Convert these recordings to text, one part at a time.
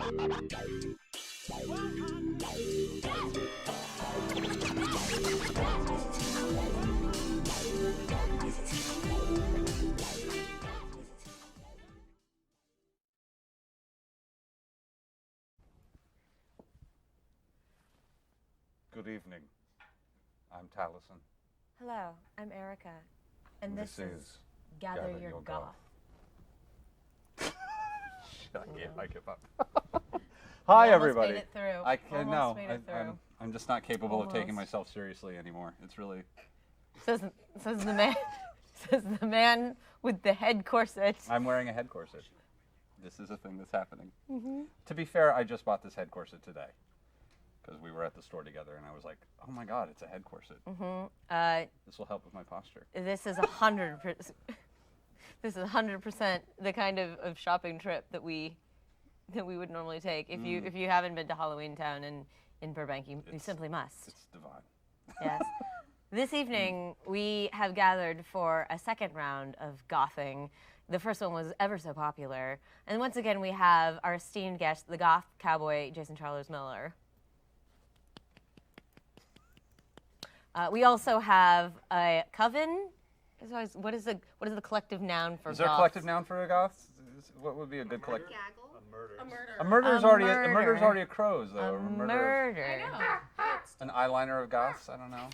Good evening. I'm Taliesin. Hello, I'm Erica, and this is Gather Your Goth. I give up. Hi, We almost everybody. made it through. I can no. Made it through. I'm just not capable of taking Almost. myself seriously anymore. It's really. Says the man. Says the man with the head corset. I'm wearing a head corset. This is a thing that's happening. Mm-hmm. To be fair, I just bought this head corset today because we were at the store together, and I was like, "Oh my God, it's a head corset. Mm-hmm. This will help with my posture." This is 100%. This is 100% the kind of shopping trip that we would normally take. If you haven't been to Halloween Town in Burbank, you simply must. It's divine. Yes. This evening, we have gathered for a second round of gothing. The first one was ever so popular. And once again, we have our esteemed guest, the goth cowboy, Jason Charles Miller. We also have a coven. What is the collective noun for goth? Is there a collective noun for a goth? What would be a good collective? Gaggle. A murder. A murder is already a murder's already a crow's though. A murder. I know. An eyeliner of goths? I don't know.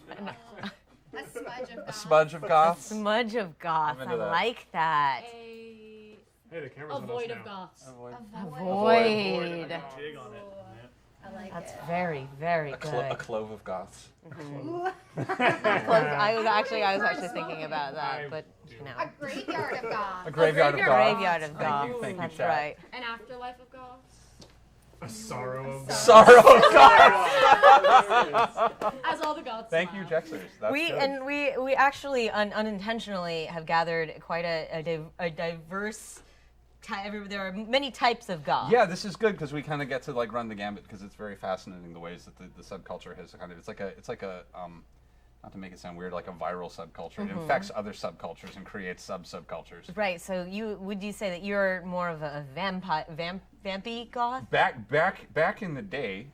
A smudge of A goth. smudge of goths? Smudge of goth. I'm I into that. like that. Hey, the camera's a on us void now. of goths. A void. Void. Jig on it. I like That's it. very, very good. A clove of goths. I was actually thinking about that, but you know. A graveyard of goth. A graveyard of goths. Graveyard of goths. Thank you, That's Chad. right. An afterlife of goths. A sorrow of goths. Sorrow of goths. As all the goths. Thank you, smile. Jexers. That's We good. we actually unintentionally have gathered quite a diverse. There are many types of goth. Yeah, this is good because we kind of get to like run the gambit because it's very fascinating the ways that the subculture has kind of it's like a not to make it sound weird, like a viral subculture. It infects other subcultures and creates subcultures. Right. So would you say that you're more of a vampy goth? Back in the day. Back in the day.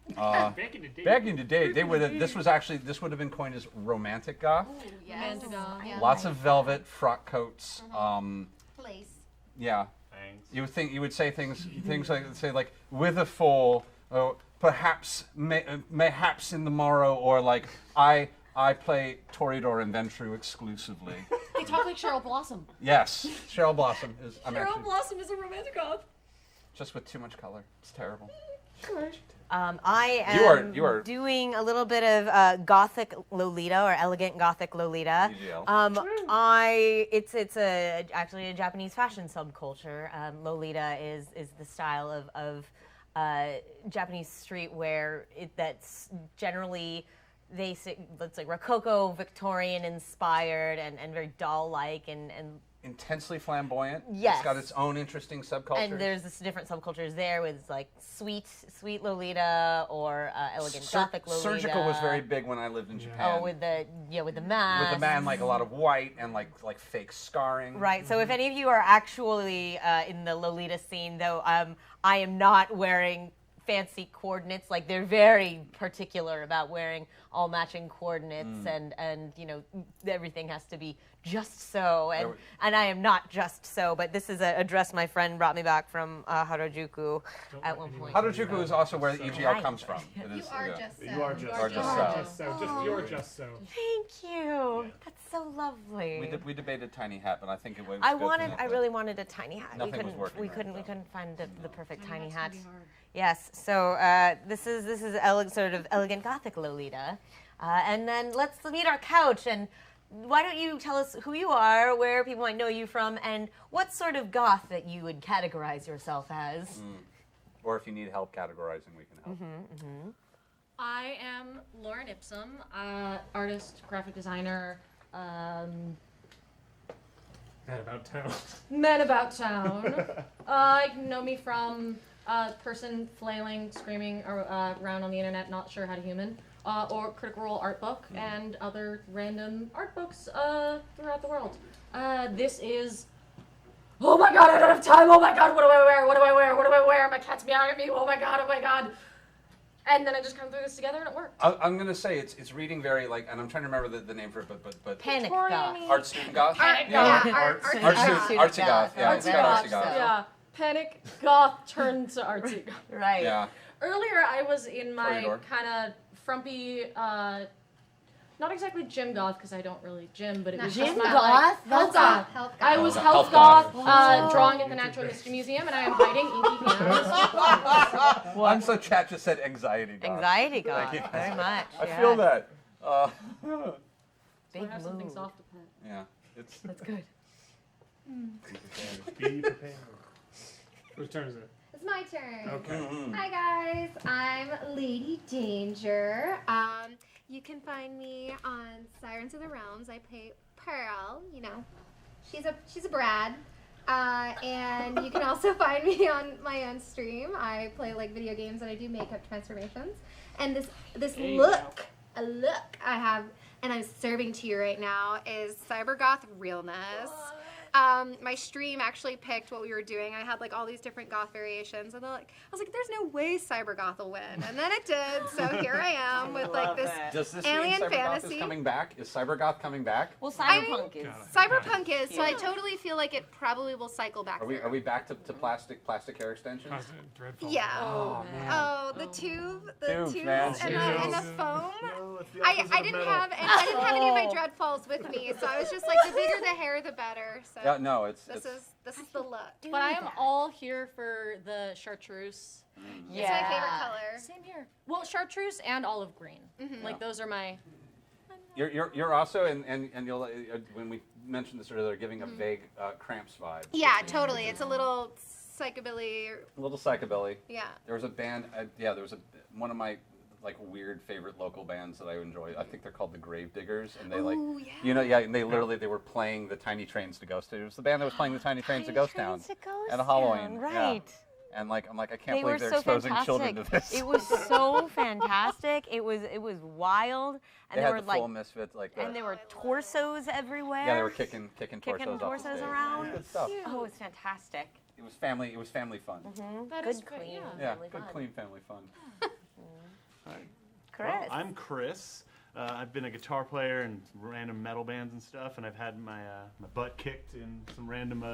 Back in the day, they would have. This would have been coined as romantic goth. Yes. Romantic goth. Yeah. Lots of velvet frock coats. Place. Yeah. Thanks. You would say things like with a fall, or perhaps mayhaps in the morrow, or like I play Toreador and Ventru exclusively. They talk like Cheryl Blossom. Yes, Cheryl Blossom is. Cheryl Blossom is a romantic goth. Just with too much color. It's terrible. I am You are doing a little bit of gothic Lolita or elegant gothic Lolita. EGL. It's actually a Japanese fashion subculture. Lolita is the style of Japanese streetwear that's generally it's like Rococo, Victorian inspired and very doll-like and Intensely flamboyant. Yes. It's got its own interesting subculture. and there's this different subcultures there with like sweet Lolita or elegant gothic Lolita. Surgical was very big when I lived in Japan. Oh, with the mask. with the man, like a lot of white and like fake scarring. Right. So if any of you are actually in the Lolita scene, though, I am not wearing fancy coordinates. Like they're very particular about wearing all matching coordinates, and you know everything has to be just so. And I am not just so. But this is a dress my friend brought me back from Harajuku at one point. Harajuku is also where the EGL Right. comes from. It You is, are yeah. just so. You are just Are just so. so. Just so. Just you're just so. Thank you. That's so lovely. We debated tiny hat, but I think it was. I good. really wanted a tiny hat. Nothing was working We right, couldn't. though. We couldn't find the perfect tiny That's hat. gonna be hard. Yes. So this is sort of elegant gothic Lolita, and then let's meet our couch. And why don't you tell us who you are, where people might know you from, and what sort of goth that you would categorize yourself as? Or if you need help categorizing, we can help. I am Lauren Ipsum, artist, graphic designer, Man about town. man about town. You can know me from person flailing, screaming around on the internet, not sure how to human, or Critical Role art book, and other random art books throughout the world. This is oh my god, I don't have time. Oh my god, what do I wear? What do I wear? What do I wear? My cat's meowing at me. Oh my god, oh my god. And then I just kind of threw this together and it worked. I'm gonna say it's reading very like, and I'm trying to remember the name for it, but Panic Victorian-y. goth. art student goth. Art- Yeah. yeah, art- Artsy Artsy goth. Yeah, goth. it's got artsy goth. Yeah. Panic goth turned to artsy goth. Right. Yeah. Earlier, I was in my Corridor. kind of frumpy, not exactly gym goth because I don't really gym, but it was Gym just my goth? like, That's health goth. Health I goth. was Oh, health health goth, goth. drawing at the Natural History Museum, and I am hiding inky pianos. I'm so chat just said anxiety goth. Anxiety goth. Thank you. Very much. I yeah. feel that. So Big I have something move. soft to pet. Yeah. It's That's good. Be prepared. Whose turn is it? It's my turn. Okay. Hi guys, I'm Lady Danger. You can find me on Sirens of the Realms. I play Pearl. You know, she's a Brad. And you can also find me on my own stream. I play like video games and I do makeup transformations. And this Hey, look I have, and I'm serving to you right now, is Cybergoth realness. My stream actually picked what we were doing. I had like all these different goth variations, and I was like, "There's no way Cybergoth will win," and then it did. So here I am with like this. Does this Alien mean Cybergoth fantasy. is coming back? Is Cybergoth coming back? Well, I mean, cyberpunk is. Cyberpunk is, so I totally feel like it probably will cycle back. Are we through. back to plastic hair extensions? Constant dreadful. Yeah. Oh man. Oh, the tube, the Tubes, tubes, man. and the Tubes. foam. No, it's the I opposite of didn't metal. have any of my Oh. dreadfalls with me, so I was just like, the bigger the hair, the better. So Yeah, no, it's this is the look. But I am all here for the chartreuse. Yeah. It's my favorite color. Same here. Well, chartreuse and olive green. Mm-hmm. Like those are my. you're also and you'll when we mentioned this earlier, giving a vague Cramps vibe. Yeah, totally. It's a little psychobilly. A little psychobilly. Yeah. There was a band. There was one of my like weird favorite local bands that I enjoy. I think they're called the Grave Diggers, and they Ooh, yeah. and they literally they were playing the Tiny Trains to Ghost Town. It was the band that was playing the Tiny Trains to Ghost Town at Halloween. Yeah. Right. And like I'm like I can't They were believe they're so exposing fantastic. children to this. It was so fantastic. It was wild, and they there had were the like, full Misfits like and there the, were torsos everywhere. yeah they were kicking kicking torsos off the torsos stage. around. Good stuff. Oh, it was fantastic. It was family fun. That Good is great, clean. yeah. Yeah, Family good fun. clean family fun. Chris. Well, I'm Chris. I've been a guitar player in random metal bands and stuff, and I've had my my butt kicked in some random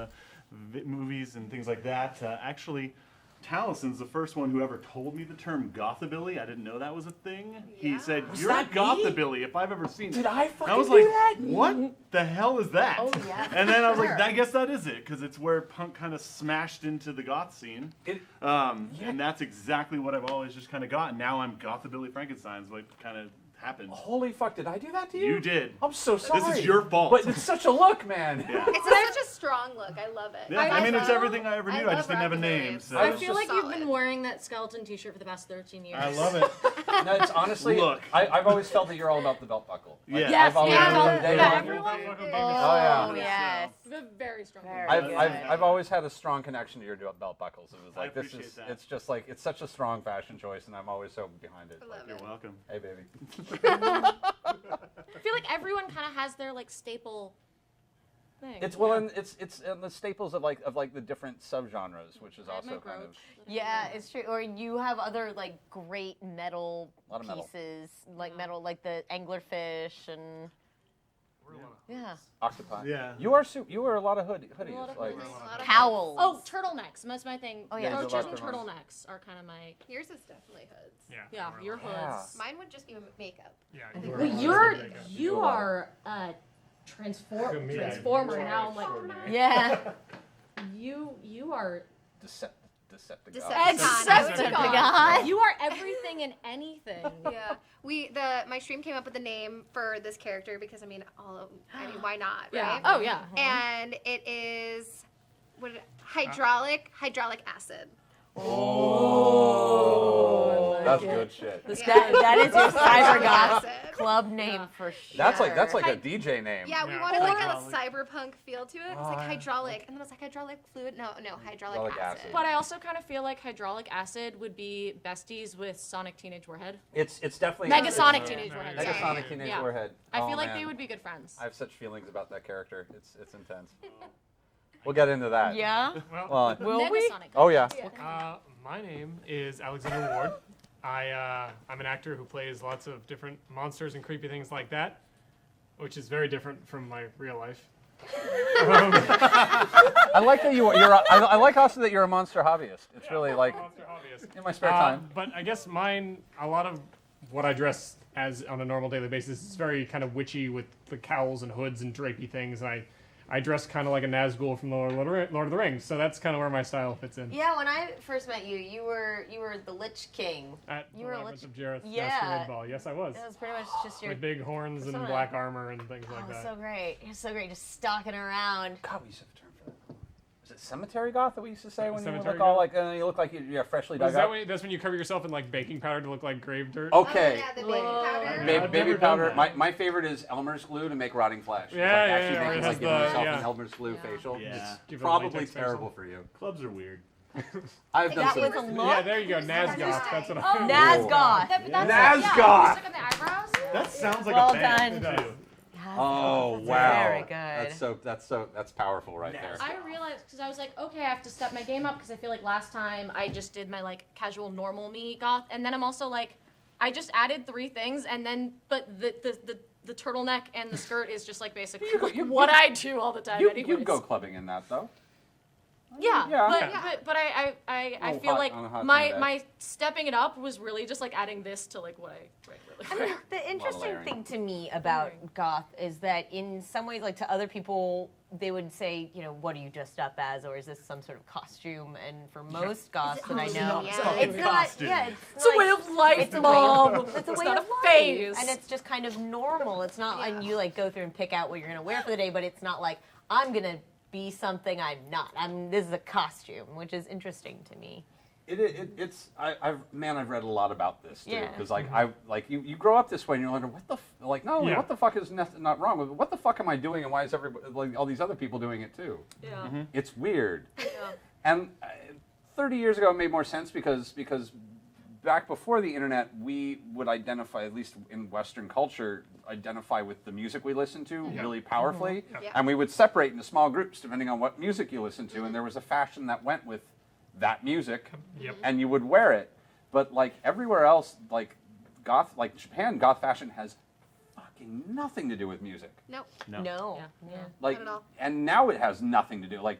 movies and things like that. Actually, Talison's the first one who ever told me the term gothabilly. I didn't know that was a thing. He said, "You're a gothabilly if I've ever seen it." Did I fucking I was do like, that? "What the hell is that?" Oh, yeah. And then I was like, Sure. "I guess that is it, because it's where punk kind of smashed into the goth scene." And that's exactly what I've always just kind of got. Now I'm Gothabilly Frankenstein's what kind of happened. Holy fuck! Did I do that to you? You did. I'm so sorry. This is your fault. But it's such a look, man. Yeah. It's such a strong look. I love it. Yeah, I mean, it's love- everything I ever knew. I just didn't have a name. love So. I I was feel just like you've solid. been wearing that skeleton T-shirt for the past 13 years. I love it. No, it's honestly. Look. I've always felt that you're all about the belt buckle. Like, Yeah. Yes, I've always yeah. from day Yeah, one. everyone- yeah. Oh, yes. Very strong. Very I've, good. I've always had a strong connection to your belt buckles. It was I like this appreciate is that. it's just like it's such a strong fashion choice, and I'm always so behind it. I love You're it. welcome. Hey, baby. I feel like everyone kind of has their like staple thing. It's well, and it's the staples of like the different subgenres, which is I have my also kind of. brooch. Yeah, it's true. Or you have other like great metal A lot of metal. pieces, like metal, like the anglerfish and yeah, Octopi. Yeah. You are you wear a lot of hoodies. A lot of like, hoodies. A lot of cowls. Oh, turtlenecks. That's my thing. Oh, yeah. Yeah, Roaches there's a and lot of turtlenecks are kind of my. Yours is definitely hoods. Yeah, your Yeah. hoods. Mine would just be makeup. Yeah. Well, you are a transformer now. I'm like, yeah. you are Decepticon. Decepticon. you are everything and anything. Yeah, my stream came up with the name for this character because I mean, why not, Yeah. right? Oh yeah. And it is hydraulic acid. Oh, that's good shit. That is your cybergoth Acid. club name for sure. That's like a DJ name. Yeah, we Yeah. wanted like a Hydraulic. cyberpunk feel to it. It was like hydraulic, and then it was like hydraulic fluid. No, hydraulic Hydraulic acid. acid. But I also kind of feel like hydraulic acid would be besties with Sonic Teenage Warhead. It's definitely Megasonic it's, Teenage Warhead. Megasonic sorry. Teenage Yeah. Warhead. I Oh, feel like man. they would be good friends. I have such feelings about that character. It's intense. We'll get into that. Yeah. Well, Will we? Negasonic. oh yeah. My name is Alexander Ward. I'm an actor who plays lots of different monsters and creepy things like that, which is very different from my real life. I like that I like also that you're a monster hobbyist. It's really like Monster hobbyist. in my spare time. But I guess a lot of what I dress as on a normal daily basis is very kind of witchy with the cowls and hoods and drapey things. And I dress kind of like a Nazgul from the Lord of the Rings, so that's kind of where my style fits in. Yeah, when I first met you, you were the Lich King. At You the were a Labyrinth Lich- of Jareth Yeah. Masquerade Ball. Yes, I was. That was pretty much just your. With big horns and persona. black armor and things like Oh, that. so great! You're so great, just stalking around. God, we used to have a term for that. Is it cemetery goth that we used to say when you Cemetery look all goth? like you look like you're freshly dug Is that up? that's when you cover yourself in like baking powder to look like grave dirt? Okay. Oh, yeah, the baking powder. Yeah, Baby, I've baby never done powder. that. My favorite is Elmer's glue to make rotting flesh. It's Yeah, like yeah, actually yeah, making it like has giving the- yourself yeah. an Elmer's glue Yeah. facial. Yeah. It's Give it a probably latex terrible facial. for you. Clubs are weird. I've done That some. was a look. Yeah, there you go, Nazgoth. That's what I Nazgoth. Nazgoth. Yeah, stick on the eyebrows. That sounds like Well a band done. too. Oh That's wow. Very good. That's powerful right there. I realized because I was like, okay, I have to step my game up because I feel like last time I just did my like casual normal me goth, and then I'm also like, I just added 3 things, and then but the turtleneck and the skirt is just like basically what I do all the time. You anyways. go clubbing in that though. Yeah, Yeah. but I Oh, feel hot- like on a hot my summer day. my stepping it up was really just like adding this to like what I really wear. The interesting layering. thing to me about goth is that in some ways, like to other people, they would say, you know, what are you dressed up as, or is this some sort of costume? And for most goths that I know, Yeah. it's not. costume. Yeah, It's a way of life, It's a way Mom. of, it's a way not of a life, phase. and it's just kind of normal. It's not like you like go through and pick out what you're gonna wear for the day, but it's not like I'm gonna be something I'm not. This is a costume, which is interesting to me. I've read a lot about this too, Yeah. because you grow up this way and you're like, what the not only Yeah. what the fuck is not wrong, but what the fuck am I doing and why is everybody like all these other people doing it too? Yeah. It's weird. And 30 years ago it made more sense because back before the internet we would identify, at least in Western culture, identify with the music we listened to really powerfully, Yeah. and we would separate into small groups depending on what music you listened to, and there was a fashion that went with that music, Yep. and you would wear it. But like everywhere else, like Japan, goth fashion has fucking nothing to do with music. Nope. No. Yeah. Like, Not at all. and now it has nothing to do. Like,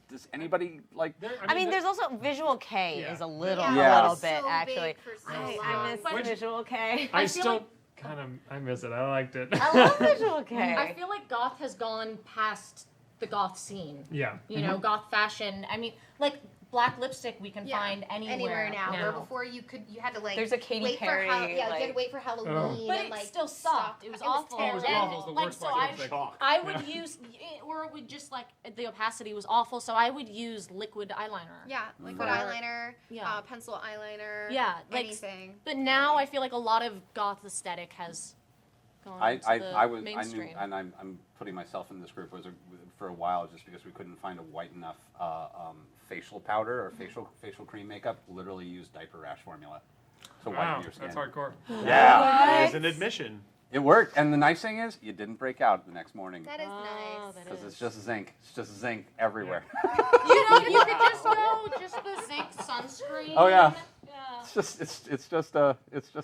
does anybody like? I mean, there's also Visual K Yeah. is a little, Yeah. a little So bit big actually. for so I long. miss But- Visual K. I I feel still like- I miss it. I liked it. I love Visual K. I feel like goth has gone past the goth scene. Yeah. You know, goth fashion. I mean, like black lipstick we can Yeah. find anywhere now. Where before you had to like There's a Katy wait Perry, for you had like- to wait for Halloween. But and, it like, still sucked. It was awful. Oh, it was terrible. awful. It was the Like, worst so black I- lipstick. I would use, or it would just like the opacity was awful. So I would use liquid eyeliner. Yeah, liquid Or- eyeliner, Yeah. pencil eyeliner. Yeah, like, anything. But now I feel like a lot of goth aesthetic has gone into the mainstream. and I'm putting myself in this group for a while just because we couldn't find a white enough facial powder or facial cream makeup. Literally used diaper rash formula to Wow, whiten your skin. that's hardcore. Yeah, It is an admission. it worked. And the nice thing is, you didn't break out the next morning That is Oh, nice. that because is. it's just zinc. It's just zinc everywhere. You know, you could just go just the zinc sunscreen. Oh, yeah. Yeah. it's just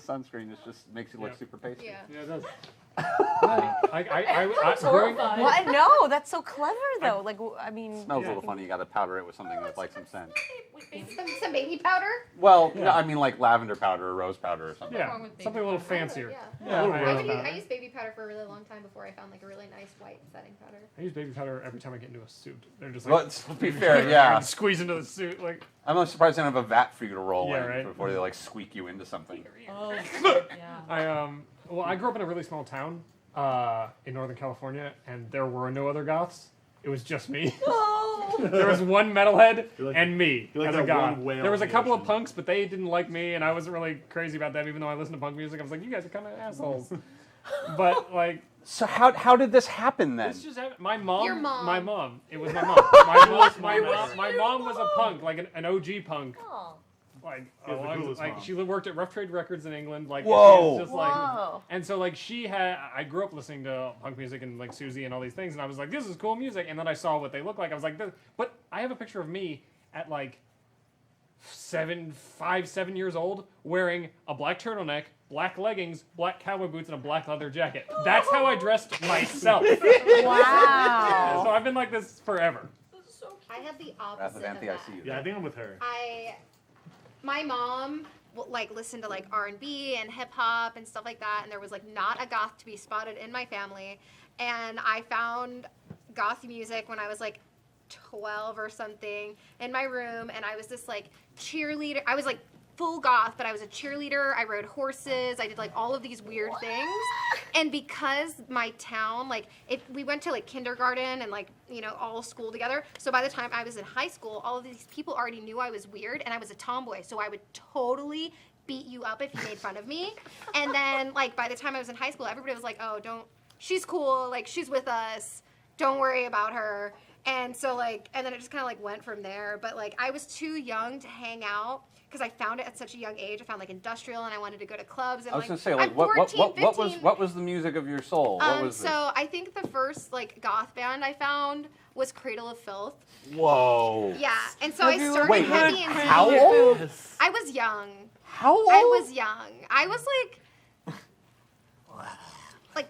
sunscreen. It just makes you look Yeah. super pasty. Yeah. Yeah, it does. Growing, What? No, that's so clever though. Like, I mean, Smells Yeah. a little funny. You got to powder it with something with like some scent. Some baby powder. Well, Yeah. no, I mean like lavender powder or rose powder or something. yeah, wrong with something a little fancier. Yeah. Yeah, a little I, rose would use, powder. I used baby powder for a really long time before I found like a really nice white setting powder. I use baby powder every time I get into a suit. They're just Well, like, to be fair, yeah. squeeze into the suit like. I'm not surprised they don't have a vat for you to roll Yeah, in right. before they like squeak you into something. Oh, yeah. I grew up in a really small town in Northern California, and there were no other goths. It was just me. There was one metalhead You're like- and me you're like as a that goth. one whale There was a in the couple of ocean. punks, but they didn't like me, and I wasn't really crazy about them. Even though I listened to punk music, I was like, you guys are kind of assholes. But like, So how did this happen then? it's just my mom. Your mom. My mom. It was my mom. My mom was a punk, like an OG punk. Oh. like, He has the coolest mom. she worked at Rough Trade Records in England. Like, Whoa. she's just like, Whoa. and so like she had. I grew up listening to punk music and like Susie and all these things, and I was like, this is cool music. And then I saw what they look like. I was like, but I have a picture of me at like 7 years old wearing a black turtleneck, black leggings, black cowboy boots, and a black leather jacket. That's how I dressed myself. Wow. So I've been like this forever. I have the Wrath opposite of of Anthe, I that. see you. Yeah, I think I'm with her. My mom like listened to like R&B and hip hop and stuff like that, and there was like not a goth to be spotted in my family. And I found goth music when I was like 12 or something in my room, and I was this like cheerleader. I was like full goth, but I was a cheerleader. I rode horses. I did like all of these weird things. And because my town, like we went to like kindergarten and like, you know, all school together. So by the time I was in high school, all of these people already knew I was weird, and I was a tomboy. So I would totally beat you up if you made fun of me. And then like by the time I was in high school, everybody was like, oh, she's cool. Like she's with us. Don't worry about her. And so like, and then it just kind of like went from there. But like I was too young to hang out because I found it at such a young age. I found like industrial, and I wanted to go to clubs. And I was like, gonna say, like, I'm what 14, 15. what was the music of your soul? What was So I think the first like goth band I found was Cradle of Filth. this? Whoa. Yeah, and so I started Wait, heavy and how old? I was young. How old? I was young. I was like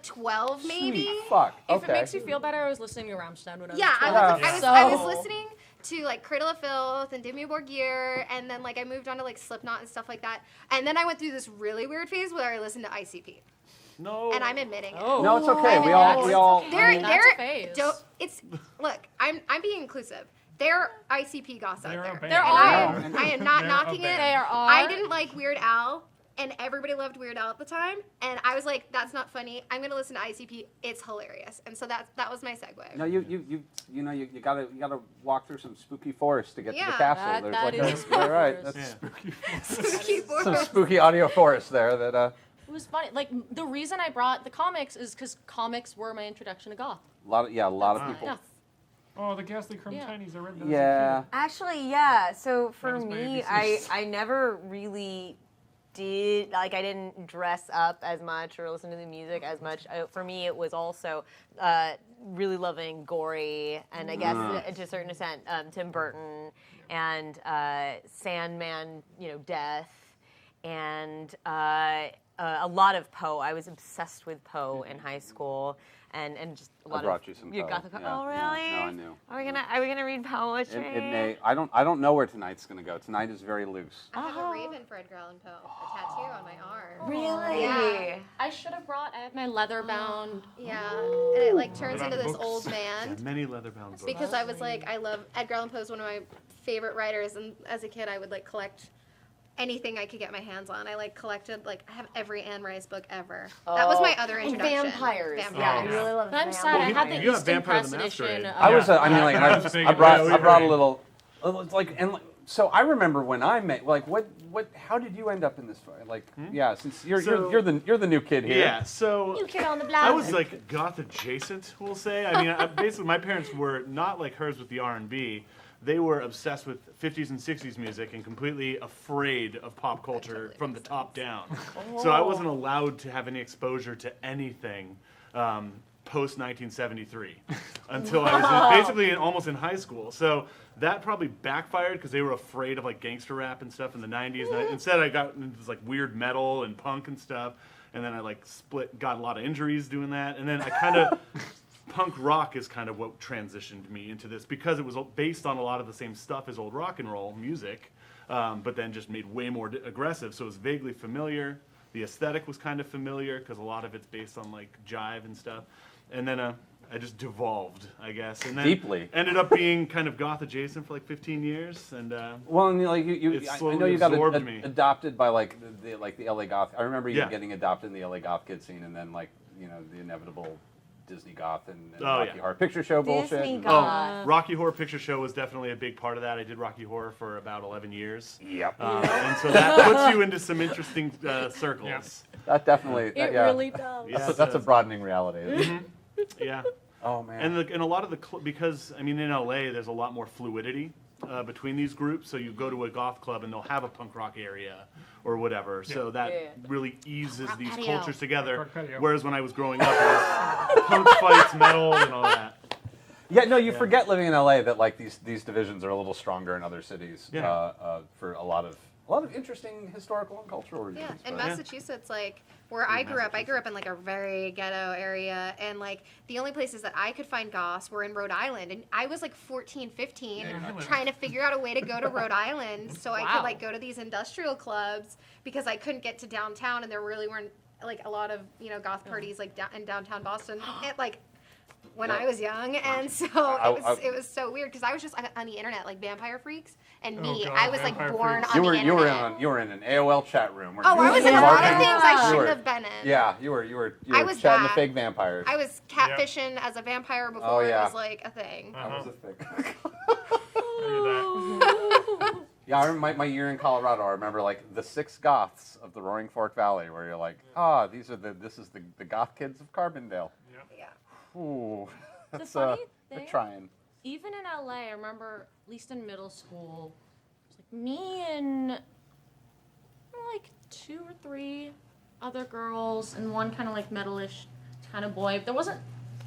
12 maybe. Sweet fuck. If Okay. it makes you feel better, I was listening to Rammstein when I was Yeah, 12. I was So- listening to like Cradle of Filth and Dimmu Borgir, and then like I moved on to like Slipknot and stuff like that. And then I went through this really weird phase where I listened to ICP, No. and I'm admitting it. Oh. No, it's okay. We That's all. They're That's a phase. it's look, I'm being inclusive. They're ICP goths out They're a there. band. There And are. I am not They're a knocking it. band. There are. I didn't like Weird Al, and everybody loved Weird Al at the time. And I was like, that's not funny. I'm gonna listen to ICP. It's hilarious. And so that was my segue. No, you gotta walk through some spooky forest to get to the Yeah. castle. That There's is all right. forest. That's Spooky some forest. spooky audio forest there. That It was funny. Like, the reason I brought the comics is because comics were my introduction to goth. a lot of people. Yeah. Oh, the Ghastly Crumb Yeah. Tinies. I read those. Yeah. Actually, yeah. So for was my me, ABCs. I never really did, like, I didn't dress up as much or listen to the music as much. For me, it was also really loving gory, and I guess to a certain extent, Tim Burton and Sandman, you know, Death, and a lot of Poe. I was obsessed with Poe in high school. And just a lot brought of you some you Poe. got the Yeah, oh yeah. really? No, I knew. Are we gonna read poetry? It may. I don't know where tonight's gonna go. Tonight is very loose. I have a raven for Edgar Allan Poe, a tattoo on my arm. Really? Yeah. I should have brought, I have my leather bound. Yeah, and it like turns What into about this books? old Yeah, man. many leather-bound books. Because I was like, I love Edgar Allan Poe is one of my favorite writers, and as a kid, I would like collect anything I could get my hands on. I like collected like I have every Anne Rice book ever. That was my other And introduction. vampires. Yeah, I Vampires. really love But I'm vampires. sad, I had the you have Easton Vampire the Press Masquerade. edition. I was. I mean, like, I was thinking, I brought yeah, a right. little. It's like and like, so I remember when I met. Like, what? How did you end up in this? Like, yeah, since you're So- you're the new kid here. Yeah, so New kid on the block. I was like goth adjacent, we'll say. I mean, basically my parents were not like hers with the R&B. They were obsessed with 50s and 60s music and completely afraid of pop culture from the top down. So I wasn't allowed to have any exposure to anything post 1973 until I was basically almost in high school. So that probably backfired because they were afraid of like gangster rap and stuff in the 90s. And instead I got into this like weird metal and punk and stuff. And then I like got a lot of injuries doing that. And then I kind of punk rock is kind of what transitioned me into this because it was based on a lot of the same stuff as old rock and roll music, but then just made way more aggressive. So it was vaguely familiar. The aesthetic was kind of familiar because a lot of it's based on like jive and stuff. And then I just devolved, I guess, and then Deeply. ended up being kind of goth adjacent for like 15 years. And Well, and like It I slowly know you got absorbed me. adopted by like the LA goth. I remember you Yeah. getting adopted in the LA goth kid scene, and then like the inevitable Disney goth and Oh, Rocky yeah. Horror Picture Show bullshit. Disney and- goth. Rocky Horror Picture Show was definitely a big part of that. I did Rocky Horror for about 11 years. Yep. And so that puts you into some interesting circles. That definitely. It yeah. really does. Yeah. That's a broadening reality. Yeah. Oh man. And a lot of because, I mean, in LA, there's a lot more fluidity between these groups. So you go to a goth club and they'll have a punk rock area or whatever. So that Yeah. really eases these patio. cultures together. Rock patio. Whereas when I was growing up, it was punk fights, metal, and all that. Yeah, no, you forget living in LA that like these divisions are a little stronger in other cities Yeah. for a lot of interesting historical and cultural reasons. Yeah, in but- Massachusetts, like where I grew up in like a very ghetto area, and like the only places that I could find goths were in Rhode Island, and I was like 14, 15, trying to figure out a way to go to Rhode Island so I Wow. could like go to these industrial clubs because I couldn't get to downtown, and there really weren't like a lot of goth parties like in downtown Boston, like when I was young, and so it was so weird because I was just on the internet like Vampire Freaks, and me, God, I was like Vampire born Freaks. on You were the internet. you were in an AOL chat room. Oh, I was in a lot of marketing- things I you shouldn't were- have been in. Yeah, you were I was chatting bad. to fake vampires. I was catfishing as a vampire before Oh, yeah. it was like a thing. That was a thing. Look at that. Yeah, I remember my year in Colorado. I remember like the 6 goths of the Roaring Fork Valley, where you're like, this is the goth kids of Carbondale. Yeah. Ooh, The that's funny they're thing, trying. even in LA, I remember, at least in middle school, it was like me and like 2 or 3 other girls and one kind of like metalish kind of boy. There wasn't.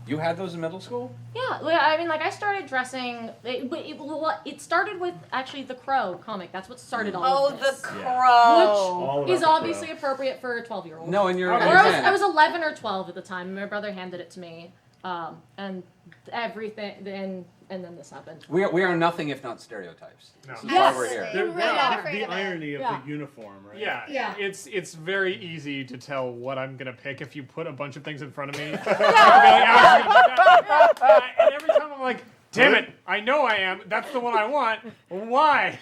You had those in middle school? Yeah, I mean, like I started dressing. It started with actually the Crow comic. That's what started all Oh, of the this. Crow. All about Is the obviously Crow. appropriate for a 12-year-old. No, and you're. Or and I again, was 11 or 12 at the time. My brother handed it to me, and everything. And then this happened. we are nothing if not stereotypes. No. This is Yes. why we're here. They're really not afraid the of it. irony of Yeah. the uniform, right? Yeah, Yeah. It's very easy to tell what I'm gonna pick if you put a bunch of things in front of me. I can be like, "Alex, you're gonna pick that." And every time I'm like, damn it, I know I am. That's the one I want. Why?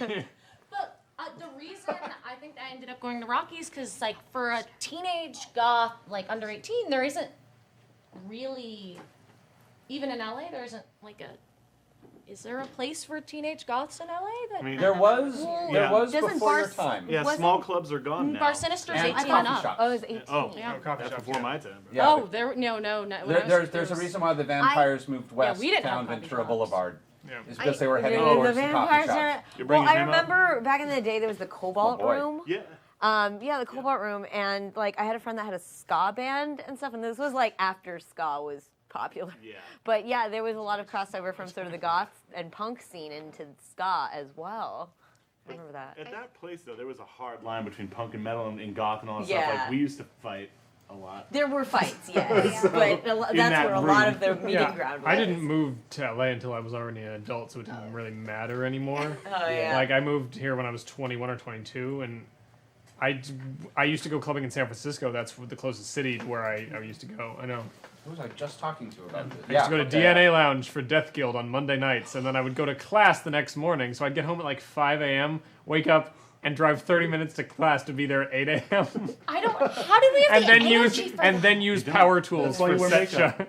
But the reason I think I ended up going to Rockies because, like, for a teenage goth, like under 18, there isn't really, even in LA, there isn't like a. Is there a place for teenage goths in LA? That I mean, There was Yeah. Doesn't before your Bars- time. yeah, Wasn't- small clubs are gone now. Bar Sinister's And 18 coffee and up. shops. Oh, it was 18. Oh, Yeah. No coffee that's shops, before yeah. my time. Bro. Yeah, Oh, there no. When there's a reason why the vampires moved west we didn't have down coffee Ventura shops. Boulevard. Yeah. It's because they were heading Oh, The towards the coffee vampires shops. are. You're Well, bringing I him up? remember back in the day there was the Cobalt boy. Room. Yeah. Yeah, the Cobalt Room, and like I had a friend that had a ska band and stuff, and this was like after ska was popular. Yeah. But yeah, there was a lot of crossover from sort of the goth and punk scene into ska as well. I remember that. At that place, though, there was a hard line between punk and metal and goth and all that Yeah. stuff. Like, we used to fight a lot. There were fights, yes, So, but in that's that where a lot room. of the meeting ground was. I didn't move to LA until I was already an adult, so it didn't really matter anymore. Oh yeah. Like I moved here when I was 21 or 22, and I used to go clubbing in San Francisco. That's the closest city to where I used to go. I know. Who was I just talking to about this? I used to go to DNA Lounge for Death Guild on Monday nights, and then I would go to class the next morning. So I'd get home at like 5 a.m., wake up, and drive 30 minutes to class to be there at 8 a.m. I don't. How did we have and the then energy use for and that? then use don't. power tools That's why for you wear set makeup. shot.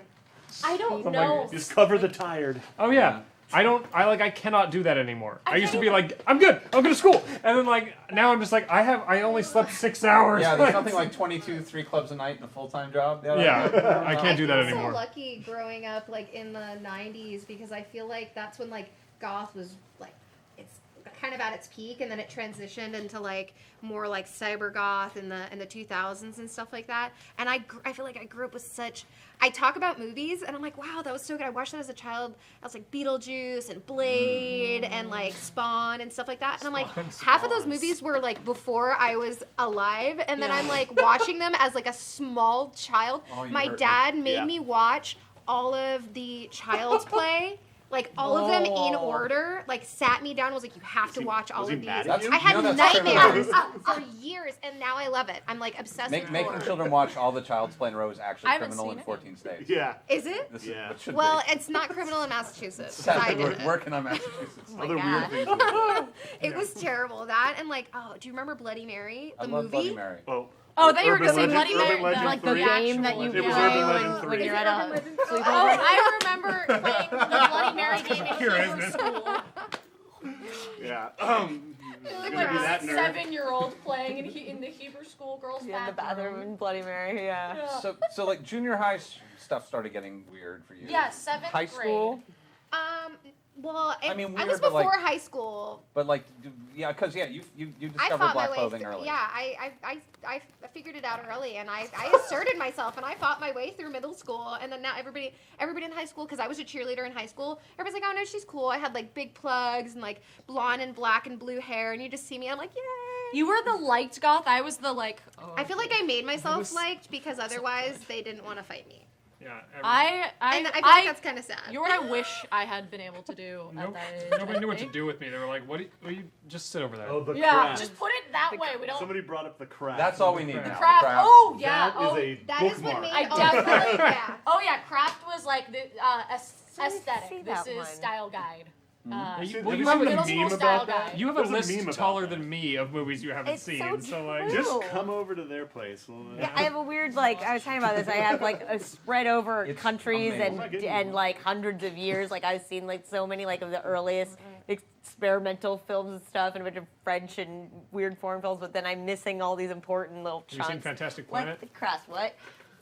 I don't like, know. Just cover the tired. Oh yeah. I cannot do that anymore. I used to can't be even- like, I'm good, I'll go to school. And then like now I'm just like, I only slept 6 hours. Yeah, there's something like 3 clubs a night in a full-time job. Yeah, I can't do that I feel anymore. so lucky growing up like in the 90s because I feel like that's when like goth was like it's kind of at its peak, and then it transitioned into like more like cyber goth in the 2000s and stuff like that. And I feel like I grew up with such. I talk about movies and I'm like, wow, that was so good. I watched that as a child. I was like Beetlejuice and Blade and like Spawn and stuff like that. And I'm like, half of those movies were like before I was alive, and then I'm like watching them as like a small child. Oh, you My hurt me. dad made Yeah. me watch all of the Child's Play. Like all of them in order, like sat me down and was like, you have to he- watch all was he of these. mad at That's- you? I had You know that's nightmares criminal. for years, and now I love it. I'm like obsessed with Making horror. children watch all the Child's Play in a row is actually I haven't criminal seen in it. 14 states. Yeah. Is it? This Yeah. is what should Well, be. it's not criminal in Massachusetts. 'cause I Sadly, did we're it. working on Massachusetts. my Other God. weird things. we did. It was terrible. That and like, oh, do you remember Bloody Mary, the I love movie? Bloody Mary. Oh. Oh, I thought you were Urban gonna say Legend- Bloody Mary. Urban Legend Like the 3. game that you It was play Urban when, Legend 3. when you're at a Urban sleepover. Oh, I remember playing the Bloody Mary game in Cure, Hebrew isn't it? school. Yeah. Like Gonna be a that nerd. 7-year-old playing in the Hebrew school girls' In the bathroom in Bloody Mary, yeah. So like junior high stuff started getting weird for you. Yeah, 7th High grade. school. Well, I mean, I weird, was but, like- before high school. But like, yeah, because you I discovered fought black my way clothing through. early. Yeah, I figured it out early, and I asserted myself, and I fought my way through middle school, and then now everybody in high school, because I was a cheerleader in high school, everybody's like, oh no, she's cool. I had like big plugs and like blonde and black and blue hair, and you just see me, I'm like, yay. You were the liked goth. I was the like. Oh. I feel like I made myself liked because otherwise they didn't want to fight me, Yeah. and I feel like that's kind of sad. You're what I wish I had been able to do at Nope. that age. Nobody I knew what to think. do with me. They were like, "What? Do you just sit over there?" Oh, the Yeah, craft. just put it that way. We don't. Somebody brought up the craft. That's all we need The now. Craft. Craft. Oh yeah. That is oh. a That is bookmark. what made I all definitely- yeah. Oh yeah, craft was like the So I see aesthetic. that This is one. style guide. Yeah, See, well, have you you have seen a the middle school meme style about that? guide. You have a There's a list meme about taller that. than me of movies you haven't It's seen. so like, true. Just come over to their place. Yeah, I have a weird like I was talking about this. I have like a spread over It's countries amazing. and like hundreds of years. Like I've seen like so many like of the earliest experimental films and stuff, and a bunch of French and weird foreign films. But then I'm missing all these important little Have you seen chunks. Fantastic Like Planet? the crust. What?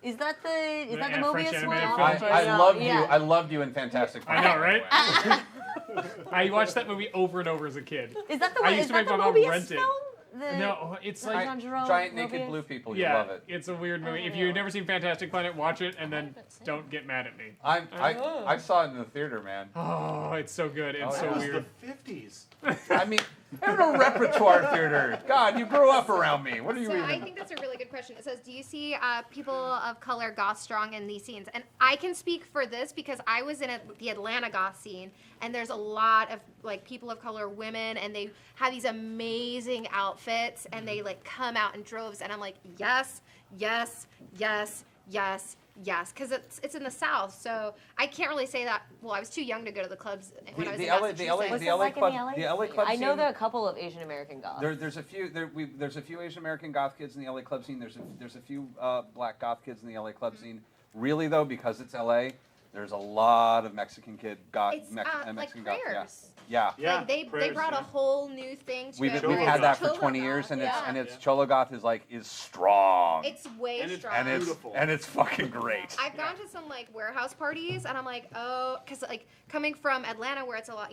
Is that the Yeah, French Mobius one? animated I, film. I No, loved yeah. you. I loved you in Fantastic I Planet. know, right? by the way. I watched that movie over and over as a kid. Is that the I one? used Is to that make the my mom Mobius rent it. film? The, No, it's Like like Jean Jerome Giant naked Mobius? blue people. You yeah, love it. it's a weird movie. If yeah. you've never seen Fantastic Planet, watch it and then don't get mad at me. I saw it in the theater, man. Oh, it's so good and Oh, so yeah. It was weird. the 50s. I mean, there's no repertoire theater. God, you grew up around me. What are you So even? I think that's a really good question. It says, do you see people of color goth strong in these scenes? And I can speak for this because I was in the Atlanta goth scene, and there's a lot of like people of color women, and they have these amazing outfits, and they like come out in droves, and I'm like, yes, yes, yes, yes, yes, because it's in the South, so I can't really say that. Well, I was too young to go to the clubs when I was in Massachusetts. What's The it LA like club- in the LA? the LA club I know scene- there are a couple of Asian American goths. There's a few. There's a few Asian American goth kids in the LA club scene. There's a few black goth kids in the LA club scene. Really though, because it's LA, there's a lot of Mexican kid goth. It's Mexican like goth. prayers. Yeah. Yeah, Like they prayers, brought yeah. a whole new thing to We've it. Cholo we've where had it's that for Cholo 20 goth, years, and yeah. it's Yeah. Cholo goth is strong. It's way And it's strong. and it's beautiful. and it's fucking great. I've gone to some like warehouse parties, and I'm like, oh, because like coming from Atlanta, where it's a lot,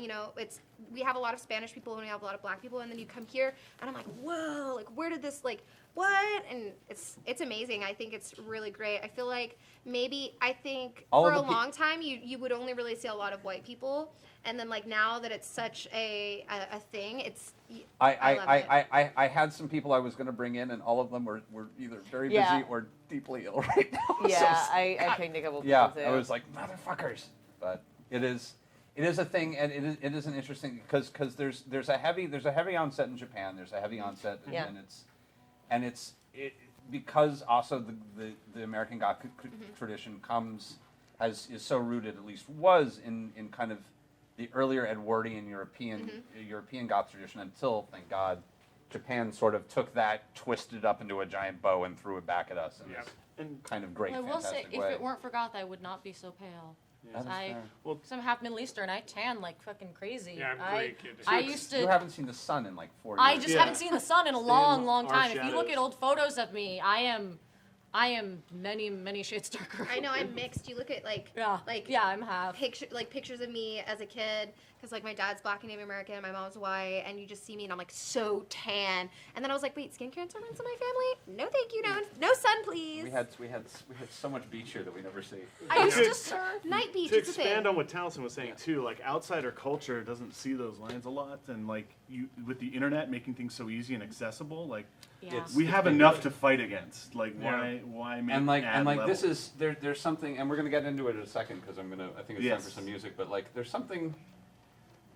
we have a lot of Spanish people and we have a lot of black people, and then you come here, and I'm like, whoa, like where did this like what? And it's amazing. I think it's really great. I feel like All for of a the pe- long time you would only really see a lot of white people, and then like now that it's such a thing, I love it. I had some people I was going to bring in, and all of them were either very Yeah. busy or deeply ill right now. Yeah, So, I God, pinged a couple people yeah, too. I was like motherfuckers, but it is a thing, and it is an interesting because there's a heavy onset in Japan. There's a heavy onset, Yeah. and it's because also the American Goth tradition is so rooted, at least was in kind of the earlier Edwardian European Goth tradition until, thank God, Japan sort of took that, twisted it up into a giant bow, and threw it back at us in Yep. this And kind of great, I will say, fantastic if way. it weren't for goth, I would not be so pale. That is I, fair. because I'm half Middle Eastern, I tan like fucking crazy. Yeah, I'm I, Greek. It- I it's- used You to. haven't seen the sun in like 4 years. I just Yeah. haven't seen the sun in a Stay in long, long our time. If you look shadows. at old photos of me, I am many, many shades darker. I know I'm mixed. You look at like I'm half. pictures of me as a kid, because like my dad's black and Native American, my mom's white, and you just see me and I'm like so tan. And then I was like, wait, skin cancer runs in my family? No, thank you, no sun, please. We had so much beach here that we never see. I used To- to surf night beach. to It's a thing. expand on what Taliesin was saying too, like outsider culture doesn't see those lines a lot, and like you with the internet making things so easy and accessible, like Yeah. It's- we have been enough good. to fight against. Like Yeah. why make And add this level? is there's something, and we're gonna get into it in a second because I think it's time for Yes. some music. But like there's something,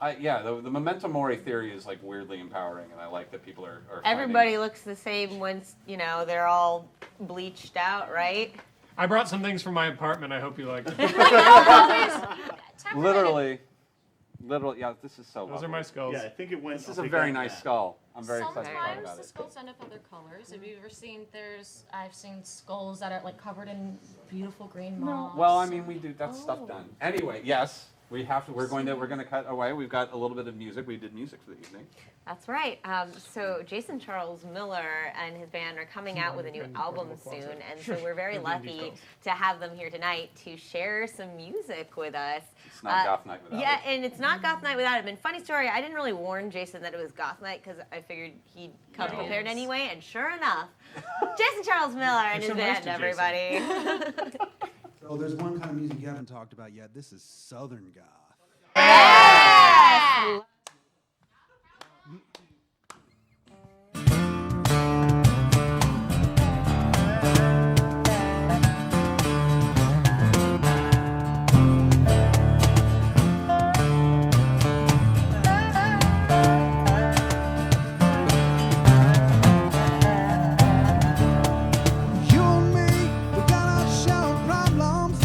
the memento mori theory is like weirdly empowering, and I like that people are Everybody finding- looks the same once they're all bleached out, right? I brought some things from my apartment. I hope you like them. literally, yeah. This is so. Those are lovely. my skulls. Yeah, I think it went. This is I'll a take very that nice back. skull. I'm very excited to talk Sometimes about the it. skulls end up other colors. Have you ever seen? I've seen skulls that are like covered in beautiful green moss. Well, I mean, we do that stuff done. Anyway, yes. We have to. We're going to cut away. We've got a little bit of music. We did music for the evening. That's right. So Jason Charles Miller and his band are coming out with a new album soon, and so we're very lucky to have them here tonight to share some music with us. It's not Goth Night without Yeah, it. and it's not Goth Night without him. And funny story, I didn't really warn Jason that it was Goth Night because I figured he'd come prepared anyway, and sure enough, Jason Charles Miller and his so nice band, to everybody. So there's one kind of music you haven't talked about yet. This is Southern Goth. Yes! You and me, we got our share of problems.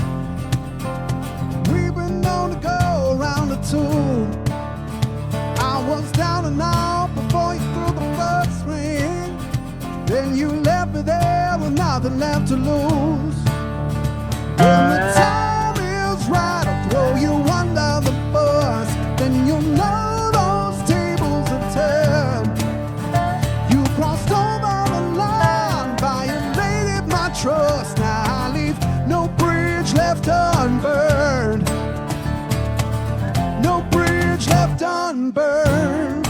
We've been known to go around the tomb. I was down and out before you threw the first ring. Then you left me there with nothing left to lose. When the time is right, I'll throw you under the bus. Then you'll know those tables are turned. You crossed over the line, violated my trust. Now I leave no bridge left unburned. No bridge left unburned.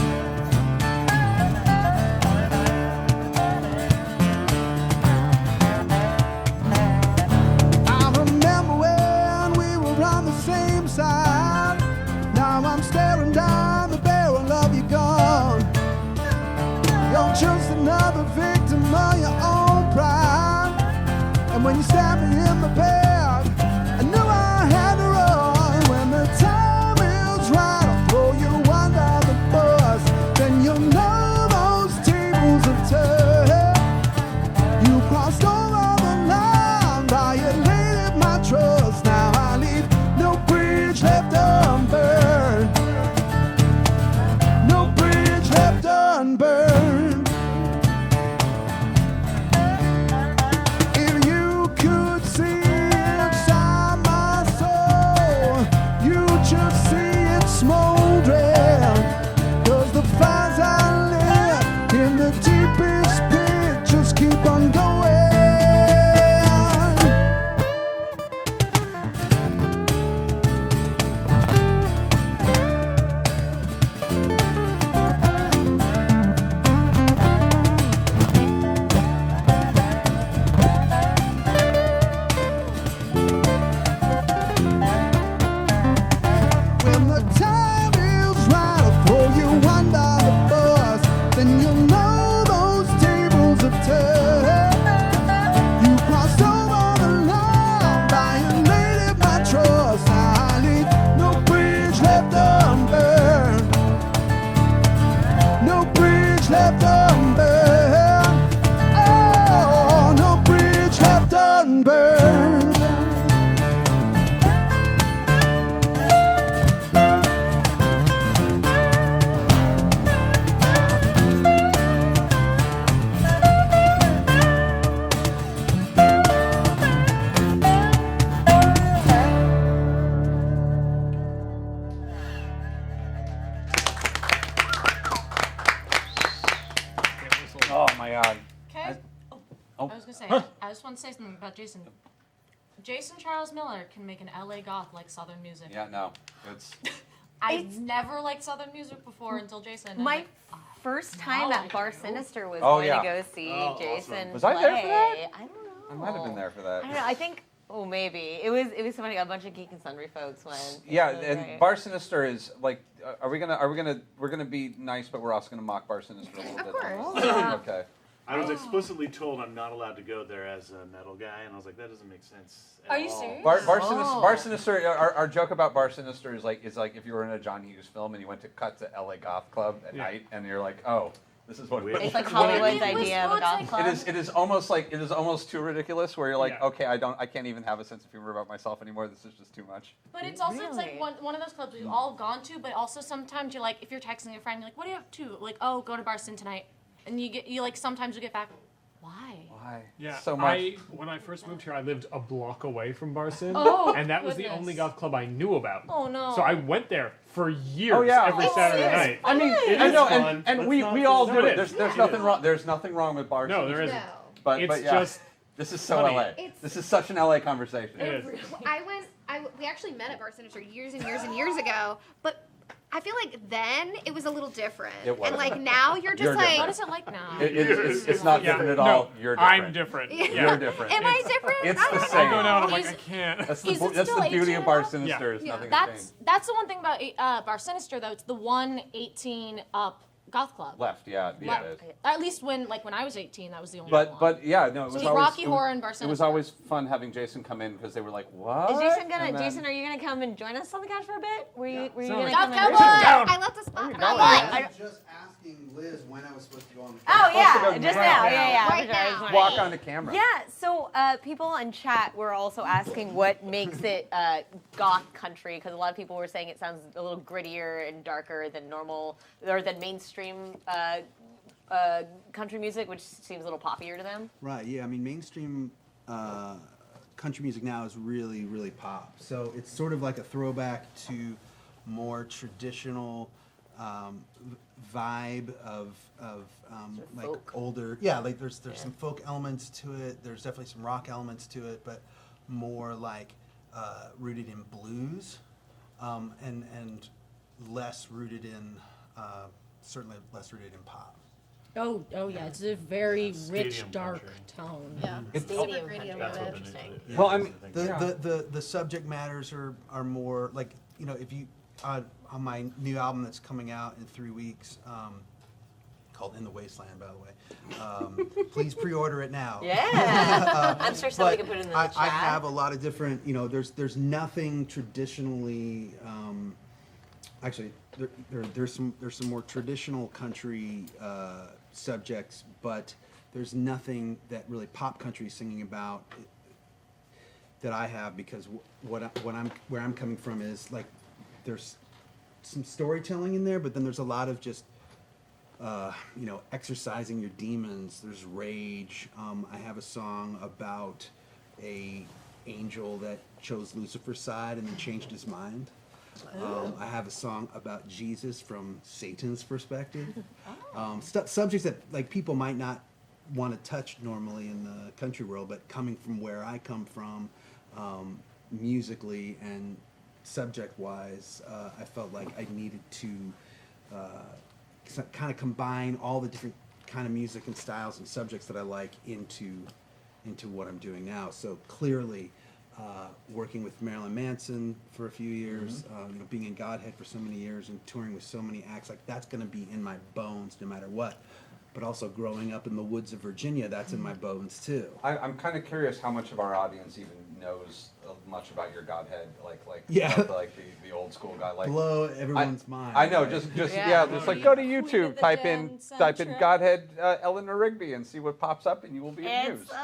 I remember when we were on the same side. Now I'm staring down the barrel of your gun. You're just another victim of your own pride. And when you stabbed me in the back, I knew I had to run. When the time is right, I'll throw you under the bus. Then you'll know those tables are turned. You crossed over the line, violated my trust. Now I leave no bridge left unburned. No bridge left unburned. If you could see inside my soul, you'd just see it smoldering. 'Cause the fires I lit in the deepest pit just keep on going. When the time is right, I'll throw you under the bus. Then you'll know those tables are turned. You crossed over the line, violated my trust. I leave no bridge left unburned. No bridge left unburned. Oh, no bridge left unburned. Oh my God. Okay. Oh. I was gonna say, I just want to say something about Jason. Jason Charles Miller can make an LA goth like Southern music. Yeah, no, it's I've never liked Southern music before until Jason. and I'm My like, first time Now I at Bar do. Sinister was Oh, going yeah. to go see Oh, Jason awesome. Was I there for that? play. I don't know. I might have been there for that. I don't know. I think. Oh, maybe it was somebody. A bunch of Geek and Sundry folks went. Yeah, It was and great. Bar Sinister is like, we're gonna be nice, but we're also gonna mock Bar Sinister a little Of bit. course. Okay. I was explicitly told I'm not allowed to go there as a metal guy, and I was like, that doesn't make sense. at Are you all. serious? Bar Sinister. Our joke about Bar Sinister is like if you were in a John Hughes film and you went to cut to LA Goth Club at night, and you're like, oh, this is what. Weird. It's like It's what it Hollywood's is. idea of a It's goth like- club. It is almost too ridiculous. Where you're like, Yeah. okay, I can't even have a sense of humor about myself anymore. This is just too much. But it's also it's like Really? one of those clubs we've all gone to, but also sometimes you're like if you're texting a friend, you're like, what are you up to? Like, oh, go to Barson tonight, and you like sometimes you get back, why? Why? Yeah, So much. When I first moved here, I lived a block away from Barson, Oh, and that was the goodness. only goth club I knew about. Oh no. So I went there for years, Oh, yeah. every It's Saturday serious. night. I mean, It I is know, fun. and Let's we not all just- do No, it. it is. There's It nothing is. wrong. There's nothing wrong with bars. No, there isn't. No. But It's yeah, just this is so funny. LA. It's- This is such an LA conversation. It is. We actually met at Bar Sinister years and years and years ago, but I feel like then it was a little different. It was. And like now you're just You're like, What is it like now? It's not Yeah, different at no, all. You're different. I'm different. You're You're different. am I different? It's I the don't same. I go know. down, I'm like, Is- I can't. That's Is the, it that's still the beauty 18 of Bar and up? Sinister. Is Yeah. nothing That's the one thing about Bar Sinister though. It's the one 18 up goth club. left. Yeah, yeah, it is. At least when I was 18, that was the only one. But yeah, no, it was So always Rocky it Horror was, and Bar It was Sinister. always fun having Jason come in because they were like, "What?" Is Jason gonna? And then- Jason, are you gonna come and join us on the couch for a bit? Were you Sounds gonna like- come? Goth and- Cowboy! Down. I left a spot. going? Right I'm just asking Liz when I was supposed to go on the Oh to yeah, go just right now. now. Yeah. Right for sure. I now. just wanna- Walk on the camera. Yeah, so people in chat were also asking what makes it goth country, because a lot of people were saying it sounds a little grittier and darker than normal, or than mainstream country music, which seems a little poppier to them. Right, yeah, I mean, mainstream country music now is really, really pop. So it's sort of like a throwback to more traditional vibe of like folk. older, yeah, like there's some folk elements to it, there's definitely some rock elements to it, but more like rooted in blues and less rooted in, certainly less rooted in pop. Oh yeah, it's a very rich, Stadium dark country. tone. Yeah. Stadium country. country. That's what it is. Interesting. Yeah. Well, I mean, The subject matters are more like, you know, if you on my new album that's coming out in 3 weeks, called In the Wasteland, by the way. Please pre-order it now. Yeah, I'm sure somebody But can put it in the I chat. have a lot of different, you know, there's nothing traditionally. Actually, there's some more traditional country subjects, but there's nothing that really pop country is singing about that I have, because where I'm coming from is like there's some storytelling in there, but then there's a lot of just you know, exercising your demons. There's rage. I have a song about a angel that chose Lucifer's side and then changed his mind. I have a song about Jesus from Satan's perspective. Subjects that like people might not want to touch normally in the country world, but coming from where I come from, musically and subject-wise, I felt like I needed to kind of combine all the different kind of music and styles and subjects that I like into what I'm doing now. So clearly, working with Marilyn Manson for a few years, you know, being in Godhead for so many years and touring with so many acts, like that's going to be in my bones no matter what. But also growing up in the woods of Virginia, that's in my bones too. I'm kind of curious how much of our audience even knows much about your Godhead, like Yeah. the old school guy, like. Blow everyone's mind. I know, right? just Yeah. just like go to Queen YouTube, of the type in Dance soundtrack. Godhead Eleanor Rigby and see what pops up, and you will be It's amused. so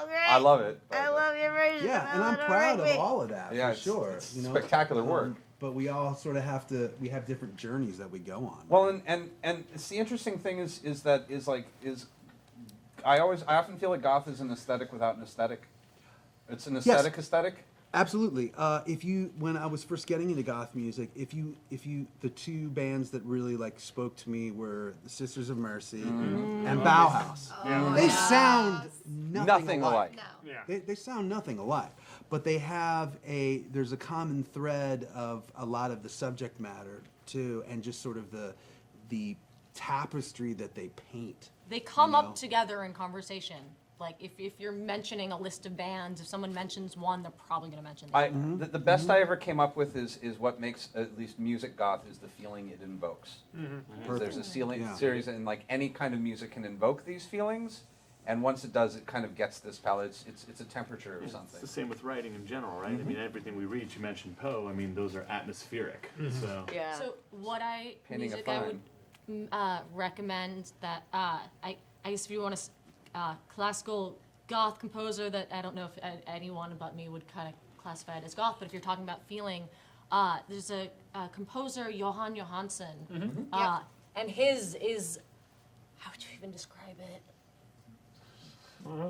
great. I love it. I love your version. Yeah, of and I'm Eleanor proud of Rigby. all of that, Yeah, for it's- sure. it's you know? spectacular work. But we all sort of we have different journeys that we go on. Well, and it's the interesting thing is I often feel like goth is an aesthetic without an aesthetic. It's an aesthetic. Absolutely. When I was first getting into goth music, the two bands that really like spoke to me were the Sisters of Mercy and Bauhaus. They sound nothing alike. No. Yeah. They sound nothing alike, but they have there's a common thread of a lot of the subject matter too, and just sort of the tapestry that they paint. They come You know? up together in conversation. Like if you're mentioning a list of bands, if someone mentions one, they're probably going to mention that. The best I ever came up with is what makes at least music goth is the feeling it invokes. There's a Yeah. series, and like any kind of music can invoke these feelings, and once it does, it kind of gets this palette. It's a temperature of It's something. the same with writing in general, right? I mean, everything we read, you mentioned Poe, I mean, those are atmospheric. So Yeah. So what Painting a music I fine. would recommend that I guess if you want a classical goth composer that I don't know if anyone but me would kind of classify it as goth, but if you're talking about feeling, there's a composer Johan Johansson, and his is, how would you even describe it?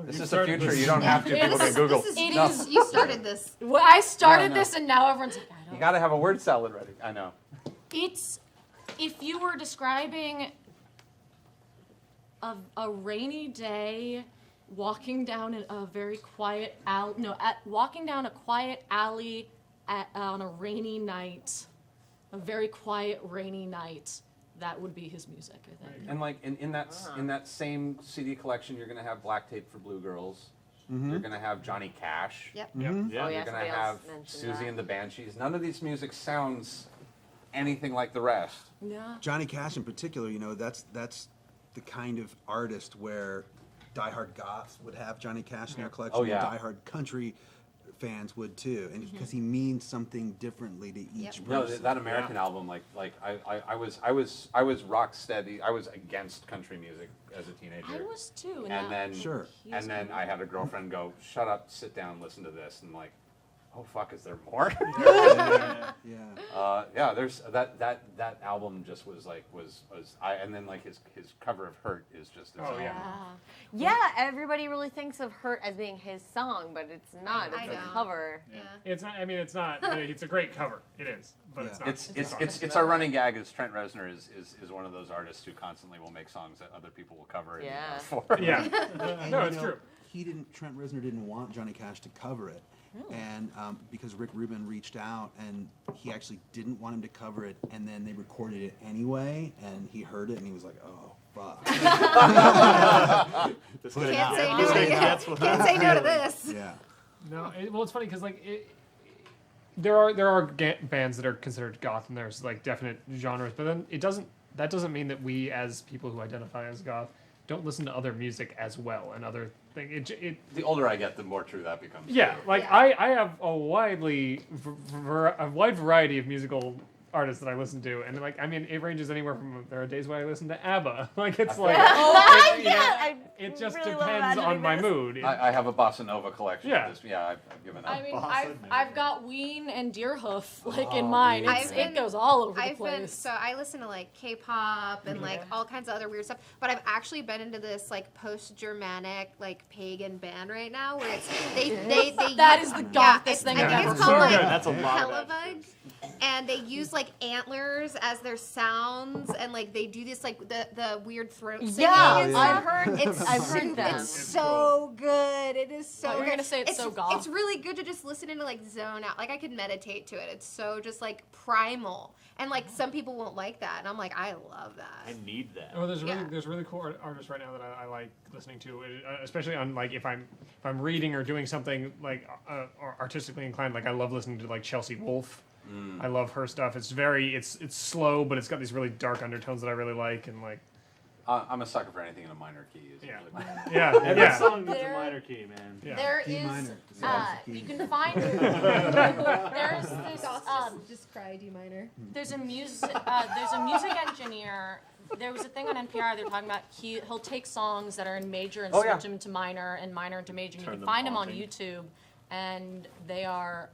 This is the future. You don't have to. People can Google. You started this. Well, I started No. this, and now everyone's like, I You don't. got to have a word salad ready. I know. It's if you were describing a rainy day, walking down a very quiet alley. No, walking down a quiet alley on a rainy night, a very quiet rainy night. That would be his music, I think. And like in that same CD collection, you're gonna have Black Tape for Blue Girls. You're gonna have Johnny Cash. Yep. Yeah. Oh, You're yeah, gonna somebody else have mentioned Susie that. and the Banshees. None of these music sounds anything like the rest. Yeah. Johnny Cash in particular, you know, that's the kind of artist where diehard goths would have Johnny Cash in their collection. Oh, yeah. And diehard country fans would too, and because he means something differently to each No, person. that American album, like I was rock steady. I was against country music as a teenager. I was too. And then Sure. and then I had a girlfriend go, "Shut up, sit down, listen to this." And I'm like, "Oh fuck, is there more?" Yeah. Yeah, there's that album just was and then like his cover of Hurt is just its Oh, own. yeah. Yeah, everybody really thinks of Hurt as being his song, but it's not. I It's a know. cover. Yeah. It's not. I mean, it's not. It's a great cover. It is, but it's Yeah. not. It's our running gag is Trent Reznor is one of those artists who constantly will make songs that other people will cover Yeah. for. Yeah. And, No, you it's know, true. Trent Reznor didn't want Johnny Cash to cover it. And because Rick Rubin reached out and he actually didn't want him to cover it, and then they recorded it anyway, and he heard it and he was like, oh, fuck. This Put it guy out. Can't say Put no. it To, out. can't say no to this. Yeah. No, well, it's funny because like there are bands that are considered goth, and there's like definite genres, but then that doesn't mean that we as people who identify as goth don't listen to other music as well and other things. The older I get, the more true that becomes. Yeah, like Yeah. I have a wide variety of musical artists that I listen to, and like I mean it ranges anywhere from there are days when I listen to ABBA, like it's like Oh, you know, I it just really love depends on imagining my this. mood. I have a bossa nova collection. Yeah. I've given up. I mean, Bossa I've got Ween and Deerhoof like in Oh, mine. Ween. It's, I've it been- goes all over the I've been place. so I listen to like K-pop and like all kinds of other weird stuff, but I've actually been into this like post-Germanic like pagan band right now where it's they That is the yeah, gothest thing I I've think ever it's called So like good. That's a lot of that Hellebugs, and they use like antlers as their sounds, and like they do this like the weird throat singing. Yeah, and I've stuff. heard. It's I've super- heard them. It's so good. It is so Oh, you're good. gonna say it's so goth? It's really good to just listen and to like zone out. Like I could meditate to it. It's so just like primal. And like some people won't like that, and I'm like, I love I that. need that. Oh, Yeah. there's really cool artists right now that I like listening to, especially on like if I'm reading or doing something like or artistically inclined. Like I love listening to like Chelsea Wolfe. I love her stuff. It's it's slow, but it's got these really dark undertones that I really like, and like I'm a sucker for anything in a minor key. Is Yeah. usually my- yeah, Every yeah. song needs a There- minor key, man. Yeah. There D is, minor. you can find, there's this, Just cry D minor. there's a music engineer. There was a thing on NPR. They're talking about he'll take songs that are in major and Oh, switch yeah. them to minor and minor into major. And you Turn can them find them on haunting. YouTube, and they are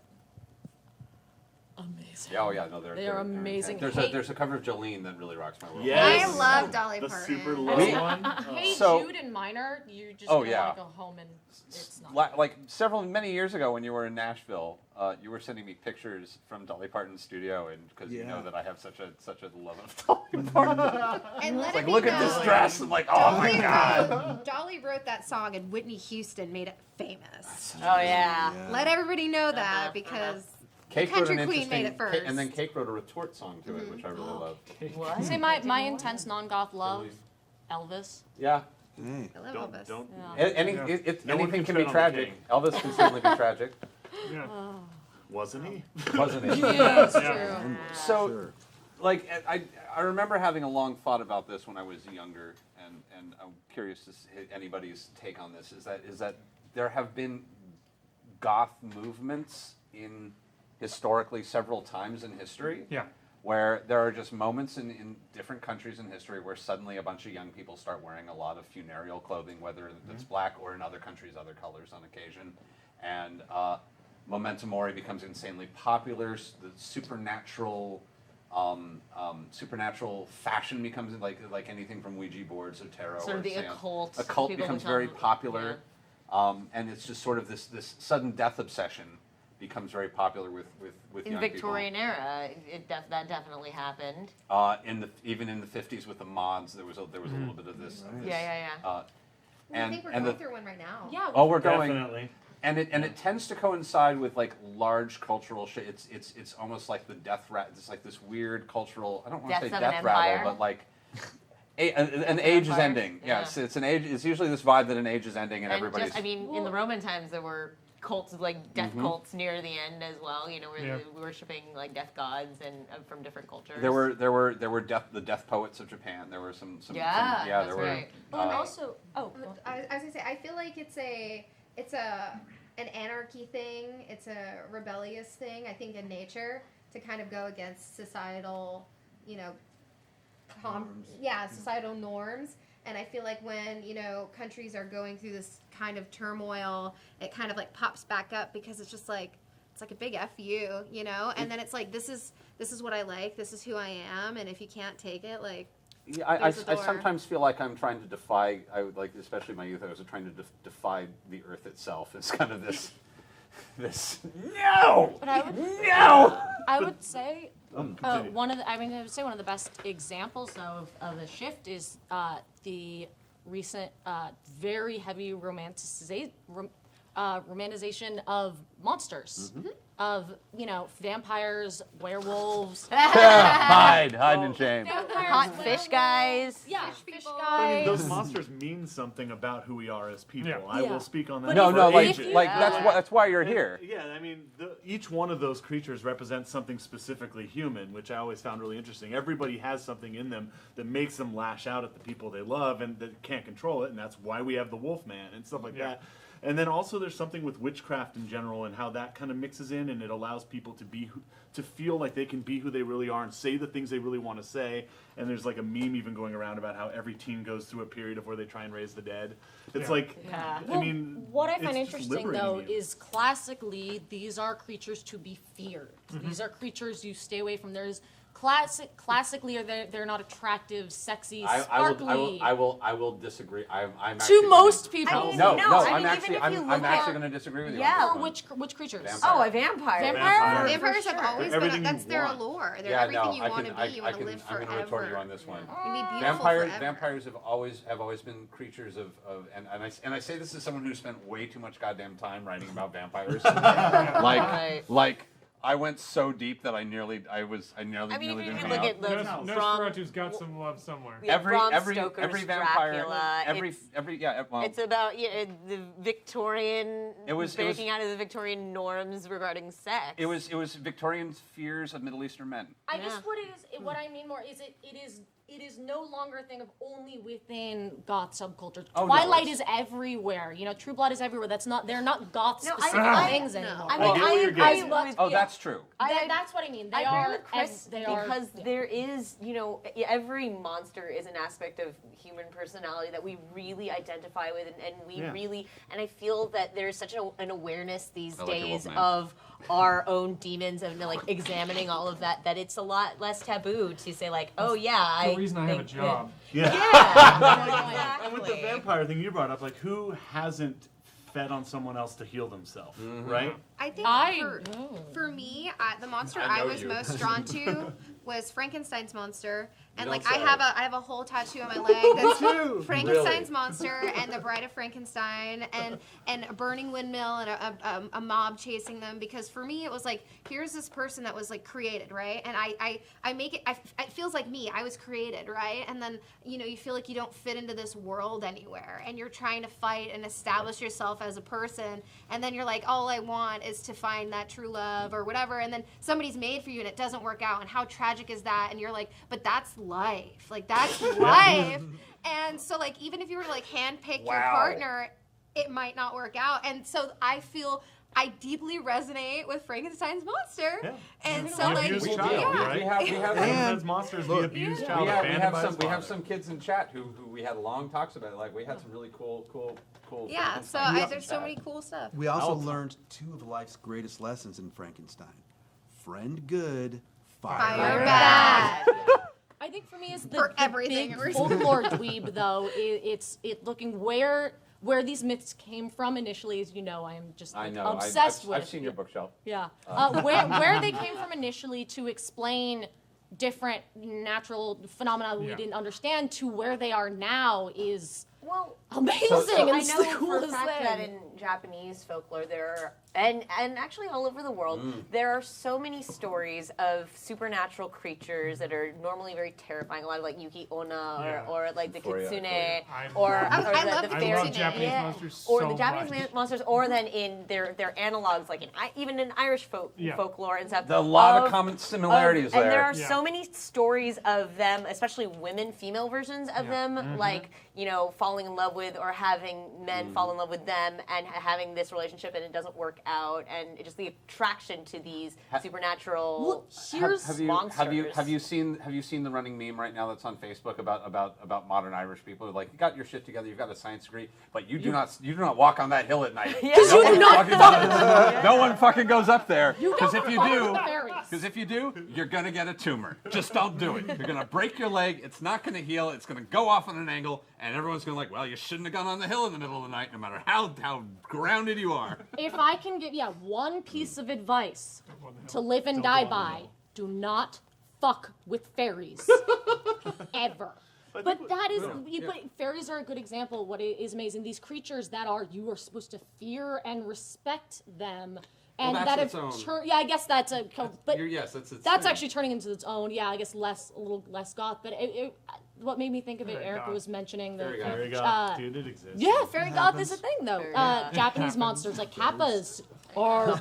amazing. Yeah, oh yeah, no, they're They are they're amazing. intense. Hey- There's a cover of Jolene that really rocks my world. Yes. I love Dolly The Parton. super There's low We- one. Hey So- Jude in minor, you're just Oh, gonna yeah. want to go home and it's not. Like many years ago when you were in Nashville, you were sending me pictures from Dolly Parton's studio, and because you know Yeah. that I have such a love of Dolly Parton. And let Like, it be look at this known, dress. I'm like, oh my god. Dolly wrote that song, and Whitney Houston made it famous. Oh yeah. Let everybody know that because Cake wrote Country an Queen made interesting, it first. and then Cake wrote a retort song to it, which I really love. What? Say my intense non-goth love, Elvis. Yeah. Hey. I love Don't Elvis. don't. Yeah. No one Anything can can be tread on the tragic. king. Elvis can certainly be tragic, Yeah. Wasn't he? wasn't he? Yeah, it's Yeah. true. So, Sure. like, I remember having a long thought about this when I was younger, and I'm curious to see anybody's take on this. Is that there have been goth movements in historically several times in history, Yeah. where there are just moments in different countries in history where suddenly a bunch of young people start wearing a lot of funereal clothing, whether it's black or in other countries other colors on occasion, and memento mori becomes insanely popular. The supernatural supernatural fashion becomes like anything from Ouija boards or tarot Sort or of the seance. occult. Occult people becomes become- very popular. and it's just sort of this sudden death obsession becomes very popular with In young Victorian era, that definitely happened. people. Even in the 50s with the mods, there was a little bit of this. Yeah. I think we're and going through one right now. Yeah. Oh, we're going. Definitely. And it tends to coincide with like large cultural shit. It's almost like the death rat. It's like this weird cultural. I don't want to Deaths say of an death rattle, empire? but like an age is Empire? ending. Yeah. Yes, it's an age. It's usually this vibe that an age is ending and everybody's. Just, I mean, in the Roman times, there were cults, like death cults near the end as well. You know, where Yeah. they were worshiping like death gods and from different cultures. there were the death poets of Japan. There were some Yeah, yeah, that's there were. right. Well, and also, oh, well, I was gonna say, I feel like it's an anarchy thing. It's a rebellious thing. I think in nature to kind of go against societal, societal norms. And I feel like when countries are going through this kind of turmoil, it kind of like pops back up because it's just like it's like a big F you, and then it's like this is what I like, this is who I am, and if you can't take it, like. Yeah, I There's the door. sometimes feel like I'm trying to defy. I would like, especially in my youth, I was trying to defy the earth itself. It's kind of this no, but I would, no. I would say Continue. I would say one of the best examples of a shift is the recent very heavy romanticization of monsters, of vampires, werewolves, hide in shame. Hot fish guys. yeah, Fish fish people. I mean, guys. those monsters mean something about who we are as people. Yeah. I Yeah. will speak on that. But No, for no, like ages. that's why you're here. Yeah, I mean, each one of those creatures represents something specifically human, which I always found really interesting. Everybody has something in them that makes them lash out at the people they love and that can't control it, and that's why we have the Wolfman and stuff like Yeah. that. And then also there's something with witchcraft in general and how that kind of mixes in, and it allows people to feel like they can be who they really are and say the things they really want to say. And there's like a meme even going around about how every teen goes through a period of where they try and raise the dead. It's Yeah. like, Yeah. I mean, What I find it's just interesting though liberating you. is classically these are creatures to be feared. These are creatures you stay away from. There's classically they're not attractive, sexy, sparkly. I will disagree. I'm to most people. I mean, No, No, no, I I'm mean, actually even if you I'm look actually at- going to disagree with you. Yeah. on this one. Which creatures? Vampire. Oh, a vampire. Vampire. Vampires have For sure. always Everything been. That's you their want. allure. They're Yeah, everything no, you I want can, to be. You want to live I'm forever. going to retort you on this one. You can be beautiful forever. Vampires have always been creatures of and I say this as someone who spent way too much goddamn time writing about vampires. Right. like I went so deep that I nearly I mean, if nearly you didn't can come look out. at the Nosferatu's got some love somewhere. Yeah, Bram every Stoker's vampire, Dracula, well, It's about the Victorian It was- breaking out of the Victorian norms regarding sex. it was Victorian fears of Middle Eastern men. I guess Yeah. what I mean more is it is no longer a thing of only within goth subculture. Oh, no, Twilight it's- is everywhere. True Blood is everywhere. They're not goth No, specific things anymore. I I mean, get what you're getting at. with- Oh, yeah. that's true. That's what I mean. They I agree are with Chris they are because there is, every monster is an aspect of human personality that we really identify with, and we Yeah. really, and I feel that there's such an awareness these I like your days Wolfman. of our own demons and like examining all of that it's a lot less taboo to say like, oh yeah, The reason I have a think that- job. Yeah. Yeah, And with the exactly. vampire thing you brought up, like who hasn't fed on someone else to heal themselves, Mm-hmm. right? I think for me, the monster I I know was you. most drawn to was Frankenstein's monster, and You like don't I say. have a whole tattoo on my leg that's too. Frankenstein's monster and the Bride of Frankenstein and a burning windmill and a mob chasing them, because for me it was like, here's this person that was like created, right? And I make it it feels like me. I was created, right? And then you feel like you don't fit into this world anywhere, and you're trying to fight and establish yourself as a person, and then you're like, all I want is to find that true love or whatever, and then somebody's made for you and it doesn't work out, and how tragic is that? And you're like, but that's life, like that's life. And so like even if you were to like handpick your Wow. partner, it might not work out. And so I feel I deeply resonate with Frankenstein's monster. Yeah. And The so like abused we- child, yeah. right? we have Frankenstein's monsters, the look, abused We child, have, abandoned by his we have father. some kids in chat who we had long talks about. Like we had some really cool. Yeah, so Frankenstein there's in so chat. many cool stuff. We also Oh. learned two of life's greatest lessons in Frankenstein. Friend good, Fire fire bad. I think for me is For the everything big we're folklore dweeb though. It's looking where where these myths came from initially, as you know, I am just I like, know. obsessed with. I've seen your bookshelf. Yeah. Where they came from initially to explain different natural phenomena we Yeah. didn't understand to where they are now is Well, amazing. So- and I it's know the for a coolest fact thing. that in Japanese folklore there are, and actually all over the world, there are so many stories of supernatural creatures that are normally very terrifying. A lot of like Yuki Onna Yeah. or like the Euphoria, kitsune Euphoria. or, I or love the the I fairy. love Japanese Yeah. monsters Or so the Japanese much. monsters, or then in their analogs, like even in Irish Yeah. folklore and stuff. A lot of common similarities And there there. are Yeah. so many stories of them, especially women, female versions of Yeah. them, like, falling in love with or having men fall in love with them and having this relationship and it doesn't work out, and just the attraction to these supernatural Well, here's Have monsters. you seen the running meme right now that's on Facebook about modern Irish people? Like, you got your shit together, you've got a science degree, but you do not walk on that hill at night. Because No you one do not fucking does. No one fucking goes up there. You Because don't if you follow do, the fairies. you're gonna get a tumor. Just don't do it. You're gonna break your leg. It's not gonna heal. It's gonna go off on an angle, and everyone's gonna well, you shouldn't have gone on the hill in the middle of the night, no matter how grounded you are. If I can give one piece of advice to live and die by, do not fuck with fairies. Ever. But that is, but fairies are a good example of what is amazing. These creatures that you are supposed to fear and respect them. And that's that its have own. turned, yeah, I guess that's a, but Yes, that's its that's thing. actually turning into its own, yeah, I guess a little less goth. But what made me think of it, Very Erica goth. was mentioning Very goth. There you go. uh, Dude, it exists. yeah, fairy goth is a thing though. Japanese Happens. monsters like kappas, or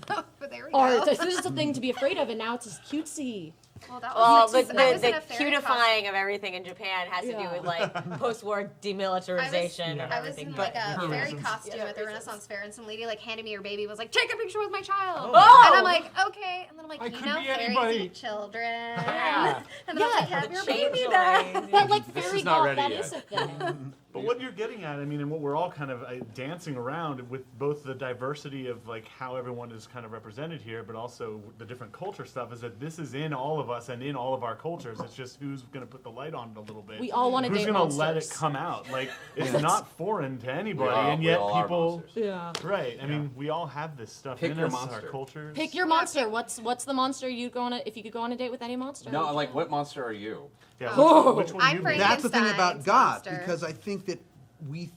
But there we or go. this is a thing to be afraid of, and now it's just cutesy. Well, that Well, was the I was in a fairy cutifying of everything in Japan has to do Yeah. with like post-war demilitarization Yeah. of I was everything. in But like a For fairy reasons. costume Yeah, at the reasons. Renaissance Fair, and some lady like handed me her baby, was like, "Take a picture with my child." Oh! And I'm like, "Okay." And then I'm like, I "You could know, be fairies anybody." eat children." Yeah. And then I was like, Yeah, "Have your the baby changeling. back." But like This fairy is not goth, ready that yet. is a thing. But what you're getting at, I mean, and what we're all kind of dancing around with both the diversity of like how everyone is kind of represented here, but also the different culture stuff, is that this is in all of us and in all of our cultures. It's just who's going to put the light on it a little bit. We all want to Who's date going to let it monsters. come out? Like, it's not foreign to anybody, and We yet all are people. monsters. Yeah. Right. I mean, we all have this stuff Pick in your us, monster. our cultures. Pick your monster. What's the monster you go on if you could go on a date with any monster? No, like, what monster are you? Yeah. Oh. Which one I'm you Frank- pick? That's the thing about Frankenstein's Goth, monster. because I think that we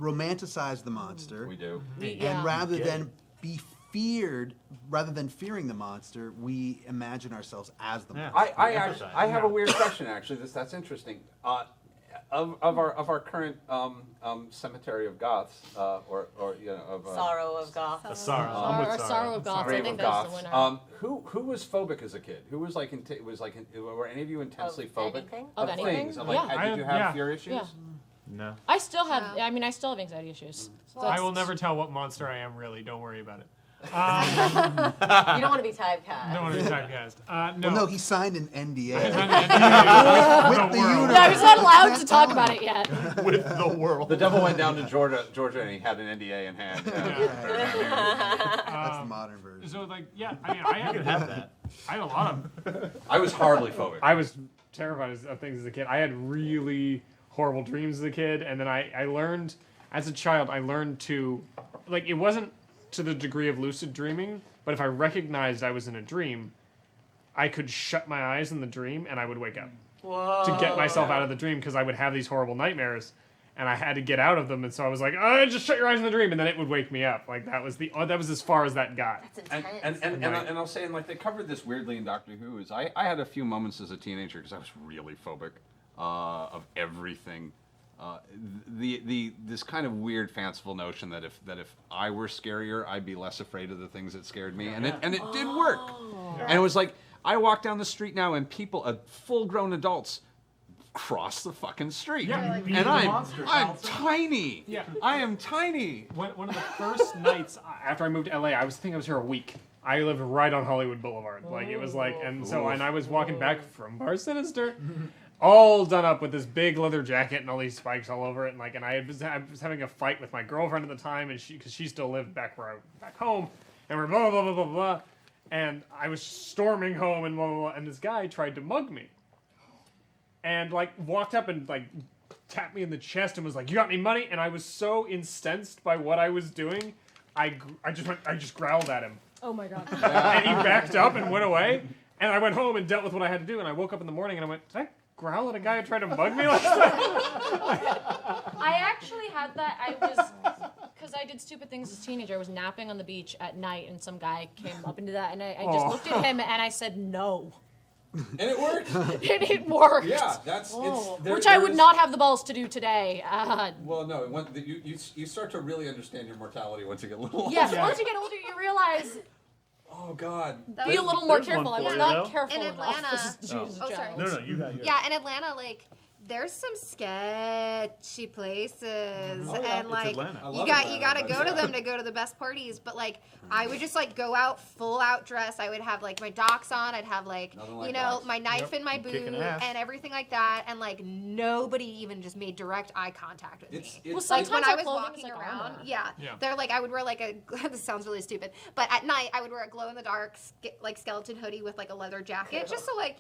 romanticize the monster, We do. Yeah. and rather Get than it. be feared, rather than fearing the monster, we imagine ourselves as the Yeah. monster. I have a weird question actually. That's interesting. Of our current cemetery of Goths, or Sorrow of Goth. A sorrow. I'm with Or Sorrow of Goth. I Grave think of that's Goths. the winner. Who was phobic as a kid? Who was like were any of you intensely Of phobic anything? Of of anything? things? Of, like, Yeah. did you I- have yeah. fear issues? Yeah. No. I still have. Yeah. I mean, I still have anxiety issues. So I it's- will never tell what monster I am really. Don't worry about it. You don't want to be typecast. Don't want to be typecast. No. Well, no, he signed an NDA. With the universe. I was not allowed Can't to talk tell about him. it yet. With the world. The devil went down to Georgia, and he had an NDA in hand. That's the modern version. So like, yeah, I mean, I You can had have that. I had a lot of. I was horribly phobic. I was terrified of things as a kid. I had really horrible dreams as a kid, and then I learned as a child. I learned to, like, it wasn't to the degree of lucid dreaming, but if I recognized I was in a dream, I could shut my eyes in the dream and I would wake up to get myself out of the dream, because I would have these horrible nightmares and I had to get out of them, and so I was like, just shut your eyes in the dream, and then it would wake me up. Like that was as far as that got. That's And, intense. and I'll say, and like they covered this weirdly in Doctor Who, is I had a few moments as a teenager because I was really phobic of everything. This kind of weird fanciful notion that if I were scarier, I'd be less afraid of the things that scared me, and it did work. And it was like I walk down the street now, and people, full-grown adults, cross the fucking street, Yeah, like, and I'm tiny. Yeah. I am tiny. One of the first nights after I moved to LA, I was here a week. I lived right on Hollywood Boulevard. Like it was like, and so and I was walking back from Bar Sinister, all done up with this big leather jacket and all these spikes all over it, and I was having a fight with my girlfriend at the time, and because she still lived back home, and we're blah blah blah blah blah, and I was storming home and blah blah blah, and this guy tried to mug me, and like walked up and like tapped me in the chest and was like, "You got any money?" And I was so incensed by what I was doing, I just growled at him. Oh my god. And he backed up and went away. And I went home and dealt with what I had to do. And I woke up in the morning and I went, "Did I growl at a guy who tried to mug me last night?" I actually had that. Because I did stupid things as a teenager. I was napping on the beach at night, and some guy came up into that, and I just looked at him and I said no. And it worked. And it worked. Yeah, that's Which I would not have the balls to do today. Well, no, you start to really understand your mortality once you get a little older. Yes, once you get older, you realize Oh God. be a little more there's one careful. I for was you, not though. careful In enough. Atlanta- This is Jesus Oh, sorry. Giles. No, you got yours. Yeah, in Atlanta, like there's some sketchy places, and like Atlanta. I you love got Atlanta, you got to but go to yeah. them to go to the best parties. But like I would just like go out full out dressed. I would have like my docs on. I'd have like Nothing like you know docs. my knife in my boot Kicking ass. and everything like that. And like nobody even just made direct eye contact with me. Well, Like sometimes when our I was clothing walking is like around, armor. yeah, Yeah. they're like I would wear like a. This sounds really stupid, but at night I would wear a glow in the dark like skeleton hoodie with like a leather jacket, just so like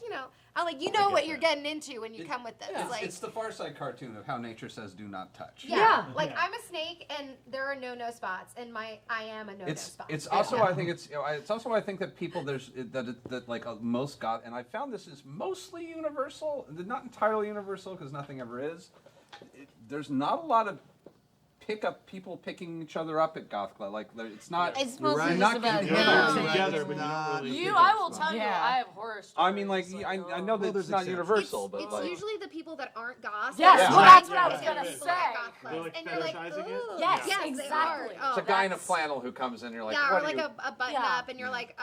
I like you know what you're getting into when you come with this. Like It's the Far Side cartoon of how nature says do not touch. yeah, like I'm a snake and there are no no spots, and I am a no spot. It's also I think it's also I think that people that like most Goth, and I found this is mostly universal, not entirely universal because nothing ever is. There's not a lot of people picking each other up at Goth Club. Like it's not. It's You're mostly right. just Not about keeping people dancing. together, It's but you don't not- really- You, I will tell you, Yeah. I have horror stories. I mean, like like, I know that there's it's not exceptions. universal, but It's like usually the people that aren't goths. Yes, Yeah. well, Right. that's what I was Yeah. gonna Yeah. People say. at goth clubs, They're, like, and you're like, fetishizing it? ooh, Yes, yes, they exactly. are. Oh, it's a guy in a that's- flannel who comes in. You're like, Yeah, what or are like you? a button Yeah. up, and you're like,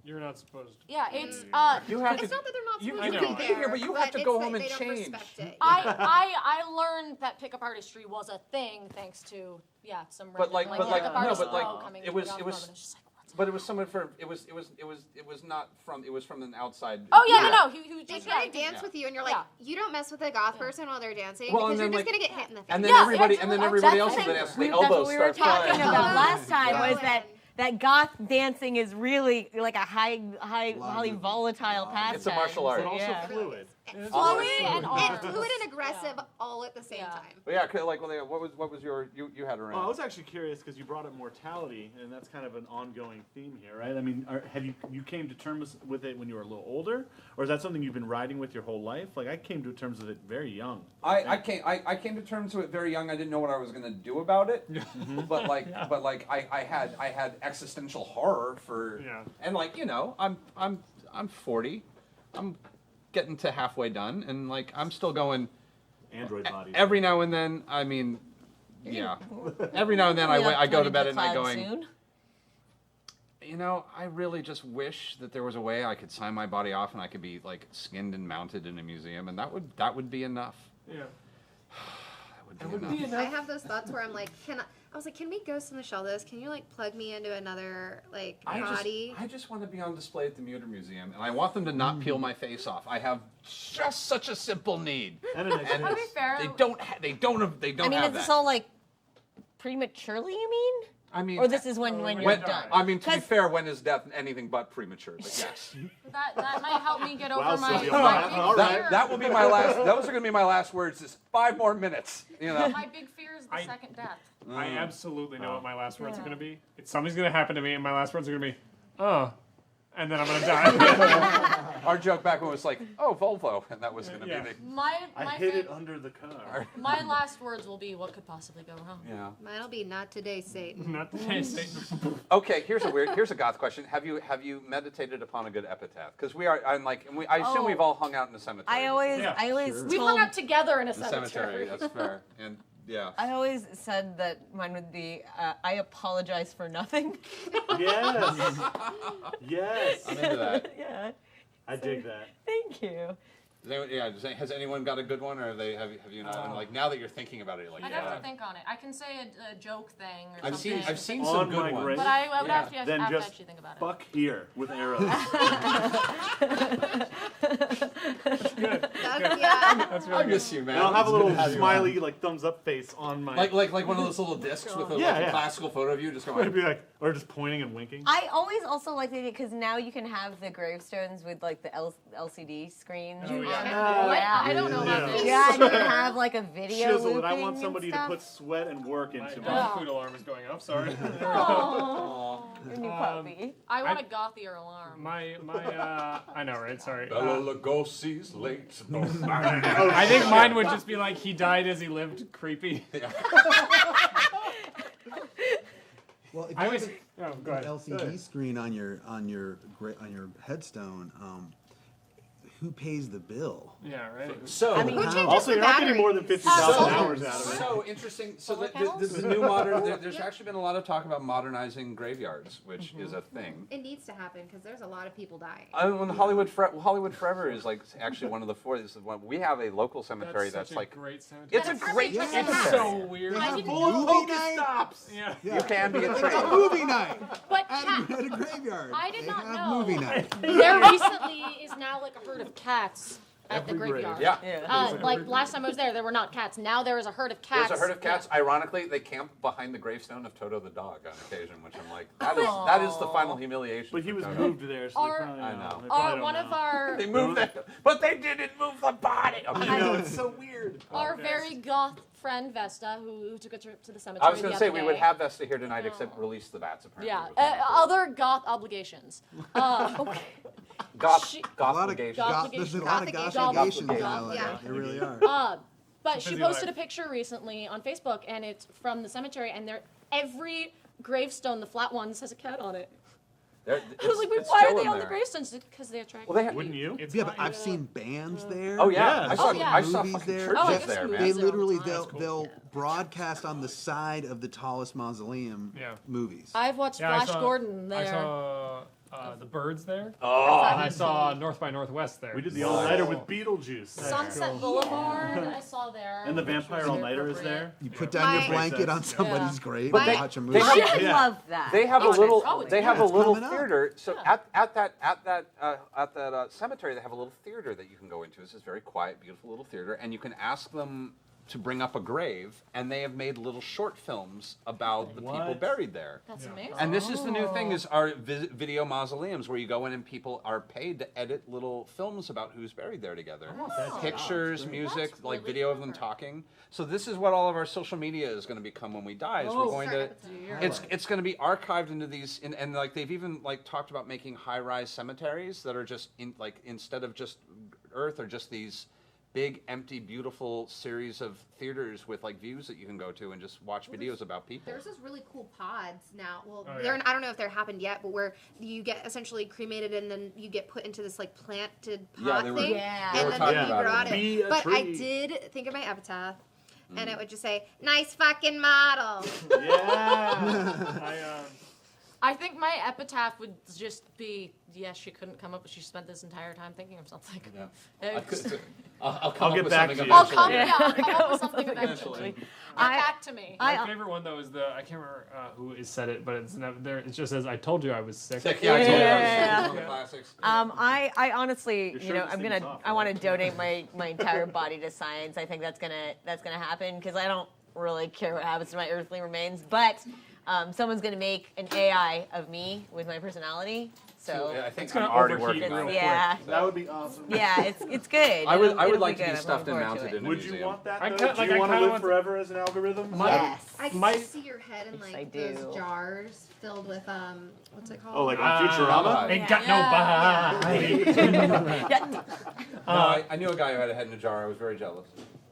You're not supposed to. Yeah, it's You have It's to. not that they're not you supposed to can be be there, here, but you have to go it's home that and they don't change. respect it. I learned that pickup artistry was a thing thanks to some But like- random, but like- pickup no, artist but like, bro coming it into was- the it goth was- club, and it's just like, what's But it was someone from. It was not from. It was from an outside. Oh yeah, Yeah. no, he They just try to he- dance Yeah. with you, and you're like, Yeah. you don't mess with a goth person while they're dancing Well, because and you're then, just like- gonna get hit in the face. And then Yeah, everybody, yeah, and then that's everybody the else is thing. gonna have the That's what elbows we were start talking flying. about last time was Yeah. that goth dancing is really like a highly of- volatile pastime. It's a martial art. But also Yeah. fluid. fluid and all. and fluid and aggressive all at the same Yeah. time. But yeah, like, well, what was your you had a Well, I rant. was actually curious because you brought up mortality, and that's kind of an ongoing theme here, right? I mean, have you came to terms with it when you were a little older, or is that something you've been riding with your whole life? Like I came to terms with it very young. I came to terms with it very young. I didn't know what I was gonna do about it, but like I had existential horror for Yeah. and like I'm 40, I'm getting to halfway done, and like I'm still going. Android bodies. Every now and then, I mean, yeah. Every now and then I go to bed at night going, Soon. I really just wish that there was a way I could sign my body off and I could be like skinned and mounted in a museum, and that would be enough. Yeah. That would be enough. I have those thoughts where I'm like, I was like, can we Ghost in the Shell this? Can you like plug me into another like body? I just want to be on display at the Muter Museum, and I want them to not peel my face off. I have just such a simple need. And a nice And To be fair, they don't I mean, have is this that. all like prematurely? You mean? I mean, Or this is when you're done? I mean, to be 'Cause- fair, when is death anything but premature? But yes, that might help me get over Wow, my, Sylvia, my wow, big all fear. that will be my last. Those are going to be my last words. Is 5 more minutes. My big fear is the I- second death. I absolutely know what my last words are Yeah. going to be. Something's going to happen to me, and my last words are going to be, oh, and then I'm going to die. Our joke back when was like, "Oh, Volvo," and that was going to Yeah. be the. My I hid it under the car. my last words will be, what could possibly go wrong? Yeah. Mine'll be not today, Satan. Not today, Satan. Okay, here's a goth question. Have you meditated upon a good epitaph? Because I assume Oh. we've all hung out in the cemetery. I always Sure. We've told hung out together in a in the cemetery. cemetery. That's fair. And yeah. I always said that mine would be, I apologize for nothing. Yes. Yes. I'm into that. Yeah, I dig that. thank you. Has anyone got a good one, or have you not? And like now that you're thinking about it, you're like, I'd yeah. have to think on it. I can say a joke thing or I've something. seen On some my good ones. grave. But I would have to, Then have to just actually think about it. fuck here with arrows. Good. That good. Yeah. That's I really good. miss you, man. And I'll have a It's good to little have you smiley, like thumbs up face on my. like one of those little discs with a, Yeah, like a yeah. classical photo of you just I'd going. be like, or just pointing and winking. I always also like the idea because now you can have the gravestones with like the LCD screens. Oh, yeah. What? Yeah. I don't know about Yeah. this. Yeah, and you can have like a video Chisel it. looping I want and somebody to stuff. put sweat and work My into. dog food alarm is going off. Sorry. Your new puppy. I want a gothier alarm. I know, right? Sorry. Bela Lugosi's late. I think mine would just be like he died as he lived, creepy. Well, if you I have always. an Oh, go ahead. LCD screen on your headstone, who pays the bill? Yeah, right. So, I mean, Who changes Also, the you're not getting more than batteries? 50,000 So- hours out of it. so interesting. So Solar the panels? new modern. There's actually been a lot of talk about modernizing graveyards, which is a thing. It needs to happen because there's a lot of people dying. When Hollywood Forever is like actually one of the four. This is one, we have a local cemetery that's such a like great cemetery. it's a That's great Yeah. It's cemetery. so weird. They have didn't movie night. Stops. Yeah. Yeah. You can be a They got train. movie night But at a graveyard. I did they not have know. movie night. there recently is now like a herd of cats at the Every grave. graveyard. Yeah. Like last time I was there were not cats. Now there is a herd of cats. There's a herd of cats. Ironically, they camp behind the gravestone of Toto the dog on occasion, which I'm like, that is the final humiliation. But he for was Toto. moved there, so Our- they probably I don't know. They probably don't One of know. our They moved that, but they didn't move the body. Okay. I know, it's so weird. our very goth friend Vesta, who took a trip to the cemetery. I was going the to say other we would day. have Vesta here tonight, except release the bats apparently. Yeah, was one of the- other goth obligations. Goth, she- A lot of obligation. goth- there's a lot of Gothication. goth obligations in Gothication. LA. Yeah. There really are. But she busy posted life. a picture recently on Facebook, and it's from the cemetery, and every gravestone, the flat ones, has a cat on it. They're- I was like, it's why are still they in on the there. gravestones? Because they attract. Well, they have, Wouldn't you? It's Yeah, but fine. I've seen bands there. Oh yeah, Yeah. I saw. Oh, yeah. I saw Movies fucking there. churches Oh, I guess there, movies man. They there all the literally time. they'll That's cool. they'll broadcast on the side of the tallest mausoleum Yeah. movies. I've watched Yeah, I Flash saw- Gordon there. I saw the birds there. Oh, And I saw North by Northwest there. We did the all-nighter with Beetlejuice. Sunset Boulevard, I saw there. And the which was Vampire All-Nighter is appropriate. there. You put down your My- blanket on Yeah. somebody's grave But and they- watch a they movie. have- I would Yeah. love that. they have a It's little. always They have a it's little coming up. theater. So at that cemetery, they have a little theater that you can go into. This is very quiet, beautiful little theater, and you can ask them to bring up a grave, and they have made little short films about the people What? buried there. That's amazing. And this is the new thing: is our video mausoleums where you go in and people are paid to edit little films about who's buried there together. Pictures, music, That's like really video of them clever. talking. So this is what all of our social media is going to become when we die. Is we're going to it's going to be archived into these and like they've even like talked about making high-rise cemeteries that are just in like instead of just earth or just these big empty beautiful series of theaters with like views that you can go to and just watch videos about people. There's those really cool pods now. Well, Oh, they're yeah. I don't know if they're happened yet, but where you get essentially cremated and then you get put into this like planted Yeah, pot they were- thing, Yeah. they and were then talking you about brought it. Be it. a But I tree. did think of my epitaph, and it would just say, "Nice fucking model." Yeah. I think my epitaph would just be, yes, she couldn't come up, but she spent this entire time thinking of something. Yeah. It's- I'll come I'll up get with back something to you. I'll eventually. come, Yeah. yeah, I'll come up with something eventually. Eventually. Get I- back to me. My favorite one though is I can't remember who is said it, but it's never there. It just says, "I told you I was sick." Yeah, I told you that Yeah. was one of the classics. I honestly, Your you know, shirt I'm seems gonna, off, I want to right? donate my entire body to science. I think that's gonna happen because I don't really care what happens to my earthly remains. But someone's gonna make an AI of me with my personality. So Yeah, I think It's gonna I'm already overheat working on real it. yeah, That would be awesome. yeah, it's good. I would It'll like be to be good. I'm stuffed and looking forward to mounted it. in a Would you museum. want that? I Though? kinda- Do like, you I want to kinda live want- forever as an algorithm? Yes. I can My- see your head in Yes, I like do. those jars filled with what's it called? Oh, like on Futurama? Ain't got no body. No, I knew a guy who had a head in a jar. I was very jealous.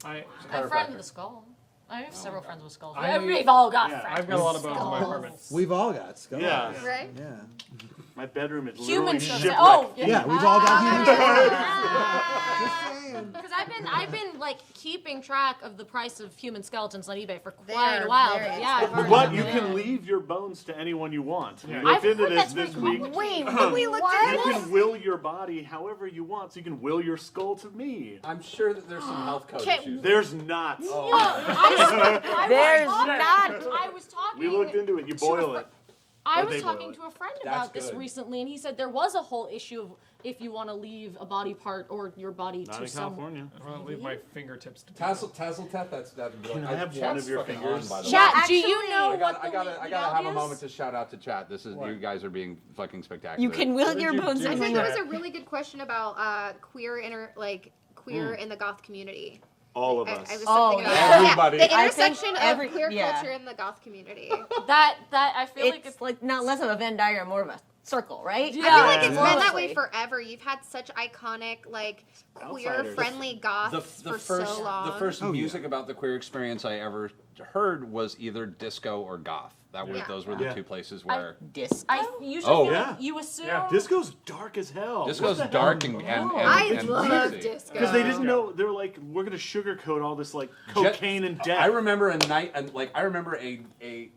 I I have a friend Chiropractor. with a skull. I have several friends with skulls. I- We've all got Yeah, friends. I've got a lot of bones in my Skulls. apartment. We've all got skulls. Yeah. Right? Yeah. My bedroom is Human literally skulls. shipwrecked. Oh, Yeah, we've all got human Ah. Just saying. Because I've been like keeping track of the price of human skeletons on eBay for They quite are a while. very But yeah, I've heard But of you it. can leave your bones to anyone you want. We Yeah. looked I've into heard this that's this very week. Wait, We looked what? You can will your body however you want. So you can will your skull to me. I'm sure that there's some health code Okay, issues. There's not. Oh. There's not. I was talking. We looked into it. You boil it. I Or was they talking boil it. to a friend That's about this good. recently, and he said there was a whole issue of if you want to leave a body part or your body Not to in some. California. I want to leave my fingertips to people. Tazzleteth, that's Can I have one of your fingers? By the Chat, way. do you know I what gotta, I gotta, the I gotta have a legality moment is? to shout out to chat. This is What? you guys are being fucking spectacular. You can wield did your you bones do? I and think wing there was it. a really good question about queer in the goth community. All of I us. was Oh, something about yeah. that. Everybody. Yeah, the I think intersection every- of queer yeah. culture in the goth community. That I feel like It's like not less of a Venn diagram, more of a circle, right? Yeah. I feel like it's Yeah. been that way Honestly. forever. You've had such iconic, like, queer Outsiders. friendly goths for so long. The first Oh, music yeah. about the queer experience I ever heard was either disco or goth. That was Yeah. those were the Yeah. two places where Disco. I usually Oh. feel Yeah. like you assume. Yeah. Disco's dark as hell. disco's What the dark hell? and I and love cheesy. disco. Because they didn't know, they were like, we're gonna sugarcoat all this like cocaine and death. I remember I remember a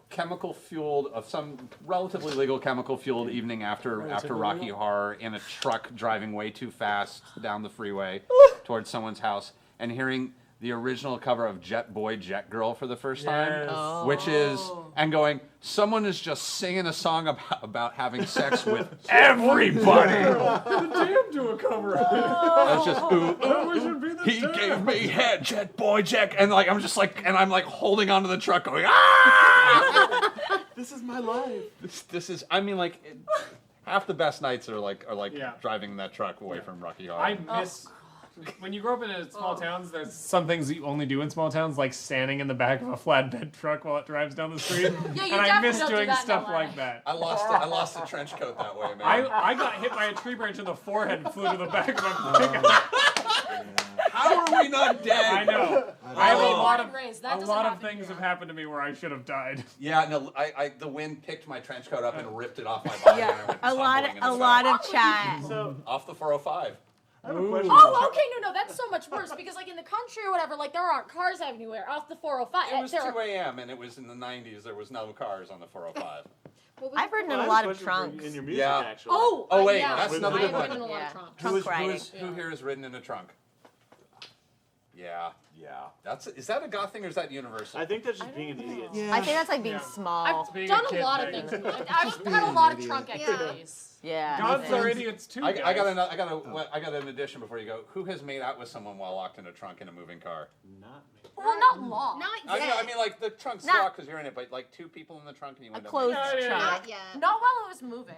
chemical fueled of some relatively legal chemical fueled evening after Relatively Rocky legal? Horror in a truck driving way too fast down the freeway towards someone's house and hearing the original cover of Jet Boy Jet Girl for the first time, Yes. which is and going, someone is just singing a song about having sex with everybody. The Damned do a cover. That's just ooh, We should be the he Damned. gave me head, Jet Boy Jack, and like I'm just like, and I'm like holding onto the truck, going, ah! This is my life. This is, I mean, like, half the best nights are like Yeah. driving that truck away from Rocky Horror. I miss when you grow up in small towns. There's some things that you only do in small towns, like standing in the back of a flatbed truck while it drives down the street. Yeah, you and I definitely miss don't do doing that in stuff LA. like that. I lost a trench coat that way, man. I got hit by a tree branch in the forehead and flew to the back of a pickup. How are we not dead? I know. I I have a was lot born of and raised. That a doesn't lot of happen things here. have happened to me where I should have died. Yeah, no, the wind picked my trench coat up and ripped it off my body. and I went A lot, tumbling in a the lot sky. of chat. So Off the 405. I have a question. Oh, okay, no, that's so much worse because like in the country or whatever, like there aren't cars everywhere off the 405. It was 2 There are- a.m. and it was in the 90s. There was no cars on the 405. What was I've ridden in I a have lot of question for you trunks. in your music, Yeah. actually. Oh, wait, yeah. that's another I've good one. ridden in a lot Yeah. of trunks. Trunk riding. Who here has ridden in a trunk? Yeah. Is that a goth thing or is that universal? I think that's just being an idiot. Yeah. I think that's like being Yeah. small. I've Being done a a kid lot of thing. things. I've had a being lot an of trunk idiot. activities. Yeah. Gods are idiots too. I guys. got an addition before you go. Who has made out with someone while locked in a trunk in a moving car? Not me. Well, not long. Not yet. I mean, like the trunk's Not- locked because you're in it, but like two people in the trunk and you A end up closed Yeah, yeah, trunk. Not yet. Not while it was moving.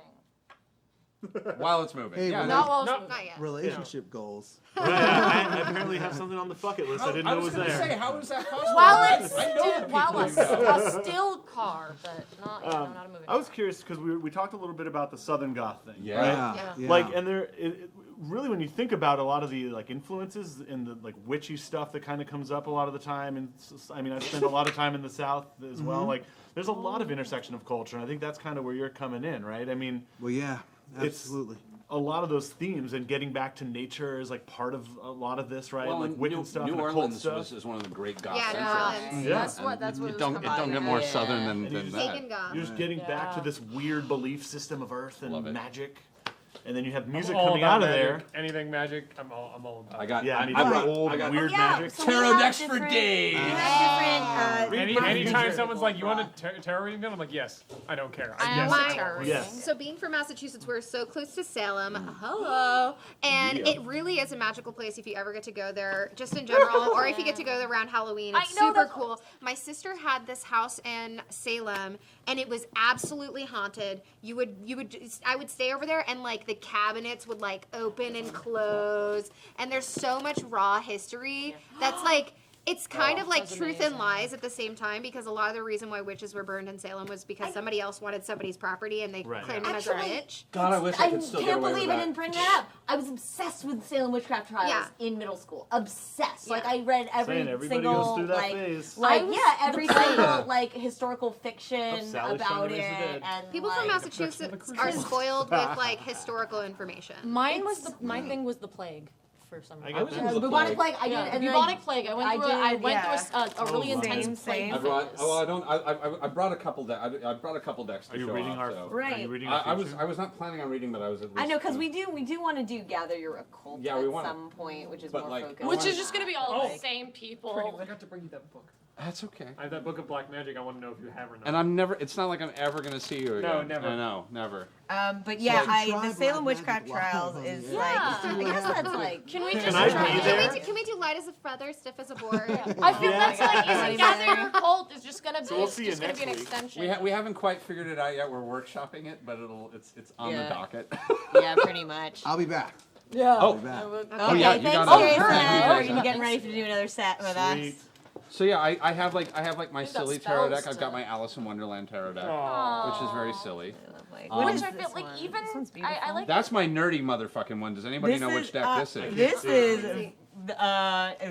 while it's moving. Hey, yeah, well, no. Not while it was No. moving. Not yet. Relationship goals. Right, I apparently have something on the bucket list I didn't know I was was gonna there. say, how is that possible? While it's I know the while people you know. a still car, but not not a moving. I was curious because we talked a little bit about the Southern Goth thing. Yeah. Right? Yeah. Like, and really, when you think about a lot of the like influences and the like witchy stuff that kind of comes up a lot of the time, and I mean, I spent a lot of time in the South as well. Like, there's a lot of intersection of culture, and I think that's kind of where you're coming in, right? I mean, Well, yeah, It's- absolutely. a lot of those themes and getting back to nature is like part of a lot of this, right? Well, like and Wiccan New, stuff New and occult Orleans stuff. is one of the great goth Yeah, centers. New Orleans. Yeah. That's what And it it was don't about, get yeah. more Yeah. southern than And that. Pagan goth. You're just getting back to Yeah. this weird belief system of Earth Love it. and magic, and then you have music I'm all coming about out of magic. there. Anything magic, I'm all about. I got. Yeah, I, any I of got. the old I got weird yeah, magic. so we tarot have decks for different- days. We have different. Anytime music. someone's like, "You want a tarot reading?" I'm like, "Yes, I don't care." I am yes, a I will. terrorist. Yes. So being from Massachusetts, we're so close to Salem. Hello. And Yeah. it really is a magical place if you ever get to go there, just in general, or if you get to go there around Halloween. It's I know, super that's- cool. My sister had this house in Salem, and it was absolutely haunted. I would stay over there, and like the cabinets would like open and close, and there's so much raw history that's like. It's kind of like that's truth and amazing. lies at the same time, because a lot of the reason why witches were burned in Salem was because somebody else wanted somebody's property and they Right. claimed them as a Actually, witch. God, I wish I I could still get can't away with believe I that. didn't bring that up. I was obsessed with Salem witchcraft trials Yeah. in middle school. Obsessed. Like Yeah. I read every Saying everybody single goes through that like phase. like I was- yeah every single like historical fiction Of Sally about trying to it raise the dead. and People like, from Massachusetts are spoiled with like historical information. Mine was my thing was the plague for some I reason. got was that. in the bubonic plague. plague. I Yeah, did the and then bubonic plague. I went I through. did, I went yeah. through a really wow. intense Same, plague. same. I brought. phase. Oh, I don't. I brought a couple. I brought a couple decks to Are you show reading off, our? so. Are Right. you reading our I was. future? I was not planning on reading, but I was at least. I know because we do want to do gather your occult Yeah, at we wanna. some point, which is But, more like, focused. I Which wanna- is just gonna be all Oh. the same people. Pretty, I got to bring you that book. That's okay. I have that book of black magic. I want to know if you have or not. And I'm never. It's not like I'm ever gonna see you again. No, never. I know, never. But yeah, like, the try Salem Black Witchcraft Magic while Trials I'm is here. like, Yeah. I guess that's like. Can we Can just I try be it? there? Can we do light as a feather, stiff as a board? I feel Yeah. that's like Yeah. isn't gathering a cult is just gonna be So we'll it's see you just gonna be an next week. extension. We haven't quite figured it out yet. We're workshopping it, but it's on the Yeah. docket. Yeah, pretty much. I'll be back. Yeah. Oh. I'll be back. Okay, yeah, you thanks, got it. Jason. Thank you, We're Jason. gonna get ready to do another set with us. Sweet. So yeah, I have like my You've got silly tarot deck. spells I've got to- my Alice in Wonderland tarot deck, Aw. which is very silly. Lovely. Um, What Which is I feel this like one? even This one's I beautiful. like That's my nerdy motherfucking one. Does anybody know which deck this is? This is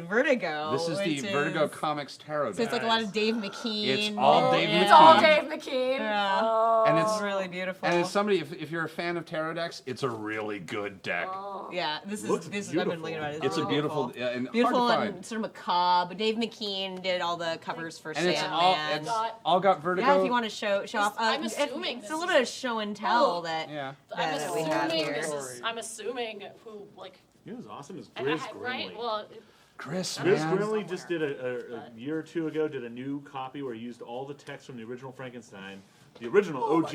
Vertigo. This is the which Vertigo is- Comics tarot deck. So it's like a lot of Dave McKean. It's all Dave it's McKean. all Dave McKean. Yeah. Oh. And it's really beautiful. And it's somebody, if you're a fan of tarot decks, it's a really good deck. Yeah, this Looks is I've beautiful. been looking at it. It's a beautiful, yeah, and beautiful hard to and find. sort of macabre. Dave McKean did all the covers for And it's Sandman. all got Vertigo. Yeah, if you want to show off. I'm assuming it's this a little is- bit of show and tell that. Yeah. I'm that we have assuming here. this is. I'm assuming who like. You know what's awesome is And Grizz I, Grimley. right? Well, Chris, Grizz man. Grimley just did a year or two ago did a new copy where he used all the text from the original Frankenstein, the original OG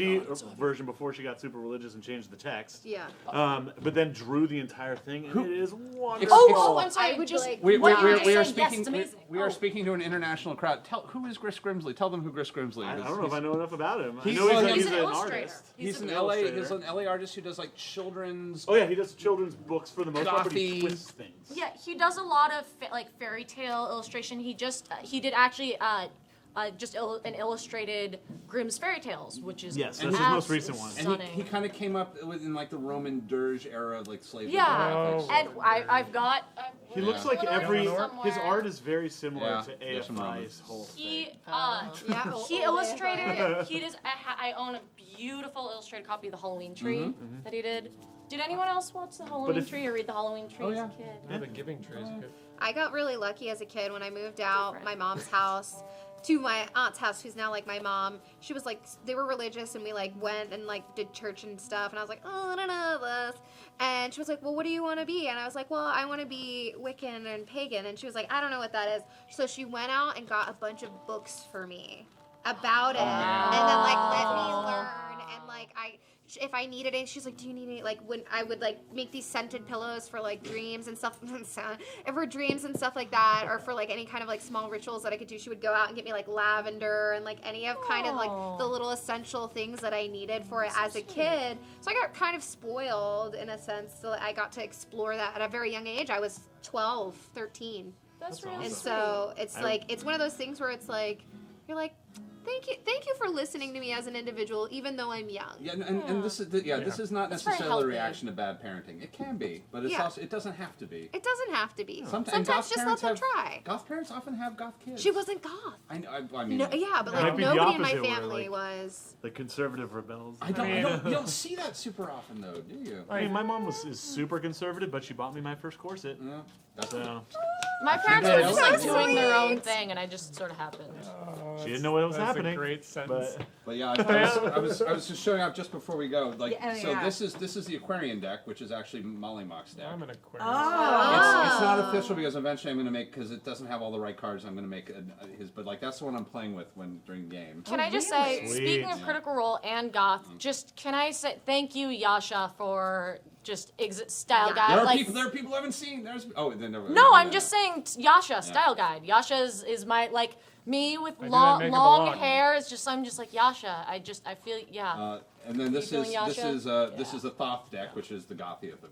version before she got super religious and changed the text. Yeah. But then drew the entire thing, and it is wonderful. oh, I'm sorry. I would just like- We what you are just said, yes, speaking. it's amazing. We are speaking to an international crowd. Who is Chris Grimsley? Tell them who Chris Grimsley is. I don't know if I know enough about him. I He's- know well, he's, he's an an illustrator. artist. He's an an LA. illustrator. He's an LA artist who does like children's. Oh yeah, he does children's books for the most part, but he Gothy. twists things. Yeah, he does a lot of like fairy tale illustration. He just he did actually an illustrated Grimm's fairy tales, which is Yes, that's his most absolutely recent one. And stunning. he kind of came up within like the Roman dirge era, like slave. Yeah, graphics. and I've got. He looks like Little every. somewhere. His art is very similar Yeah, to there's some AFI's Romans. whole He thing. Yeah. he illustrated. He does. I own a beautiful illustrated copy of the Halloween tree that he did. Did anyone else watch the Halloween if- tree or read the Halloween tree Oh, as yeah. a kid? Yeah, the giving tree is good. I got really lucky as a kid when I moved out my mom's house to my aunt's house, who's now like my mom. She was like, they were religious, and we like went and like did church and stuff. And I was like, oh, I don't know this. And she was like, well, what do you want to be? And I was like, well, I want to be Wiccan and pagan. And she was like, I don't know what that is. So she went out and got a bunch of books for me about it, and then like let me learn. And like if I needed it, she's like, do you need any, like, when I would like make these scented pillows for like dreams and stuff, and for dreams and stuff like that, or for like any kind of like small rituals that I could do, she would go out and get me like lavender and like any of kind of like the little essential things that I needed for it as a kid. So I got kind of spoiled in a sense, so I got to explore that at a very young age. I was 12, 13. That's really And sweet. so it's like, it's one of those things where it's like, you're like, thank you for listening to me as an individual, even though I'm young. Yeah, and this is this is not That's very necessarily a healthy. reaction to bad parenting. It can be, but it's Yeah. also it doesn't have to be. It doesn't have to be. Sometimes Sometimes just let them try. Goth parents often have goth kids. She wasn't goth. I mean, No, yeah, but Might like be the nobody in my opposite, where, family like- was. The conservative rebels. I don't, you don't see that super often though, do you? I mean, my mom is super conservative, but she bought me my first corset. Yeah, that's So My parents were just So like doing their own sweet. thing, and I just sort of happened. she didn't know what was That's happening. a great sentence. But But yeah, I was just showing up just before we go. Like, Yeah, so yeah. this is the Aquarian deck, which is actually Molly Mock's deck. I'm an Aquarius. It's not official because eventually I'm going to make, because it doesn't have all the right cards. I'm going to make his, but like that's the one I'm playing with when during game. Can I just say, Sweet. speaking of Critical Role and Goth, just can I say thank you, Yasha, for just style guide. There are like, people. There are people who haven't seen. Then never. no, I'm just saying Yasha, style guide. Yasha is my like me with didn't long make up a long lot. hair. It's just I'm just like Yasha. I feel And then this You is feeling this Yasha? is this is the Thoth deck, which is the gothiest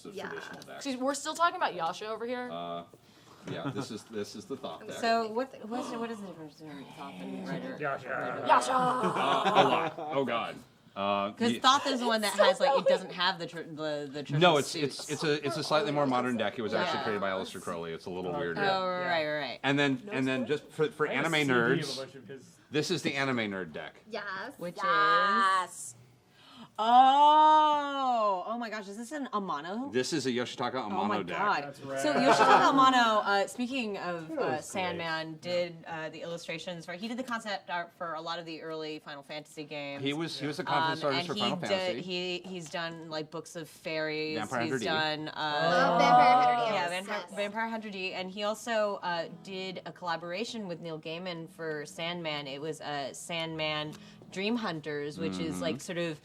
of Yes. traditional decks. See, we're still talking about Yasha over here. Yeah, this is the Thoth deck. So what is the difference between Thoth and Rider? Yasha. A lot. Oh God. Because Thoth is the one that has like it doesn't have the triple No, suits. it's a slightly more modern deck. It was actually Yeah. created by Aleister Crowley. It's a little weirder. Oh right. And then just for anime nerds, this is the anime nerd deck. Yes. Which is Yes. Oh my gosh, is this an Amano? This is a Yoshitaka Amano Oh my deck. god. That's rad. So Yoshitaka Amano, speaking of Sandman, did the illustrations for, he did the concept art for a lot of the early Final Fantasy games. He was a concept artist and for Final Fantasy. He's done like books of fairies. Vampire He's 100D. done Vampire Hunter D. yeah, I'm Vampire obsessed. 100D, and he also did a collaboration with Neil Gaiman for Sandman. It was Sandman Dream Hunters, which is like sort of.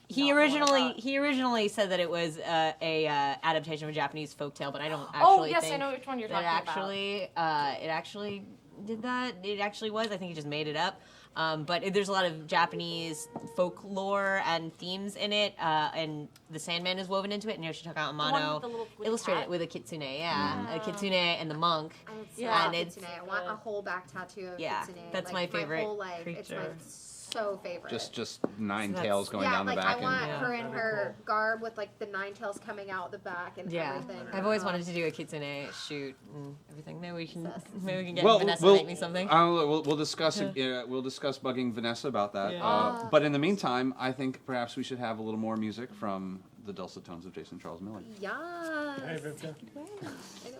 He originally said that it was a adaptation of a Japanese folktale, but I don't actually Oh, yes, think I know which one you're that talking about. it actually did that. It actually was. I think he just made it up. But there's a lot of Japanese folklore and themes in it, and the Sandman is woven into it. And Yoshitaka Amano with the little illustrated cat? it with a kitsune, a kitsune and the monk. Yeah, And it's I want a whole back tattoo of Yeah, Kitsune. that's like, my favorite My whole life. It's my creature. so favorite. Just 9 So tails that's- going yeah, down the like back. I want and, her in her garb with like the 9 tails coming out the back and Yeah, everything. I've always wanted to do a kitsune shoot and everything. Maybe we can get Well, Vanessa we'll, to make me something. we'll discuss we'll discuss bugging Vanessa about that. Yeah. But in the meantime, I think perhaps we should have a little more music from the dulcet tones of Jason Charles Miller. Yes. Hey, Vincent. I know,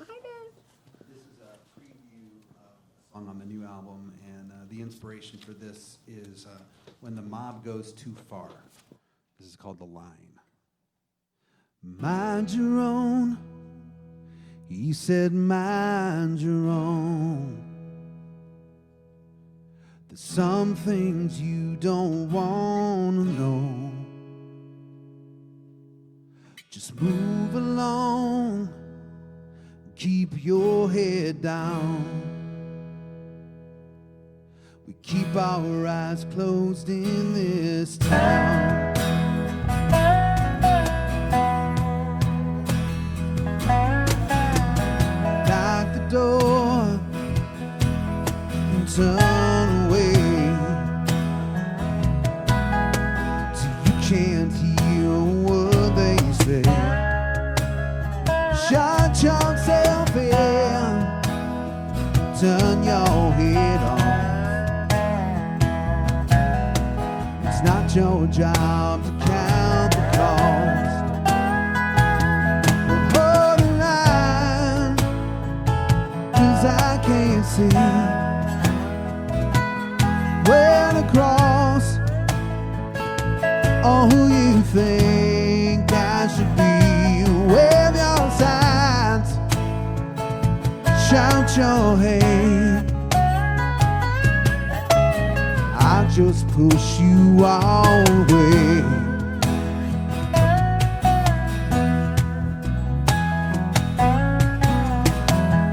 hi there. This is a preview of a song on the new album, and the inspiration for this is When the Mob Goes Too Far. This is called The Line. Mind your own. He said, mind your own. There's some things you don't want to know. Just move along. Keep your head down. We keep our eyes closed in this town. Lock the door and turn away till you can't hear what they say. Shut yourself in, turn your head off. It's not your job to count the cost. But hold the line, 'cause I can't see where to cross or who you think I should be. Wave your signs, shout your hate. I just push you all away.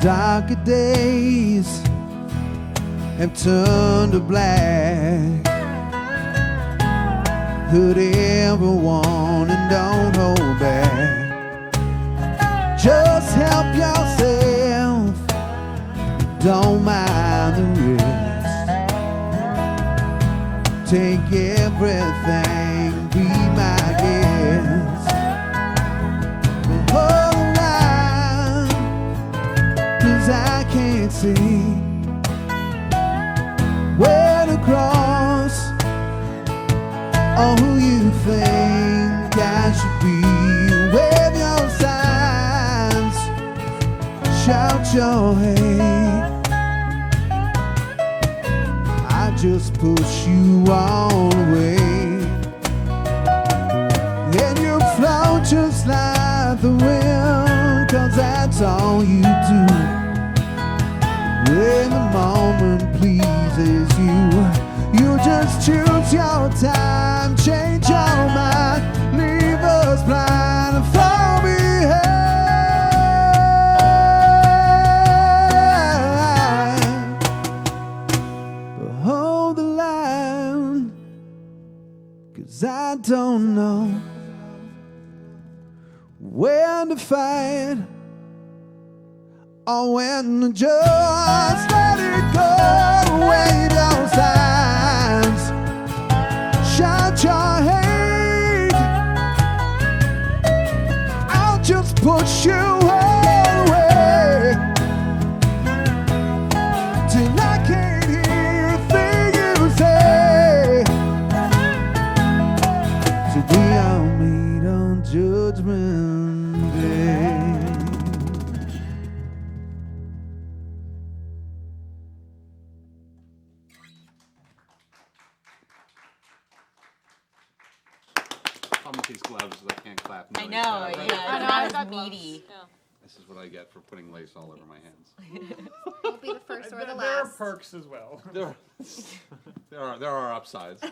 Darker days have turned to black. Hurt everyone and don't hold back. Just help yourself, don't mind the risk. Take everything, be my guest. But hold the line, 'cause I can't see where to cross or who you think I should be. Wave your signs, shout your hate. I just push you all away. And you float just like the wind, 'cause that's all you do. When the moment pleases you, you just choose your time, change your mind, leave us blind and fall behind. But hold the line, 'cause I don't know when to fight or when to just let it go. Wave your signs, shout your hate. I'll just push you away till I can't hear a thing you say. So we know, Yeah, yeah, right. it's I know, not I've as got gloves. meaty. Yeah. This is what I get for putting lace all over my hands. Won't be the first or the There are last. perks as well. There are upsides.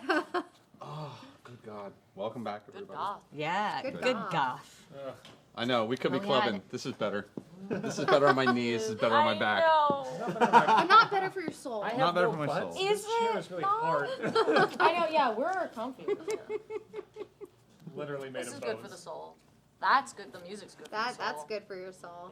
Oh, good God! Welcome back, Good everybody. God. Yeah, Good good goth. goth. I know we could be Oh, yeah, clubbing. and- This is better. This is better on my knees. This is better on my back. But not better for your soul. I have Not better no for my butts. soul. Is This chair it is really not? hard. I know, yeah, we're comfy. Literally made This of is bones. good for the soul. That's good. The music's good for the soul. That's good for your soul.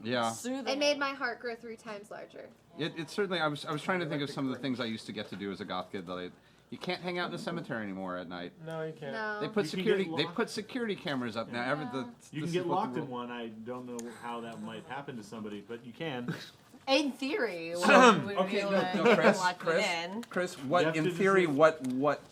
Yeah. Yeah. Soothing. It made my heart grow 3 times larger. It certainly. I was trying to think of some of the things I used to get to do as a goth kid that you can't hang out in the cemetery anymore at night. No, you can't. No. They put You can security. get They locked. put security cameras up now. You can get locked in one. I don't know how that might happen to somebody, but you can. In theory, Okay, no, Chris. You What have in to theory? just- What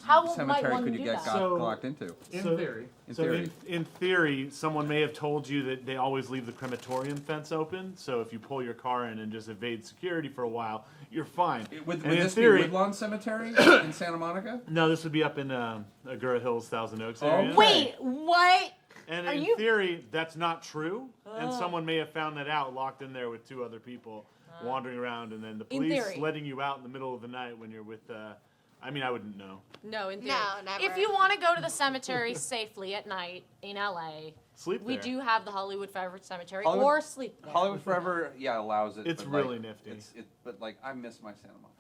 How might cemetery one could you do get that? goth So- locked into? In So- theory. In So theory. in theory, someone may have told you that they always leave the crematorium fence open. So if you pull your car in and just evade security for a while, you're fine. Would And in this theory, be Woodlawn Cemetery in Santa Monica? no, this would be up in Agoura Hills, Thousand Oaks Oh, area. Wait, what? And Are in you- theory, that's not true. And someone may have found that out, locked in there with 2 other people, wandering around, and then the In police theory. letting you out in the middle of the night when you're with. I mean, I wouldn't know. No, in theory. No, never. If you want to go to the cemetery safely at night in LA, Sleep we there. do have the Hollywood Forever Cemetery Hollywood- or sleep there. Hollywood Forever, yeah, allows it. It's but, like, really nifty. But like, I miss my Santa Monica.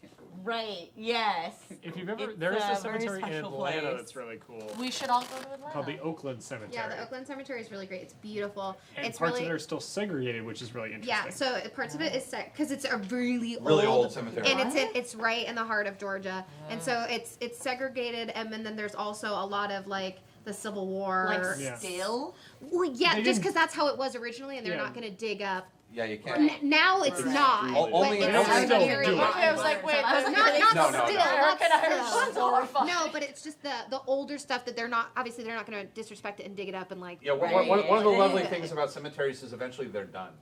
Can't go. Right, yes. If you've ever, It's there is a a very cemetery in special Atlanta place. that's really cool, We should all go to Atlanta. called the Oakland Cemetery. Yeah, the Oakland Cemetery is really great. It's beautiful. And It's parts really of it are still segregated, which is really interesting. yeah. So parts of it is because it's a really old cemetery. and it's right in the heart of Georgia, and so it's segregated, and then there's also a lot of like the Civil War. Like Yeah. still? Well, yeah, They just didn't- because that's how it was originally, and they're Yeah. not going to dig up. Yeah, you can't. Now it's Right. not. Only- but only- it's only still very- do it. Okay, I was like, wait, I was that's Not, not No, no, still, no. not American Irish still. ones horrifying. No, but it's just the older stuff that they're not obviously they're not going to disrespect it and dig it up and like. Yeah, one of the lovely things about cemeteries is eventually they're done.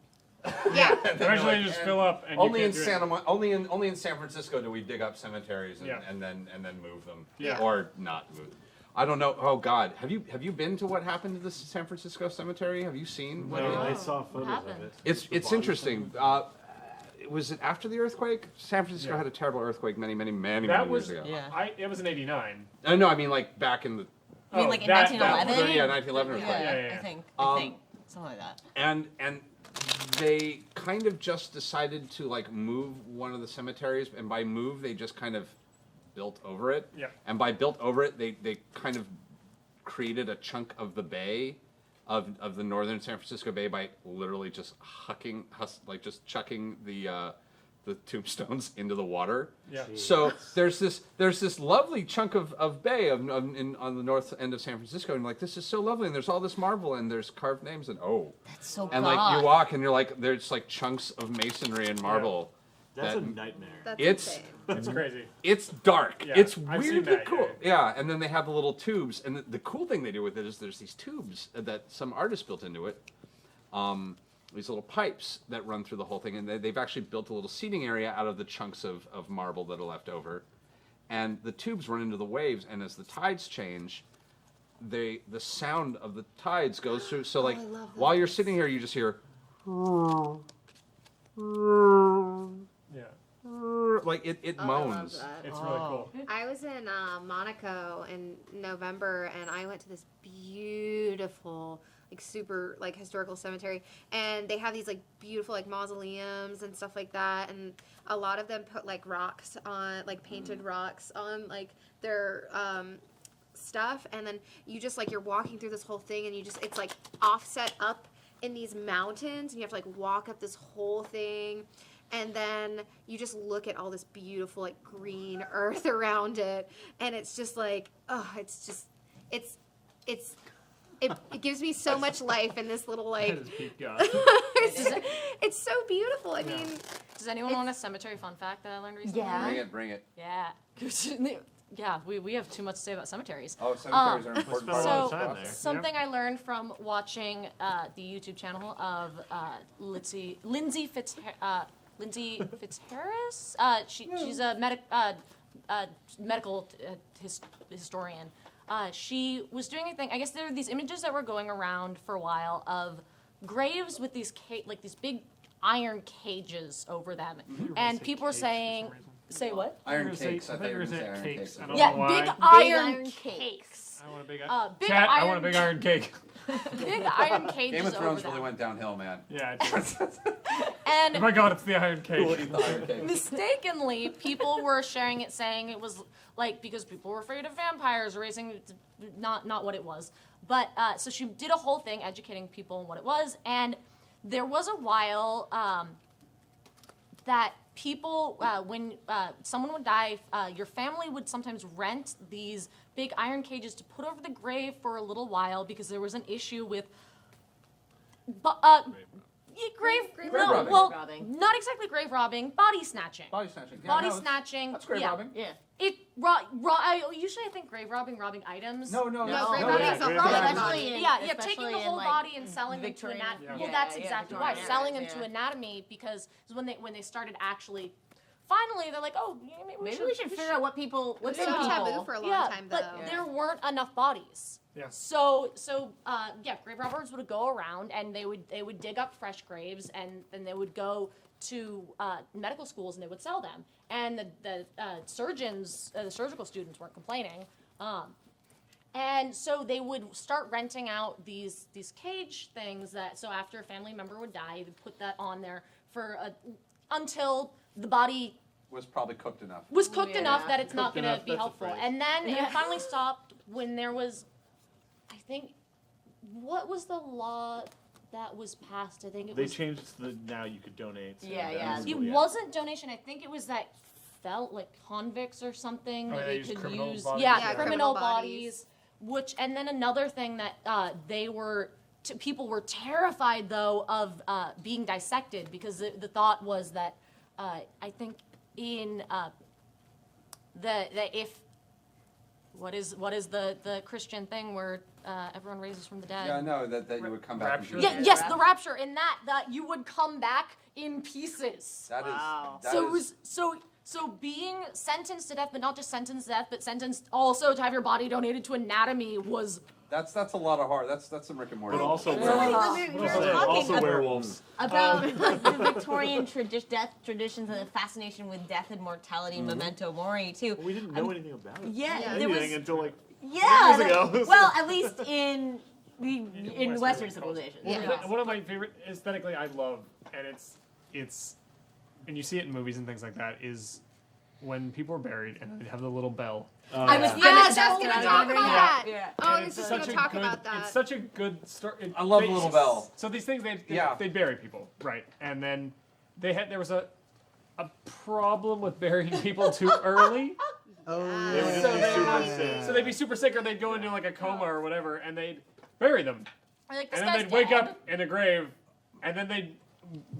Yeah. Eventually, they just fill up, and Only you in can't do it. only in San Francisco do we dig up cemeteries and, Yeah. and then move them, Yeah. or not move them. I don't know. Oh God, have you been to what happened to the San Francisco cemetery? Have you seen? What No, it- I saw photos of happened? it. It's The bodies interesting. Was it after the earthquake? San Francisco Yeah. had a terrible earthquake many That was, years ago. Yeah. it was in '89. No, I mean like back in the You mean like in that- 1911? yeah 1911 earthquake. Yeah. I think. Um, I think. Something like that. And they kind of just decided to like move one of the cemeteries, and by move they just kind of built over it. Yeah. And by built over it, they kind of created a chunk of the bay, of the northern San Francisco Bay by literally just just chucking the tombstones into the water. Yeah. So there's this lovely chunk of bay on the north end of San Francisco, and like this is so lovely, and there's all this marble, and there's carved names, and That's so and like goth. you walk, and you're like there's like chunks of masonry and marble. That's a that- nightmare. That's It's- insane. It's crazy. It's dark. Yeah, It's I've seen weirdly that, cool. Yeah, and then they have the little tubes, and the cool thing they do with it is there's these tubes that some artist built into it. These little pipes that run through the whole thing, and they've actually built a little seating area out of the chunks of marble that are left over. And the tubes run into the waves, and as the tides change, the sound of the tides goes through. So like I love while you're that. sitting here, you just hear Yeah. like it Oh, I love moans. that. It's really cool. I was in Monaco in November, and I went to this beautiful, like super like historical cemetery, and they have these like beautiful like mausoleums and stuff like that, and a lot of them put like rocks on, like painted rocks on like their stuff, and then you just like you're walking through this whole thing, and it's like offset up in these mountains, and you have to like walk up this whole thing. And then you just look at all this beautiful, like, green earth around it. And it's just like, oh, it gives me so much life in this little, That like, is peak God. it's so beautiful. I mean, Does anyone want a cemetery fun fact that I learned recently? Yeah. Bring it. Yeah. Yeah, we have too much to say about cemeteries. Oh, cemeteries are an important spent a part lot of of this time process. Something I learned from watching the YouTube channel of Lindsay Fitzharris. She's a medical historian. she was doing a thing. I guess there were these images that were going around for a while of graves with these like these big iron cages over them, and people were saying, "Say what?" Iron I thought you cakes. were I thought you were gonna going to say say iron cakes. cakes. I don't Yeah, know why. big Big iron iron cakes. I want a big, Big Chat, iron. I want a big iron cake. Big iron cages Game of Thrones over really them. went downhill, man. Yeah, it is. Oh And my god, it's the iron cake. The iron cake. mistakenly, people were sharing it, saying it was like because people were afraid of vampires raising, not what it was. But so she did a whole thing educating people on what it was, and there was a while that people, when someone would die, your family would sometimes rent these big iron cages to put over the grave for a little while because there was an issue with. Grave no, robbing. well, Grave robbing. not exactly grave robbing, body snatching. Body snatching. Yeah, Body no, snatching. That's grave yeah. robbing. Yeah. Usually I think grave robbing items. No, No, grave no, robbing yeah, is a grave whole robbing. other Especially in, Yeah, especially taking the in, whole like, body and selling them to Victorian. anatomy. Yeah. Well, that's Yeah, exactly Victorian why. era, Selling them yeah. to anatomy because when they started actually, finally they're like, oh, yeah, Maybe we should figure out what people. What's It was in so taboo people. for a long yeah, time, but though. there weren't enough bodies. Yeah. So grave robbers would go around and they would dig up fresh graves and then they would go to medical schools and they would sell them. And the surgeons, the surgical students weren't complaining. And so they would start renting out these cage things that, so after a family member would die, they'd put that on there for until the body Was probably cooked enough. was cooked Yeah. enough that it's not Cooked going to enough, be that's a helpful. phrase. And then it finally stopped when there was, I think, what was the law that was passed? I think it They was. changed now you could donate. So Yeah, that yeah. was It cool, yeah. wasn't donation. I think it was that felt like convicts or something Oh, that yeah, they use could criminal use. bodies? Yeah, Yeah, criminal criminal bodies. Which and then another thing that they were. People were terrified though of being dissected because the thought was that I think in that if what is the Christian thing where everyone raises from the dead? Yeah, I know that you would come back. Rapture? And Yeah, do that. yes, the rapture. In that you would come back in pieces. That is. Wow. that So it is- was so being sentenced to death, but not just sentenced to death, but sentenced also to have your body donated to anatomy was. That's a lot of hard. That's some Rick and Morty. But also So werewolves. we were Also, talking also about- werewolves. About like the Victorian death traditions and the fascination with death and mortality, memento mori too. We didn't know anything about it. Yeah, Yeah. there was. Anything until like Yeah. years ago. Well, at least in Western Western civilization. Yeah. Yeah. One of my favorite aesthetically I love, and it's and you see it in movies and things like that, is when people are buried and they have the little bell. I was Yes, gonna I was just gonna gonna talk bring about it that. up. Yeah. Oh, And this it's is going such to a talk good, about that. It's such a good story. I love the little bell. So these things Yeah. they bury people, right? And then there was a problem with burying people too early. Oh, They would just So be they- super sick. So they'd be super sick or they'd go into like a coma or whatever and they'd bury them. Like, this And then guy's they'd wake dead. up in a grave and then they'd,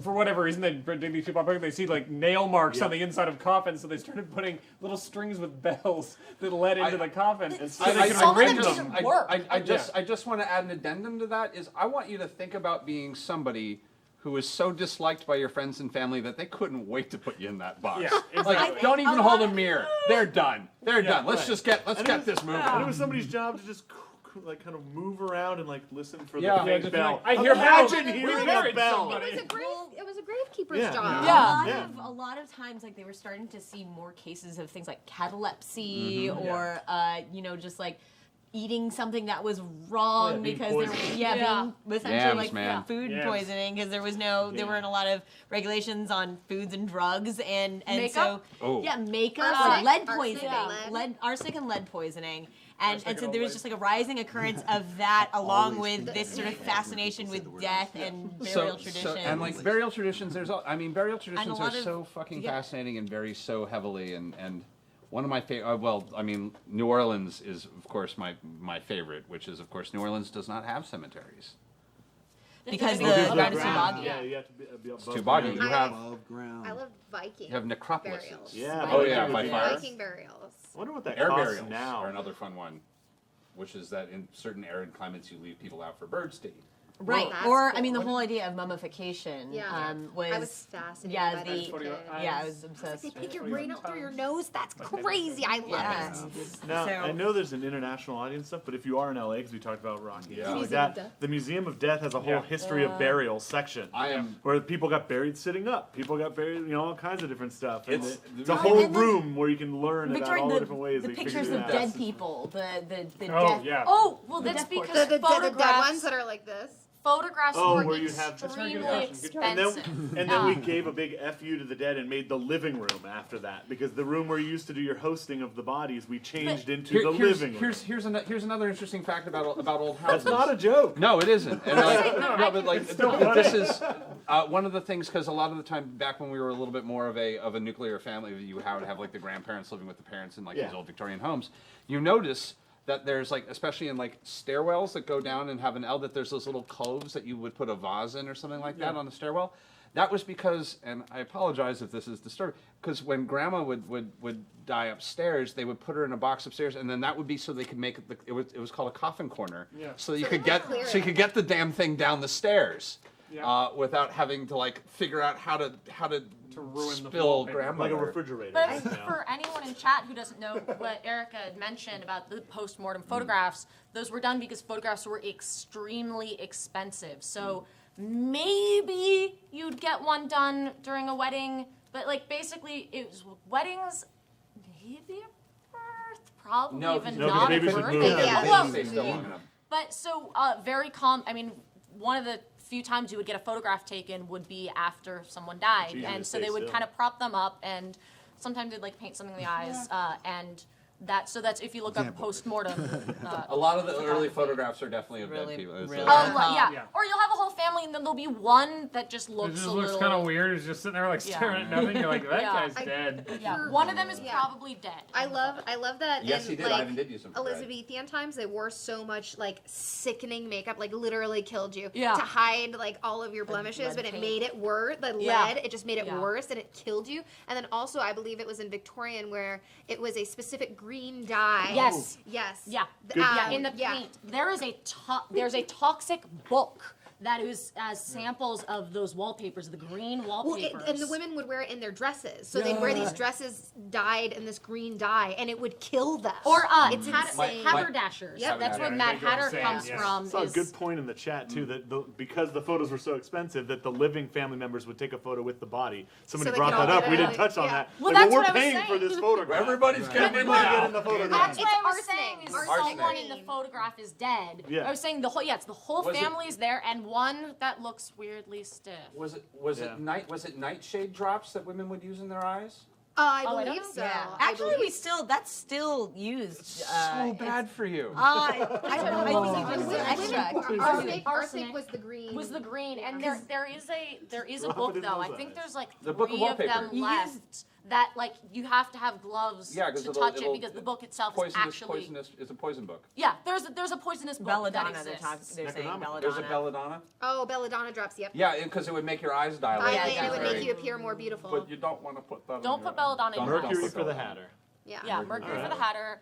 for whatever reason, they'd dig these people up and they see like nail marks on the inside of coffins, so they started putting little strings with bells that led into I- the coffin. And so I, they I, could some of ring them them. didn't work. I just want to add an addendum to that. Is I want you to think about being somebody who is so disliked by your friends and family that they couldn't wait to put you in that box. Yeah, Like, exactly. don't even a hold lot a mirror. They're done. They're done. Let's right. just get And it get was- this moving. And it was somebody's job to just like kind of move around and like listen for Yeah. the fake just bell. like, I hear Imagine bells. hearing We a buried bell. somebody. It was a gravekeeper's Yeah. job. Yeah. Yeah. A lot of times, like they were starting to see more cases of things like catalepsy Mm-hmm. or, just like eating something that was wrong being because there, poisoned. being essentially Yams, like man. food Yams. poisoning because there was there Yeah. weren't a lot of regulations on foods and drugs and Makeup? Oh. makeup, Arsenic. lead Arsenic poisoning, and lead. arsenic and lead poisoning. And Arsenic so and there was lead. just like a rising occurrence of that along Always with been this sort of that. fascination People say the with word death and burial traditions. and like burial traditions, burial traditions are lot of- so fucking yeah. fascinating and very so heavily and one of my favorite. New Orleans is of course my favorite, which is of course New Orleans does not have cemeteries. Because It's the above ground is too ground. boggy. Yeah, you have to be above It's too boggy. ground. You have above ground. I love Viking. you have necropolises. burials. Yeah. Oh, yeah, Viking by would be- fire. Viking burials. I wonder what that Air costs burials now. are another fun one, which is that in certain arid climates you leave people out for birds to eat. Right. That's Or, I cool. mean, the whole idea of mummification Yeah. was. I was fascinated Yeah, by the. that. Yeah, I was obsessed. They pick your brain out through your nose. That's crazy. I love Yeah. it. Now, So- I know there's an international audience stuff, but if you are in LA, because we talked about Rocky, Yeah. like Museum that, of Death. the Museum of Death has a whole Yeah. history of burial section. I am. Where people got buried sitting up, people got buried, all kinds of different stuff. And It's- it's a Right, whole and then- room where you can learn about Victoria, all the different ways the they pictures figured of it out. dead people, the Oh, death. yeah. Oh, well, that's death because The dead photographs. ones that are like this. Photographs Oh, were where you'd have- That's very good extremely option. Good And expensive. then we gave a big FU to the dead and made the living room after that, because the room where you used to do your hosting of the bodies, we changed into the living room. Here's another interesting fact about old houses. That's not a joke. No, it isn't. And like, no, but like still funny. this is one of the things, because a lot of the time back when we were a little bit more of a nuclear family, you would have like the grandparents living with the parents in like Yeah. these old Victorian homes. You notice that there's like, especially in like stairwells that go down and have an L, that there's those little coves that you would put a vase in or something like that on the stairwell. That was because, and I apologize if this is disturbing, because when grandma would die upstairs, they would put her in a box upstairs, and then that would be so they could make it was called a coffin corner, Yeah. so that you So could they get could clear so you it. could get the damn thing down the stairs, Yeah. without having to like figure out how to ruin the spill wallpaper. grandmother. Like a refrigerator. But right now. for anyone in chat who doesn't know what Erica had mentioned about the post-mortem photographs, those were done because photographs were extremely expensive. So maybe you'd get one done during a wedding, but like basically it was weddings, maybe a birth, probably No, even no, because not a babies would birthday. move. Yeah. Well, Stay still long enough. but so very I mean, one of the few times you would get a photograph taken would be after someone died, Usually and so stay they would still. kind of prop them up, and sometimes they'd like paint something in the eyes, and that's if you look up post-mortem. A lot of the early photographs are definitely of Really, dead people. It's really like- Oh, yeah. Yeah. Or you'll have a whole family, and then there'll be one that just It looks just a looks little. kind of weird. It's just sitting there like Yeah. staring at nothing. You're like, that Yeah. guy's dead. Yeah, one of them is Yeah. probably dead. I love that. Yes, in, he did. Like, Ivan did use them for bread. Elizabethan times, they wore so much like sickening makeup, like literally killed you Yeah. to hide like all of your blemishes, lead but it paint. made it worse. The Yeah. lead, it just made it Yeah. worse, and it killed you. And then also, I believe it was in Victorian where it was a specific green dye. Yes. Yes. Yeah, Good yeah. In the yeah. paint, there's a toxic book that is as samples of those wallpapers, the green Well, wallpapers. and the women would wear it in their dresses, so they'd wear these dresses dyed in this green dye, and it would kill them. Or it's insane. haberdashers. Yep. That's where Haberdashers. Mad Hatter Insane, comes yes. from. I saw a is- good point in the chat too that because the photos were so expensive that the living family members would take a photo with the body. Somebody So they brought could all that up. get We it. didn't touch on Yeah. that. Well, Like, that's we're what I was paying for saying. this photograph. Everybody's getting Everybody it get now. in the photograph. That's It's what I was arsenic. saying. Is Arsenic. someone in the photograph is dead. Yeah. I was saying the whole Was it- family's there, and one that looks weirdly stiff. Was Yeah. it nightshade drops that women would use in their eyes? I Oh, I believe don't so. know. Yeah. I Actually, believe that's still used. So bad for you. I think it was Women- extract. Arsenic was the green. Was the green, and there is a Drop book it in though. those I think eyes. there's like The book of 3 of wallpaper. them left that like you have to have gloves Yeah, 'cause to it'll- touch it'll- it because the book itself is Poisonous, actually poisonous. It's a poison book. yeah. There's a poisonous book that Belladonna, exists. they're saying Economic. There's a belladonna. belladonna. Oh, belladonna drops. Yep. Yeah, because it would make your eyes dilate. Yeah, And it would very- make you appear more beautiful. But you don't want to put that. Don't on put your- belladonna in don't- your don't Mercury put for the belladonna. Hatter. Yeah. Yeah, Mercury Alright. for the Hatter.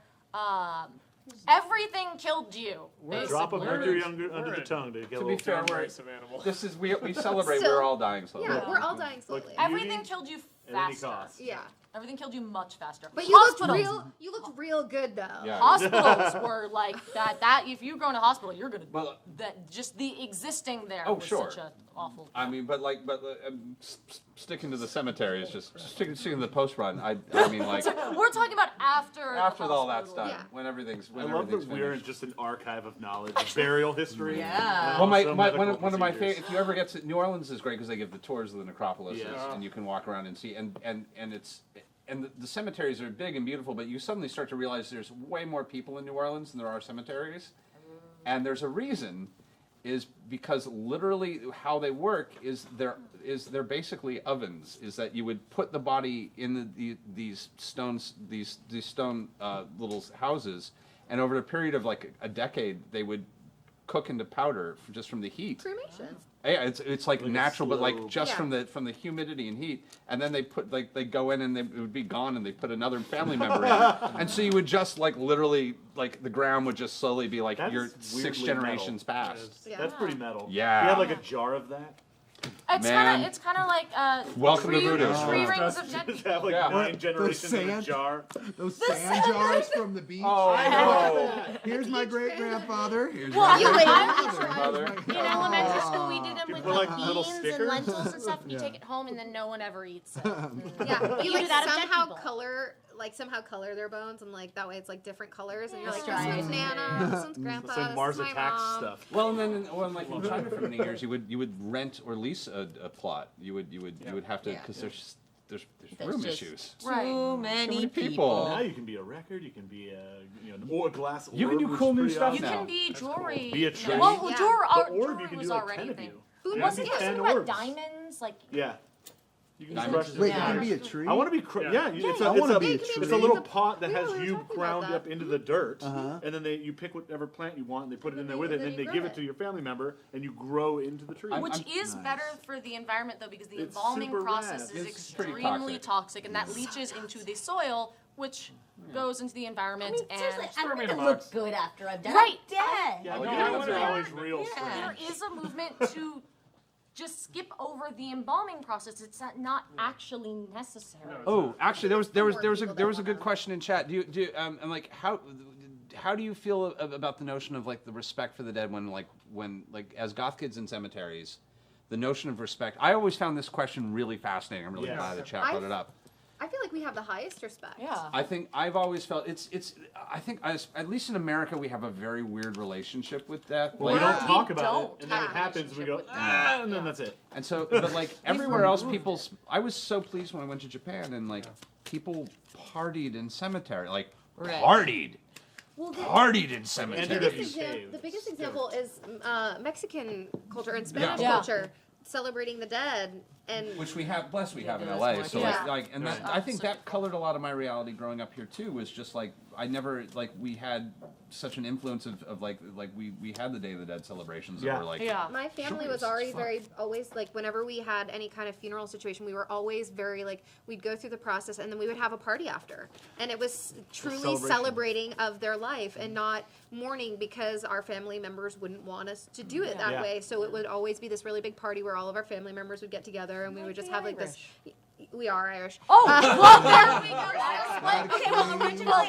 Everything killed you. A drop of basically. mercury under the tongue to get a To be little fair, we're, Nice of animal. this is we celebrate. So- we're all dying slowly. Yeah, we're all dying slowly. Look, Everything Beauty killed you at any faster. cost. Yeah. Everything killed you much faster. But you looked Hospitals. real good though. Yeah. Hospitals were like that. That if you go in a hospital, you're gonna. Well, That just the existing there Oh, was sure. such an awful. I mean, but sticking to the cemetery is just sticking to the post run. I mean, like We're talking about after. the after all that's hospital. done, Yeah. when everything's I when love that everything's we're finished. just an archive of knowledge, of burial history. Yeah. Well, Also medical one of my procedures. favorite. If you ever get to New Orleans, is great because they give the tours of the necropolis, Yeah. and you can walk around and see. And it's and the cemeteries are big and beautiful, but you suddenly start to realize there's way more people in New Orleans than there are cemeteries, and there's a reason, is because literally how they work is they're basically ovens. Is that you would put the body in these stone little houses, and over a period of like a decade, they would cook into powder just from the heat. Cremation. Yeah, it's like natural, but like slow- just Yeah. from the humidity and heat, and then they put like they go in and it would be gone, and they put another family member in, and so you would just like literally like the ground would just slowly be like That's your 6 weirdly generations metal. past. Yeah. That's pretty metal. Yeah. You had like a jar of that. Man. It's kind of like Welcome to three, voodoo. three rings of dead Just people. have like Yeah. 9 generations in a sand- jar. Those sand jars from the beach. Oh no! Here's my great grandfather. Here's Well, my You great later. Mother. In elementary school, we did them You with put, like like, little beans and stickers? lentils and stuff, and you Yeah. take it home, and then no one ever eats it. Yeah, But you you like do that of dead somehow people. color their bones, and like that way it's like different colors, and you're like, Yeah. this one's Nana, this one's Grandpa, Some this Mars is my Attacks mom. stuff. Well, and then like in China for many years, you would rent or lease a plot. You would have to Yeah. because there's There's room just issues. Right. Too many many people. people. Now you can be a record. You can be or a glass. You can orb, do which cool is new pretty stuff awesome. You now. can be jewelry. Be a tree. Well, Yeah. The orb, jewelry you can was do like already 10 a of thing. you. Who You wants can to be get 10 Something about orbs. diamonds, like Yeah. You can Diamonds crush is the Wait, Yeah. you fire. can be a tree? Yeah. I want to be. Yeah, it's I a, wanna it's be a, a it's tree. a little pot that Yeah, has we were you talking ground about up that. into the dirt, Uh-huh. and then you pick whatever plant you want, and they put it in there with And it, and then then you they give grow it to your family member, and you grow into the tree. which is Nice. better for the environment though, because the It's embalming super process rad. is It's pretty extremely toxic. toxic, and that leaches into the soil, which goes into the environment. Seriously, and I don't me need in to a look box. good after I've done Right. it. Dead. Yeah, Oh, the yeah. ones are Yeah. always real Yeah. strange. there is a movement to just skip over the embalming process. It's not actually necessary. Oh, actually, there was people that a good wanna- question in chat. And like how do you feel about the notion of like the respect for the dead when as goth kids in cemeteries, the notion of respect? I always found this question really fascinating. I'm really Yes. glad the chat brought it up. I feel like we have the highest respect. Yeah. I think I've always felt I think at least in America we have a very weird relationship with death. Well, we Like, don't We talk about don't it, and then have it a happens. We go, relationship with and then that's it. and so, but like everywhere else, I was so pleased when I went to Japan and like people partied in cemetery, like Right. partied Well, in And cemetery. did it- the biggest example is Mexican culture and Spanish Yeah. culture, celebrating the dead, and Which we have in Yeah, LA. that's So more- and that, I think that colored a lot of my reality growing up here too. Was just like I never we had such an influence of like we had the Day of the Dead celebrations that Yeah. were like Yeah. my family joyous was as already fuck. always like whenever we had any kind of funeral situation, we were always very like we'd go through the process and then we would have a party after, and it was truly celebration. celebrating of their life and not mourning because our family members wouldn't want us to do it that Yeah. way. So it would always be this really big party where all of our family members would get together and we would just have like this. We are Irish. Oh, well, there we go. Okay, well, originally, I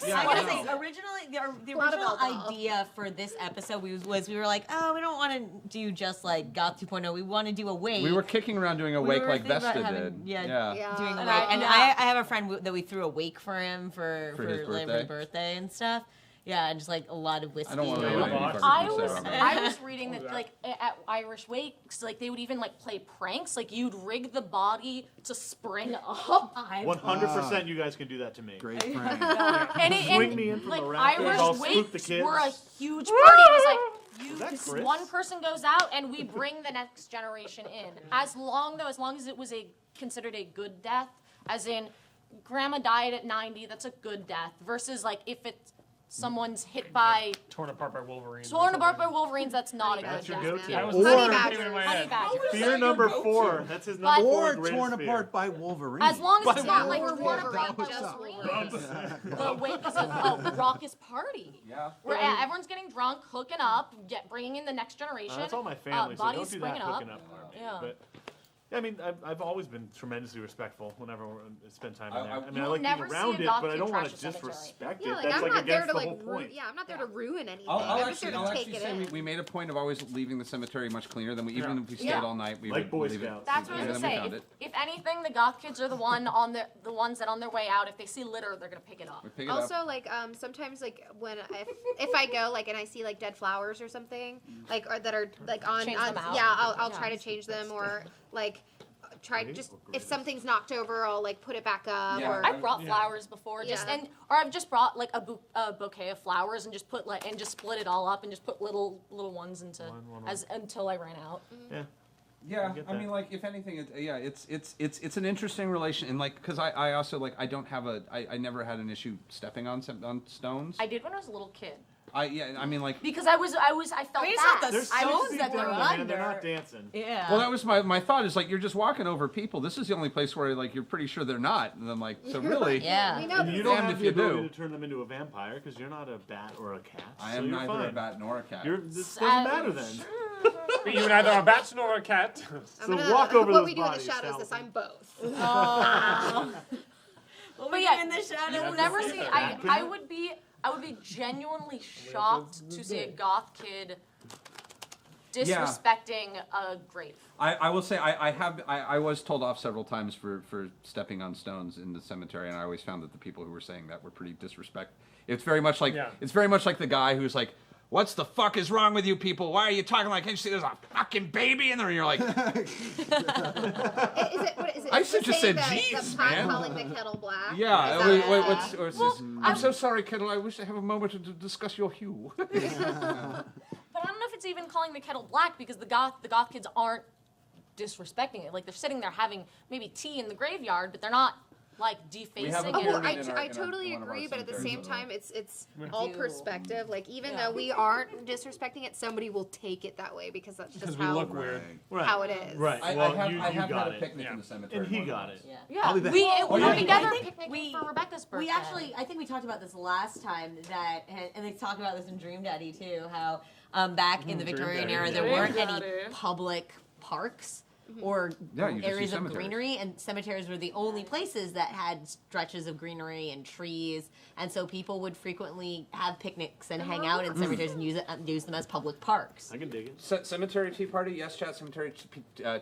Yeah. gotta say, originally, the Lot of original alcohol. idea for this episode was we were like, oh, we don't want to do just like Goth 2.0. We want to do a wake. we were kicking around doing a We wake were like thinking about Vesta having- did. yeah. Yeah. doing a And wake. I- And yeah. I have a friend that we threw a wake for him for his like, birthday? birthday and stuff. Yeah, and just like a lot of whiskey. I don't want to Yeah. remind you I fucking I people was say that. I was reading that like at Irish wakes, like they would even like play pranks. Like you'd rig the body to spring up. 100%, you guys can do that to me. Great friend. And it, Swing and, me in from like the rafters, Irish I'll spook the wakes kids. were a huge party. It was like you, that Chris? one person goes out and we bring the next generation in. As long as it was considered a good death, as in grandma died at 90, that's a good death. Versus like if it's someone's hit by Torn apart by Wolverines. torn apart by Wolverines, that's not a That's good your death. go-to. That was Or- the Honey first thing in my badgers. Honey head. badgers. Fear number 4. That's his But- number 4 Or greatest torn fear. apart by Wolverine. As long as it's not like Or torn apart by Wolverine. Wolverines. The wake is a raucous party. Yeah. Where everyone's getting drunk, hooking up, bringing in the next generation. That's all my family, so bodies don't do that springing hooking up part. Yeah. But yeah, I mean, I've always been tremendously respectful whenever I spend time in there. I mean, You I will like never being see around a it, goth but I kid don't want trash to a cemetery. disrespect Yeah, it. like That's I'm like not there against to the like whole point. I'm not there to ruin anything. I'll I'm just there I'll to take actually it say in. we made a point of always leaving the cemetery much cleaner than we even Yeah. if we stayed Yeah. all night. We Like would Boy leave Scouts. it That's what I cleaner was than gonna we say. found it. If anything, the goth kids are the ones that on their way out, if they see litter, they're gonna pick it up. We pick it up. Also, like sometimes, like when if I go like and I see like dead flowers or something, like or that are like on, Change them out. yeah, I'll Yeah. try to change them or like try just if something's knocked over, I'll like put it back up. Yeah. Or I've brought flowers before, Yeah. or I've just brought like a bouquet of flowers and just put just split it all up and just put little ones into One. until I ran out. Yeah. Yeah, get I that. mean, like, if anything, it's an interesting relation, and like, because I also like I don't have I never had an issue stepping on stones. I did when I was a little kid. I mean, like. Because I felt mean, it's bad. not the There's stones six that people they're in there, and under. they're not dancing. Yeah. Well, that was my thought. Is like you're just walking over people. This is the only place where like you're pretty sure they're not. And I'm like, so really. Yeah. We know And you this. don't Damned have if the you ability do. to turn them into a vampire because you're not a bat or a cat. I so am you're neither fine. a bat nor a cat. This doesn't matter then. But you're neither a bat nor a cat. So walk over what those we do in the bodies, shadows is Sally. I'm both. But yeah, you'll never see. I would be genuinely shocked to see a goth kid disrespecting a grave. I will say I was told off several times for stepping on stones in the cemetery, and I always found that the people who were saying that were pretty disrespect. It's very much like the guy who's like, "What's the fuck is wrong with you people? Why are you talking like? Can't you see there's a fucking baby in there?" And you're like, What is it? I It's should the just saying said, that "Jeez, the pot man." calling the kettle black. "Yeah, Is that what's this? I'm so sorry, Kettle. I wish I have a moment to discuss your hue." But I don't know if it's even calling the kettle black because the goth kids aren't disrespecting it. Like they're sitting there having maybe tea in the graveyard, but they're not like defacing have a it. Oh, well, in our- I in totally one of our agree, but at the cemeteries. same time, it's all You- perspective. Like even though we aren't disrespecting it, somebody will take it that way because that's Because just we how look weird. Right. how it is. Right. I well, have you had got a it. picnic Yeah. in the cemetery. And he one got time. it. Yeah, I'll be back. we Oh, put yeah. together I a think picnic we- for Rebecca's birthday. We actually, I think we talked about this last time that, and they talked about this in Dream Daddy too, how back in the Dream Victorian Daddy. era there Dream weren't Daddy. any public parks or Yeah, you just areas see of cemeteries. greenery, and cemeteries were the only places that had stretches of greenery and trees, and so people would frequently have picnics and hang out in cemeteries and use them as public parks. I can dig it. Cemetery Tea Party, yes, chat. Cemetery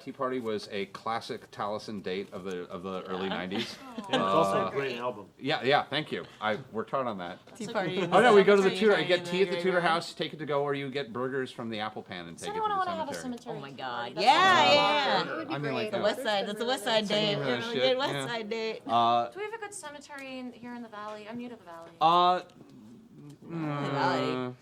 Tea Party was a classic Taliesin date of the early '90s. And it's also a great album. Yeah, thank you. I worked hard on that. Tea party. in Oh no, we go to the cemetery, Tudor. You hang get in tea at the Tudor graveyard. house, take it to go, or you get burgers from the Apple Pan and Does take it to anyone the want to have a cemetery. cemetery? Oh my tea God! party? Yeah. It would be I mean, like great. that. West Side. That's a West Side date. Same You kind know, of good shit, West yeah. Side date. Do we have a good cemetery here in the valley? I'm new to the valley. The Valley.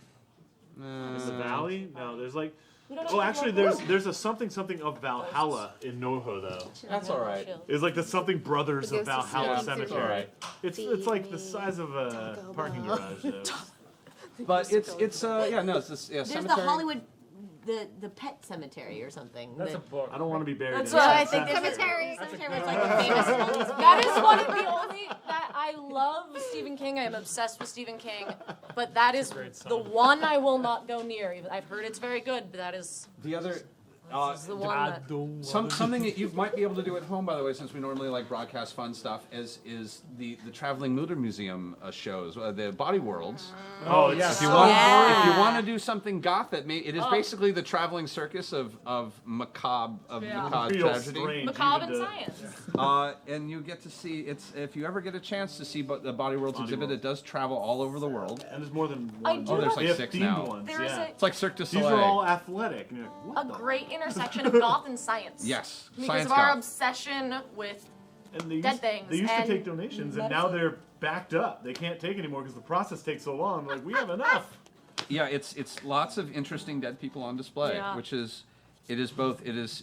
In the valley? No, there's like. We don't Oh, have actually, one. there's a something of Valhalla in NoHo though. That's all right. It's like the something brothers The of ghost of Valhalla Caesar. Cemetery. All right. It's like the size of a parking garage. Though. But it's this There's cemetery. the Hollywood, the pet cemetery or something. That's a that- book. I don't want to be buried. That's in what that I think. Cemetery. cemetery was like the famous ones. That is one of the only that I love Stephen King. I am obsessed with Stephen King, but that is great song. the one I will not go near. Even I've heard it's very good, but that is The other. this is the one that. Something that you might be able to do at home, by the way, since we normally like broadcast fun stuff, is the traveling Mutter Museum shows, the Body Worlds. Oh, yeah. If you Oh, want, yeah. if you want to do something goth, it is basically the traveling circus of macabre Real tragedy. strange. Macabre even and to- science. And you get to see if you ever get a chance to see the Body Worlds Body exhibit, Worlds. it does travel all over the world. And there's more than I one. do Oh, there's like They have 6 themed now. ones. There is yeah. It's like Cirque du These Soleil. are all athletic. And you're like, what a the? great intersection of goth and science. Yes, Because science of our goth. obsession with And they dead used, things They used to and take donations, and now medicine. they're backed up. They can't take anymore because the process takes so long. Like, we have enough. Yeah, it's lots of interesting dead people on display, Yeah. which is it is both it is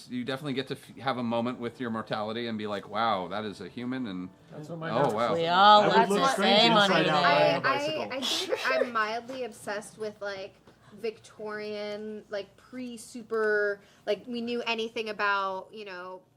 you definitely get to have a moment with your mortality and be like, wow, that is a human, and That's what my oh wow. We all I would look look the strange same under inside out there. riding a I bicycle. think I'm mildly obsessed with like Victorian, like pre-super, like we knew anything about,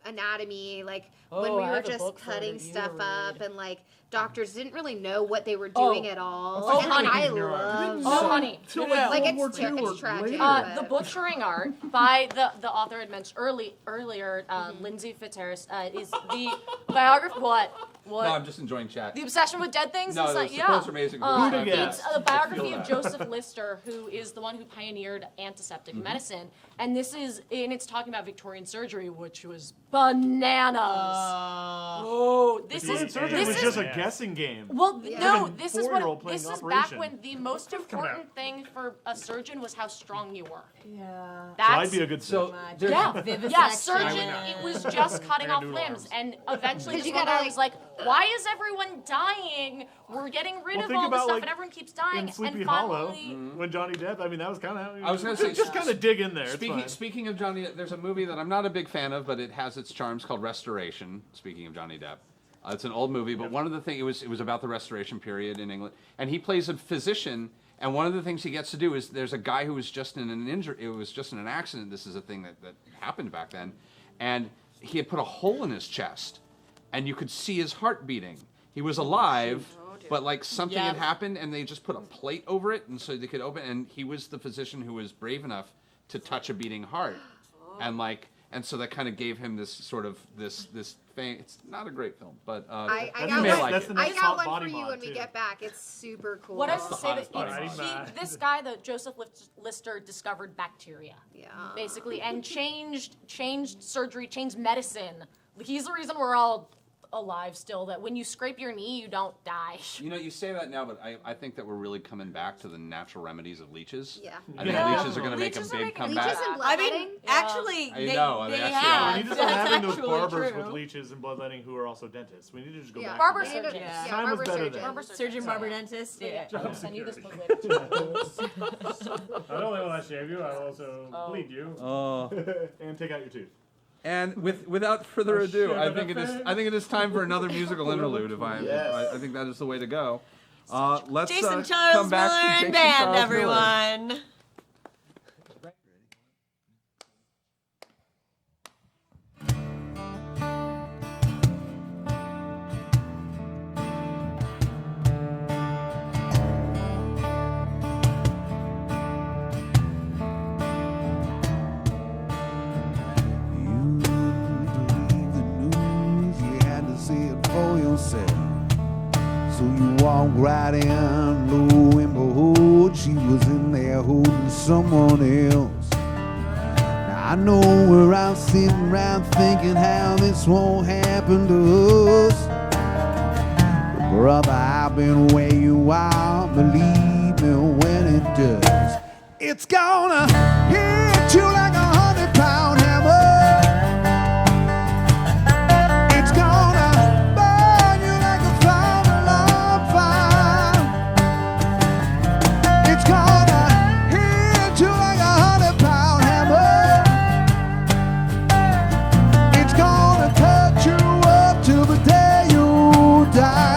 anatomy, like when Oh, we I were have a just book for cutting you stuff to up read. and like doctors didn't really know what they were doing Oh. at all. Oh, and honey. I love Oh, honey. like World War it's, II or it's tragic. later. but- The butchering art by the author I mentioned earlier, Lindsay Fitzharris, is the biography. What? No, I'm just enjoying chat. The obsession with dead things. No, is the like, quotes yeah. are amazing. Who to get? It's a biography feel of that. Joseph Lister, who is the one who pioneered antiseptic medicine, and it's talking about Victorian surgery, which was bananas. Oh, this Victorian is surgery this was is just a guessing game. well, Yeah. no, Even this is 4-year-old what playing this is Operation. back when the most coming out. important thing for a surgeon was how strong you were. Yeah. So That's I'd be a good So surgeon. there's, yeah, Vivisection. surgeon. It was just cutting I off got limbs, noodle arms. and eventually 'Cause this you one gotta, guy was like, "Why is everyone dying? We're getting rid Well, of think all this about, stuff, like, and everyone keeps dying." In Sleepy and Hollow, finally, when Johnny Depp, I mean, that was kind of. I was gonna say, just kind of dig in there. It's speaking fine. speaking of Johnny, there's a movie that I'm not a big fan of, but it has its charms, called Restoration. Speaking of Johnny Depp, it's an old movie, but one of the things it was about the Restoration period in England, and he plays a physician, And one of the things he gets to do is there's a guy who was just in an injury. It was just in an accident. This is a thing that happened back then, and he had put a hole in his chest, and you could see his heart beating. He was alive, but like something had happened, and they just put a plate over it, and so they could open. And he was the physician who was brave enough to touch a beating heart, and so that kind of gave him this sort of this fame. It's not a great film, but I you got may one, like that's it. the I next got hot one body for you mod, when we too. get back. It's super cool. What I was the to say hottest that part. this guy, the Joseph Lister, discovered bacteria. Yeah. Basically, and changed surgery, changed medicine. He's the reason we're all alive still. That when you scrape your knee, you don't die. You know, you say that now, but I think that we're really coming back to the natural remedies of leeches. Yeah. I think Yeah. leeches are going to make a Leeches are big making comeback. Leeches and I bloodletting. mean, actually, I they, know, they they actually have. We need to That's start having those actually barbers true. with leeches and bloodletting who are also dentists. We need to just go Yeah. back. Barber to that. We need to- surgeons. Yeah, Time was barber better surgeons. then. Barber surgeons. Surgeon, barber, dentist. Yeah. I'll send you this book later. Not only will I shave you, I will also bleed you. And take out your tooth. And without further ado, shit, I but think it is time for another musical interlude. I think that is the way to go. Let's Jason come Charles back Miller to and Jason band, Charles Miller. everyone. You didn't believe the news, you had to see it for yourself. So you walked right in, lo and behold, she was in there holding someone else. Now I know where I'm sitting around thinking how this won't happen to us. But brother, I've been where you are, believe me when it does. It's gonna hit you like a 100-pound hammer. It's gonna burn you like a fire-alarm fire. It's gonna hit you like a 100-pound hammer. It's gonna cut you up till the day you die.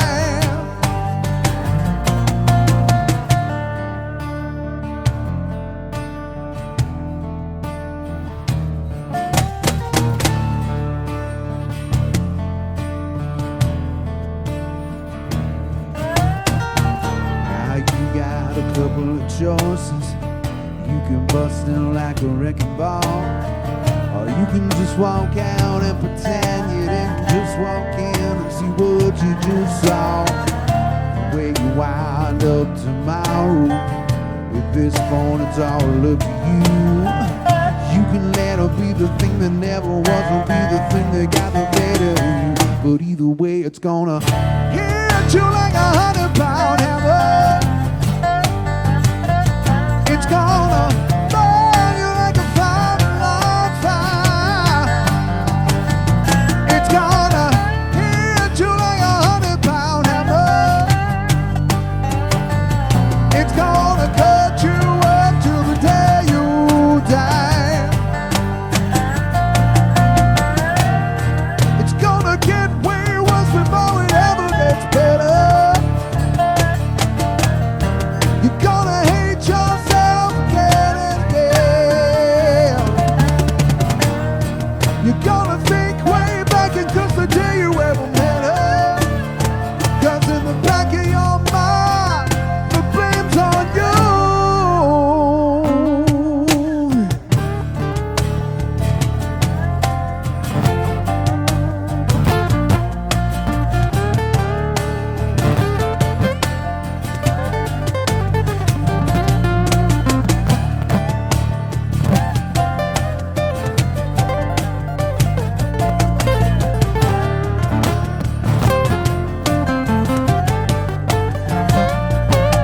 Now you got a couple of choices. You can bust in like a wrecking ball, or you can just walk out and pretend you didn't just walk in and see what you just saw. Where you wind up tomorrow, at this point it's all up to you. You can let her be the thing that never was, or be the thing that got the better of you. But either way, it's gonna hit you like a 100-pound hammer. It's gonna burn you like a fire-alarm fire. It's gonna hit you like a 100-pound hammer. It's gonna cut you up till the day you die. It's gonna get way worse before it ever gets better. You're gonna hate yourself again and again. You're gonna think way back and just the day you ever met her. 'Cause in the back of your mind, the blame's on you.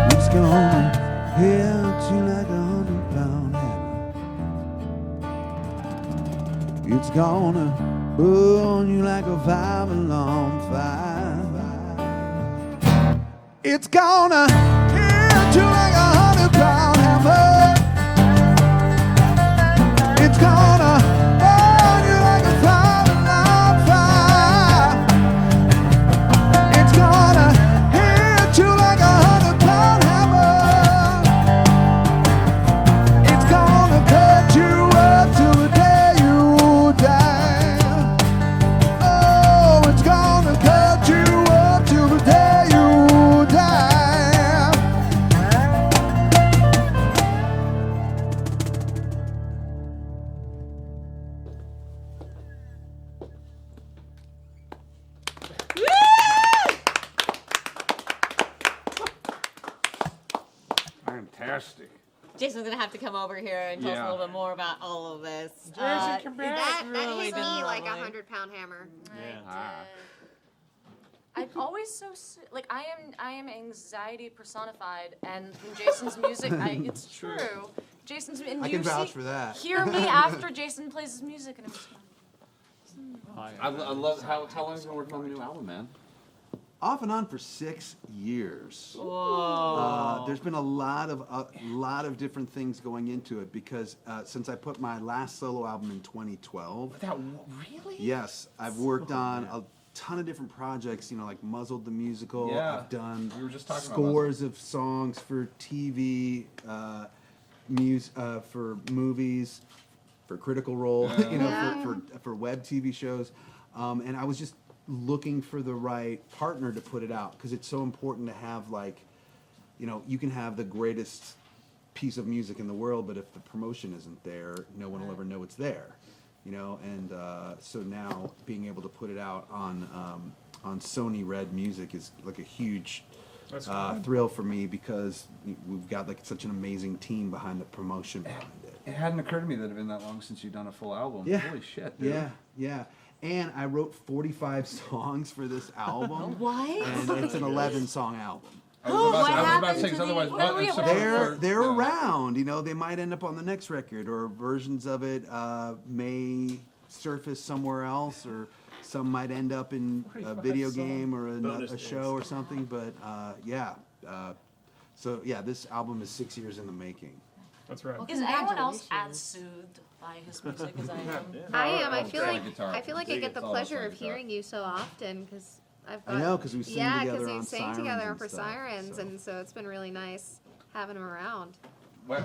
It's gonna hit you like a 100-pound hammer. It's gonna burn you like a fire-alarm fire. It's gonna hit you like a 100-pound hammer. It's gonna burn you like a fire-alarm fire. It's gonna hit you like a 100-pound hammer. Fantastic. Jason's gonna have to come over here and tell us Yeah. a little bit more about all of this. That really hit been me like a lovely. 100-pound hammer. I'm always so like I am anxiety personified, and from Jason's music, it's true. Jason's and I you can vouch see- for that. Hear me after Jason plays his music, and I'm just I love how long have you been working on the new album, man? Off and on for 6 years. Whoa. There's been a lot of different things going into it because since I put my last solo album in 2012. Really? Yes, I've worked on a ton of different projects. You know, like Muzzled the musical. Yeah. I've done We were just talking about scores of songs for TV, for movies, for Critical Role. Yeah. You know, Yeah. for web TV shows, and I was just looking for the right partner to put it out because it's so important to have, like, you know, you can have the greatest piece of music in the world, but if the promotion isn't there, no one will ever know it's there, you know. And so now being able to put it out on Sony Red Music is like a huge That's cool. thrill for me because we've got like such an amazing team behind the promotion behind it. It hadn't occurred to me that it had been that long since you'd done a full album. Yeah. Holy shit, dude. Yeah. And I wrote 45 songs for this album. What? And it's an 11-song album. I was about What to say, happened 'cause to otherwise, the- what- Where so we- They're yeah. around, you know. They might end up on the next record, or versions of it may surface somewhere else, or some might end up in a video game or Bonus a show or something. But so yeah, this album is 6 years in the making. That's right. is anyone else as soothed by his music as I am? I am. I feel yeah. like Guitar. I feel like I get the It's all pleasure of guitar. hearing you so often because I've I got. know, 'cause we sing yeah, together we on sing Sirens together and for stuff, Sirens, so. and so it's been really nice having him around.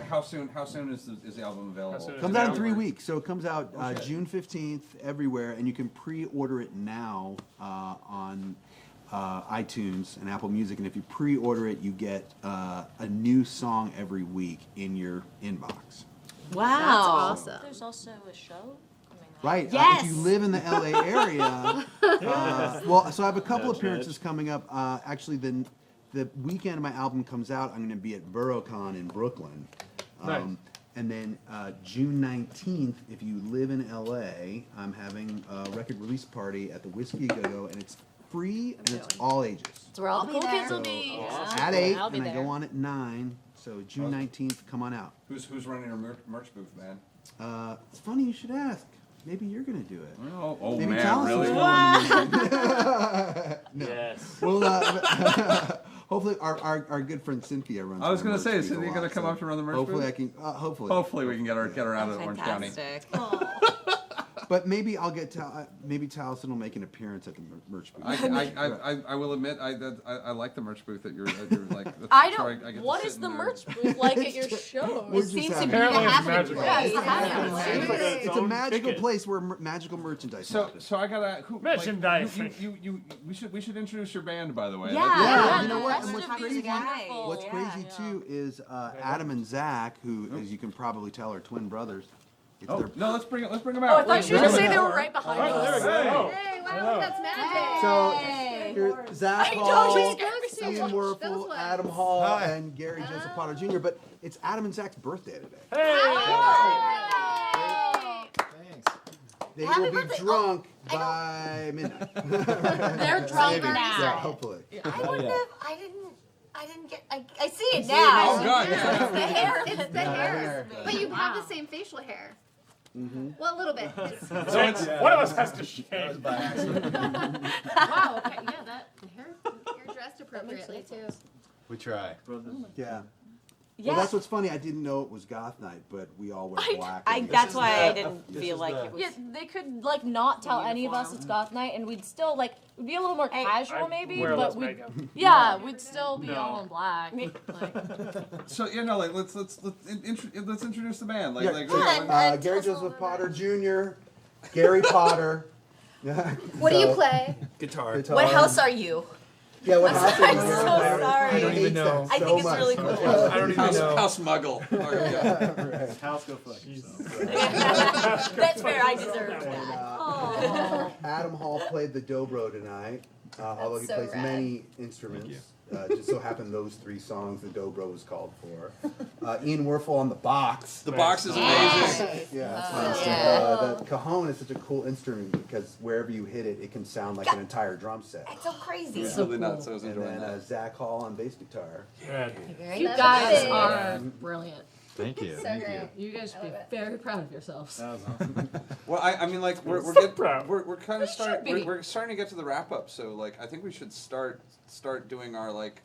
How soon is the album available? soon is Comes it out in out? 3 weeks, so it comes out Okay. June 15th everywhere, and you can pre-order it now on iTunes and Apple Music. And if you pre-order it, you get a new song every week in your inbox. Wow. That's awesome. There's also a show coming out. Right. Yes. If you live in the LA area, well, so I have a couple appearances coming up. Actually, the weekend my album comes out, I'm going to be at BoroCon in Brooklyn. Nice. And then June 19th, if you live in LA, I'm having a record release party at the Whiskey Go-Go, and it's free and it's all ages. That's where all the cool kids So, will be. at 8, I'll be and I there. go on at 9. So June 19th, come on out. Who's running your merch booth, man? It's funny you should ask. Maybe you're going to do it. Oh Maybe man, Taliesin's really? gonna No. Yes. Well, hopefully our good friend Cynthia runs. I was my gonna merch say, is booth a Cynthia lot, gonna come so up to run the merch hopefully booth? I can. Hopefully. Hopefully we can get her out of Orange County. Fantastic. But maybe I'll get maybe Taliesin will make an appearance at the merch booth. I will admit I like the merch booth that you're like. I that's where don't. get to What sit is in the there. merch booth like at your show? We're It just seems to having- be the Apparently it's happening magical. place. Yeah, it's happening. It's It's a own magical ticket. place where magical merchandise. So happens. I gotta Merchandise. we should introduce your band, by the way. Yeah. Yeah, you know the what? rest And what's of these crazy- guys. What's Yeah. crazy too is Adam and Zach, who, as you can probably tell, are twin brothers. It's Oh their no, let's bring them Oh, I out. thought you were gonna say they were right behind us. Hey, wow, that's magic. So Hey. here's Zach I know, Hall, she's scared me so Ian much. Werfel, Those ones. Adam Hall, and Gary Joseph Potter Jr. But it's Adam and Zach's birthday today. They Happy will be birthday. drunk by midnight. They're drunk Yeah, now. hopefully. I wouldn't have. I didn't get. I see it see now. it now. Oh god. It's the hair. It's the hair. But you have the same facial hair. Well, a little bit. It's- So it's, one of us has to shave. Wow. Okay. Yeah. That hair. You're dressed appropriately too. We try. Yeah. Yeah. Well, that's what's funny. I didn't know it was Goth Night, but we all wear black. That's why I the- didn't this feel is like the- it was. Yeah, they could like not tell any of us it's goth night, and we'd still like it'd be a little more casual maybe, Wear less but we'd makeup. yeah, we'd still be No. all in black. Like, So like let's introduce the band. Like, Yeah. like, Fun. like- Gary Joseph Potter Jr., Gary Potter. What do you play? Guitar. Guitar. What house are you? Yeah, what house are I'm you? so sorry. I don't even know. I think it's really cool. I don't even know. House Muggle. Okay, yeah. House go fuck yourself. That's fair. I deserve And, that. Adam Hall played the dobro tonight, although he so plays rad. many instruments. just so happened those 3 songs the Dobro was called for. Ian Werfel on the box. The box is amazing. Yeah, that's Oh, nice. yeah. The cajon is such a cool instrument because wherever you hit it, it can sound like an entire drum set. It's so crazy. It's really nuts. I was And enjoying then that. Zach Hall on bass guitar. You That's guys it. are brilliant. Thank you. So Thank great. you. You guys should be very proud of yourselves. That was awesome. Well, I mean, like we're So getting, proud. we're kind of should starting be. we're starting to get to the wrap up. So like I think we should start doing our like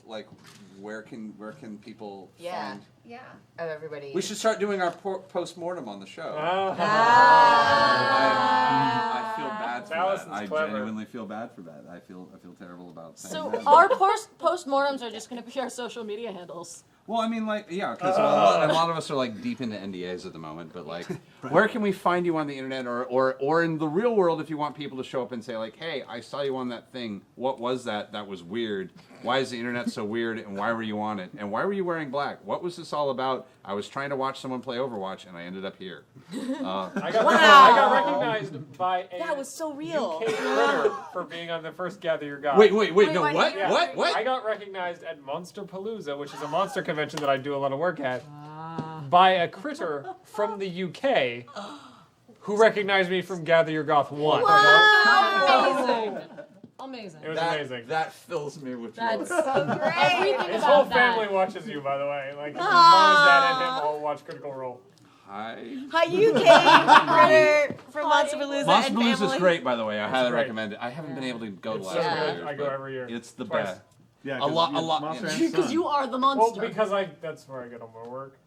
where can people Yeah. find. Yeah. Of everybody. We should start doing our post-mortem on the show. I feel bad for Allison's that. I clever. genuinely feel bad for that. I feel terrible about saying So that. our postmortems are just going to be our social media handles. Well, I mean, like, yeah, because a lot of us are like deep into NDAs at the moment. But like, where can we find you on the internet, or in the real world, if you want people to show up and say like, "Hey, I saw you on that thing. What was that? That was weird. Why is the internet so weird? And why were you on it? And why were you wearing black? What was this all about? I was trying to watch someone play Overwatch, and I ended up here." I got recognized by a That was so real. UK critter for being on the first Gather Your God. Wait, Wait, no, why what? did you- What? I got recognized at Monsterpalooza, which is a monster convention that I do a lot of work at, by a from the UK who recognized me from Gather Your Goth 1. Amazing. Amazing. It was amazing. That fills me with joy. That's everything His about whole that. family watches you, by the way. Like, his mom, his dad, and him all watch Critical Role. Hi. Hi, UK critter from Monsterpalooza and Monsterpalooza is family. great, by the way. I highly great. recommend it. I haven't been able to go the It's last so couple good. years. I go but every year. It's the Twice. best. Yeah, A lot- you're a lot- Monster yeah. and Because Son. you are the Well, monster. because that's where I get all my work.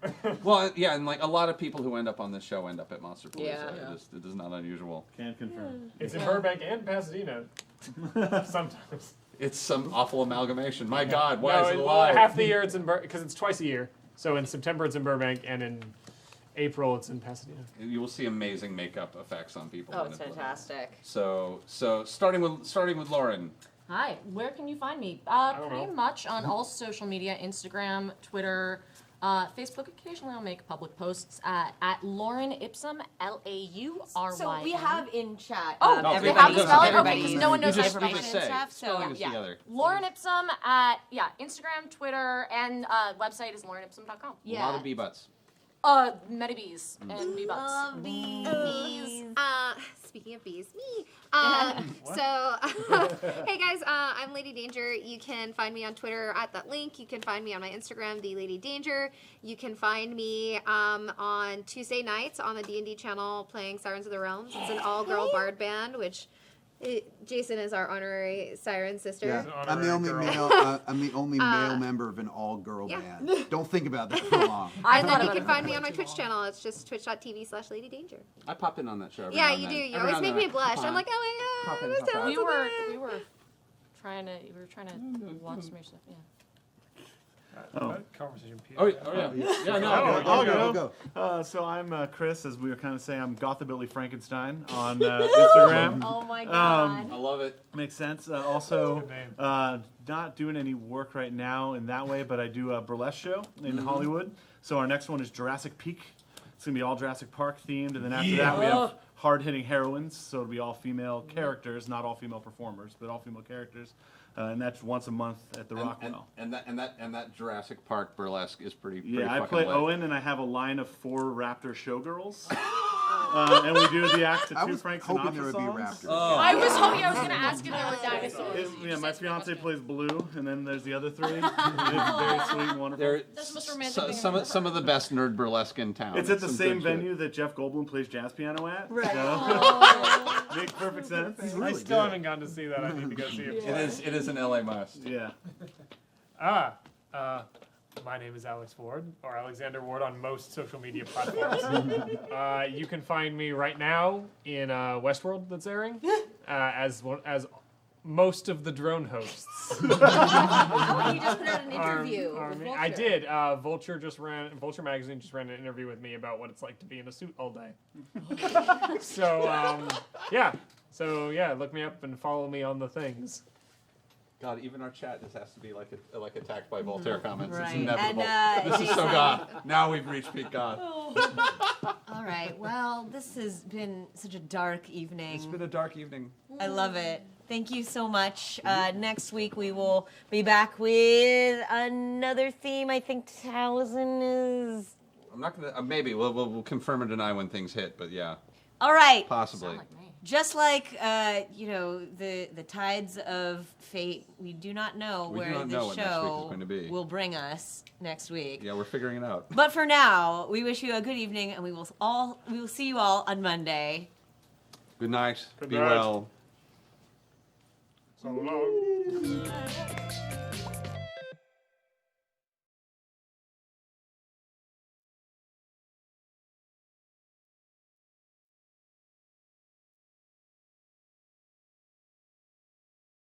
Well, yeah, and like a lot of people who end up on this show end up at Monsterpalooza. Yeah. It is not unusual. Can confirm. It's in Burbank and Pasadena. Sometimes. It's some awful amalgamation. My God, why No, is it well, alive? half the year it's in because it's twice a year. So in September it's in Burbank, and in April it's in Pasadena. You will see amazing makeup effects on people. Oh, when it's it- fantastic. So starting with Lauren. Hi, where can you find me? don't Pretty know. much on all social media, Instagram, Twitter, Facebook. Occasionally I'll make public posts at Lauren Ipsum, L-A-U-R-Y-N. So we have in chat. Oh, they they have have the the spelling? everybody- Okay, because no one knows You my just information and say. stuff. So Spelling is yeah. together. Lauren Ipsum at, Instagram, Twitter, and website is laurenipsum.com. A lot of bee-butts. Metabees and bee-butts. Love bees. Speaking of bees, me. Hey guys, I'm Lady Danger. You can find me on Twitter at that link. You can find me on my Instagram, The Lady Danger. You can find me on Tuesday nights on the D&D channel playing Sirens of the Realms. It's an all-girl bard band, which Jason is our honorary siren sister. Yeah, an I'm the only honorary male. I'm the only male member of an all-girl yeah. band. Don't think about that for long. And then you can find me on my Twitch channel. It's just twitch.tv/Lady Danger. I pop in on that show. Every Yeah, now and you then. do. You Every always now and make then me blush. pop I'm on. like, oh Pop my in, god, pop this out. sounds We so were good. trying to launch some new stuff. Yeah. That conversation. Oh yeah. Yeah, no. I'll go, go. go. So I'm Chris, as we were kind of saying. I'm Gothabilly Frankenstein on Instagram. Oh my god. I love it. Makes sense. Also, Good name. not doing any work right now in that way, but I do a burlesque show in Hollywood. So our next one is Jurassic Peak. It's gonna be all Jurassic Park themed, and then after that we have hard-hitting heroines. So it'll be all female characters, not all female performers, but all female characters. And that's once a month at the Rockwell. And that Jurassic Park burlesque is pretty. Yeah, I fucking play lit. Owen, and I have a line of 4 raptor showgirls. And we do the act to I 2 was Frank hoping Sinatra there would be songs. raptors. I was hoping I was going to ask if there were dinosaurs. Yeah, my fiance plays Blue, and then there's the other 3. And it's very sweet and wonderful. They're That's the most romantic thing some of the best nerd burlesque in town. It's at the Some same good shit. venue that Jeff Goldblum plays jazz piano at. Right. So. Makes perfect sense. I still haven't gotten to see that. I need to go see it. It is an LA must. Yeah. My name is Alex Ward, or Alexander Ward on most social media platforms. You can find me right now in Westworld that's airing as most of the drone hosts. You just put out an interview are with me. Vulture. I did. Vulture magazine just ran an interview with me about what it's like to be in a suit all day. So yeah, look me up and follow me on the things. God, even our chat just has to be like attacked by Voltaire comments. Right. It's inevitable. And, This is so Goth. Now we've reached peak Goth. All right. Well, this has been such a dark evening. It's been a dark evening. I love it. Thank you so much. Next week we will be back with another theme. I think Towson is. I'm not gonna. Maybe we'll confirm or deny when things hit, but yeah, All right. possibly. Just like the tides of fate, we do not know We do where not this know what next week is show going to be. will bring us next week. Yeah, we're figuring it out. But for now, we wish you a good evening, and we will see you all on Monday. Good night. Good Be night. well. So long.